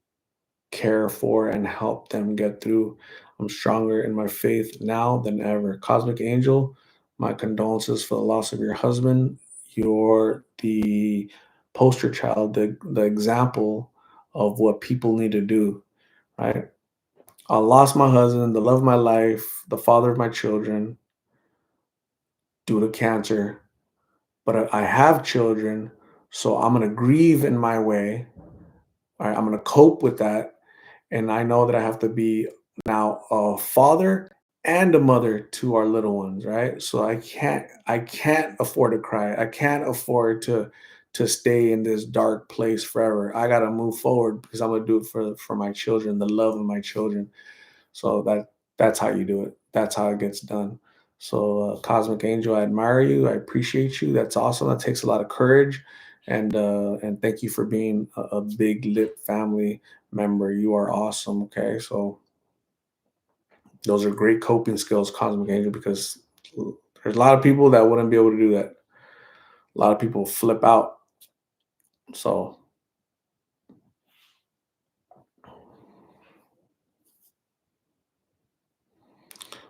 care for and help them get through. I'm stronger in my faith now than ever. Cosmic Angel, my condolences for the loss of your husband. You're the poster child, the example of what people need to do, right? I lost my husband, the love of my life, the father of my children due to cancer, but I have children, so I'm going to grieve in my way. All right, I'm going to cope with that, and I know that I have to be now a father and a mother to our little ones, right? So I can't afford to cry. I can't afford to stay in this dark place forever. I got to move forward because I'm gonna do it for my children, the love of my children. So that's how you do it. That's how it gets done. So Cosmic Angel, I admire you. I appreciate you. That's awesome. That takes a lot of courage, and thank you for being a big lit family member. You are awesome. Okay, so those are great coping skills, Cosmic Angel, because there's a lot of people that wouldn't be able to do that. A lot of people flip out. So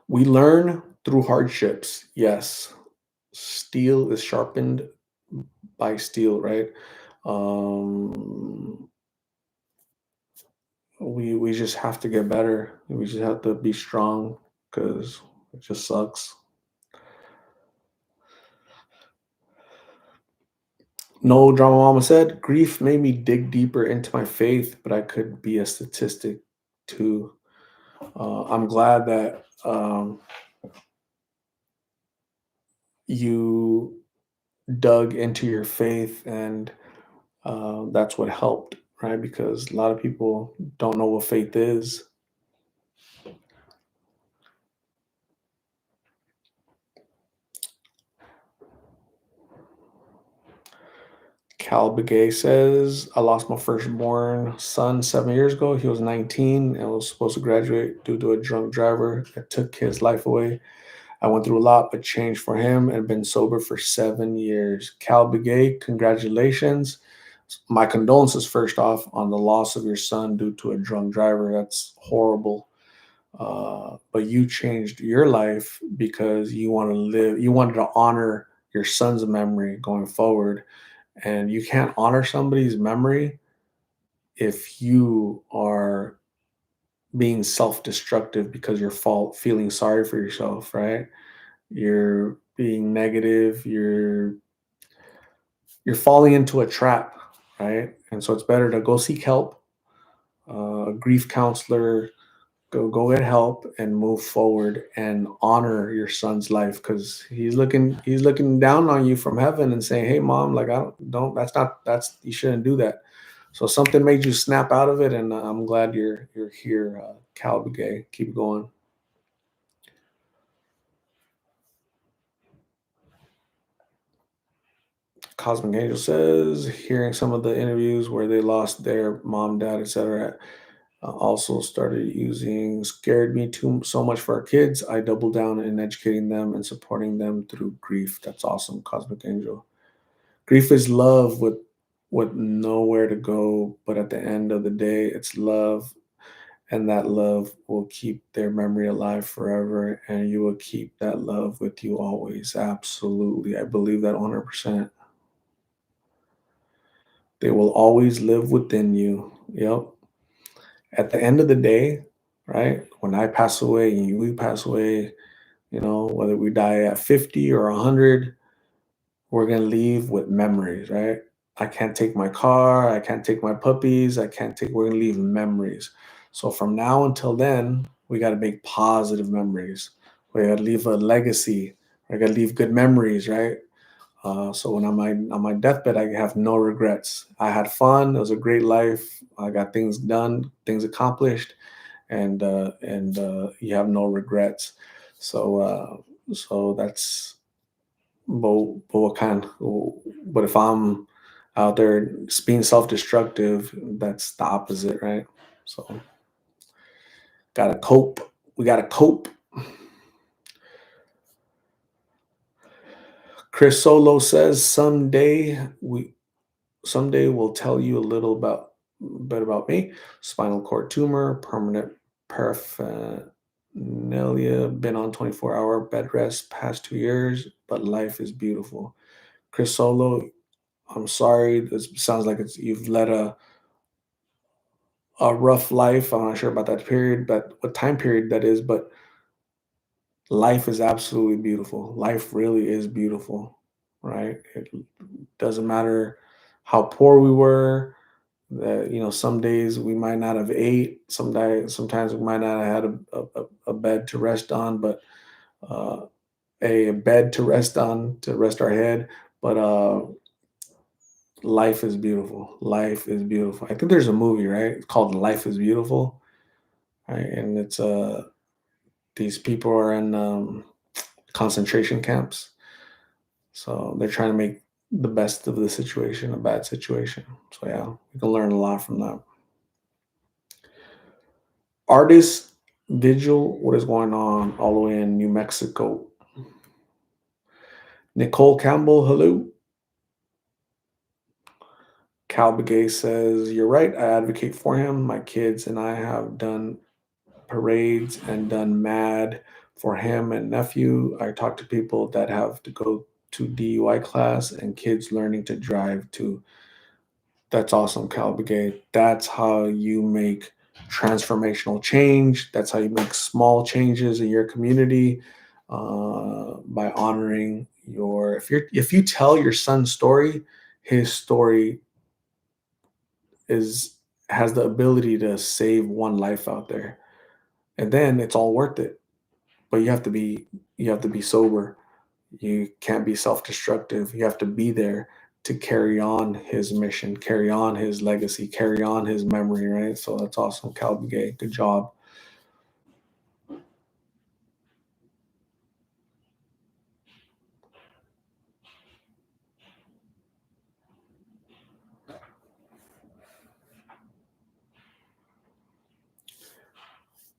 we learn through hardships. Yes, steel is sharpened by steel, right? Um, we just have to get better. We just have to be strong because it just sucks. No drama mama said, grief made me dig deeper into my faith, but I could be a statistic too. I'm glad that you dug into your faith, and that's what helped, right? Because a lot of people don't know what faith is. Cal Begay says, I lost my firstborn son 7 years ago. He was 19 and was supposed to graduate due to a drunk driver that took his life away. I went through a lot, but changed for him and been sober for 7 years. Cal Begay, congratulations. My condolences, first off, on the loss of your son due to a drunk driver. That's horrible. But you changed your life because you want to live, you wanted to honor your son's memory going forward. And you can't honor somebody's memory if you are being self-destructive because you're feeling sorry for yourself, right? You're being negative, you're falling into a trap, right? And so it's better to go seek help, a grief counselor, go get help and move forward and honor your son's life, because he's looking down on you from heaven and saying, hey mom, like, I don't that's not that's you shouldn't do that. So something made you snap out of it, and I'm glad you're here, Cal Begay. Keep going. Cosmic Angel says, hearing some of the interviews where they lost their mom, dad, etc., also started using scared me too so much for our kids. I doubled down in educating them and supporting them through grief. That's awesome, Cosmic Angel. Grief is love with nowhere to go, but at the end of the day, it's love, and that love will keep their memory alive forever, and you will keep that love with you always. Absolutely, I believe that 100%. They will always live within you. Yep. At the end of the day, right? When I pass away and you pass away, whether we die at 50 or 100, we're going to leave with memories, right? I can't take my car. I can't take my puppies. We're going to leave memories. So from now until then, we got to make positive memories. We got to leave a legacy. I got to leave good memories, right? So when on my deathbed, I have no regrets. I had fun. It was a great life. I got things done, things accomplished, and you have no regrets. So that's but what kind? But if I'm out there being self-destructive, that's the opposite, right? So gotta cope. We gotta cope. Chris Solo says someday we'll tell you a little bit about me. Spinal cord tumor, permanent paraphernalia, been on 24-hour bed rest past 2 years, but life is beautiful. Chris Solo, I'm sorry. This sounds like you've led a rough life. I'm not sure about that period, but what time period that is, but life is absolutely beautiful. Life really is beautiful, right? It doesn't matter how poor we were. That some days we might not have ate. Sometimes we might not have had a bed to rest on, but uh, a bed to rest on to rest our head. But life is beautiful. Life is beautiful. I think there's a movie, right? It's called Life is Beautiful, right? And it's these people are in concentration camps, so they're trying to make the best of the situation, a bad situation. So yeah, we can learn a lot from that. Artist Vigil, what is going on all the way in New Mexico? Nicole Campbell, hello. Cal Begay says, you're right. I advocate for him. My kids and I have done parades and done mad for him and nephew. I talk to people that have to go to DUI class and kids learning to drive too. That's awesome, Cal Begay. That's how you make transformational change. That's how you make small changes in your community, by honoring if you tell your son's story, his story is has the ability to save one life out there, and then it's all worth it. But you have to be sober. You can't be self-destructive. You have to be there to carry on his mission, carry on his legacy, carry on his memory, right? So that's awesome, Calvin. Good job.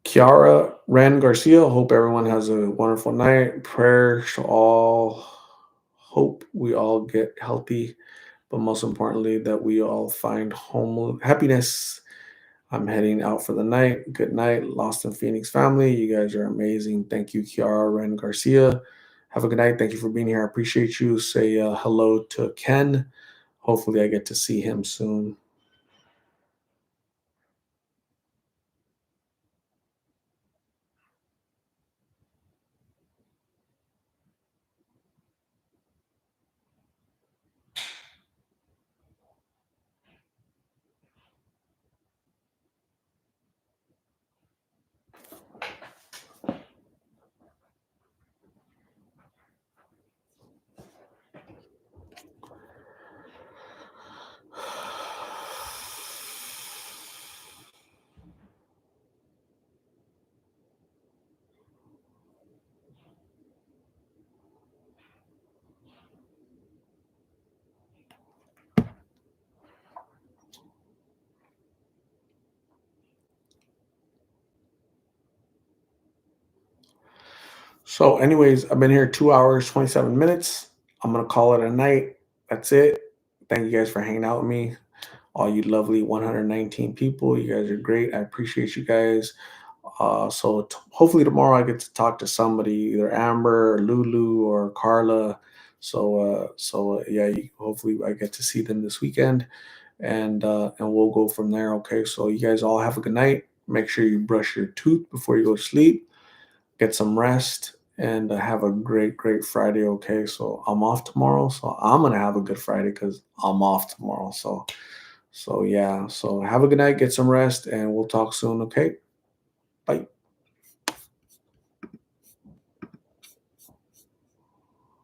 Kiara Ran Garcia, hope everyone has a wonderful night. Prayers to all. Hope we all get healthy, but most importantly, that we all find home happiness. I'm heading out for the night. Good night, Lost in Phoenix family. You guys are amazing. Thank you, Kiara Ren Garcia. Have a good night. Thank you for being here. I appreciate you. Say hello to Ken. Hopefully, I get to see him soon. So, anyways, I've been here 2 hours, 27 minutes. I'm going to call it a night. That's it. Thank you guys for hanging out with me. All you lovely 119 people. You guys are great. I appreciate you guys. Hopefully tomorrow I get to talk to somebody, either Amber or Lulu or Carla. Yeah, hopefully I get to see them this weekend, and we'll go from there. Okay, so you guys all have a good night. Make sure you brush your tooth before you go to sleep. Get some rest, and have a great Friday. Okay, so I'm off tomorrow, so I'm gonna have a good Friday because I'm off tomorrow. So yeah, so have a good night, get some rest, and we'll talk soon. Okay, bye.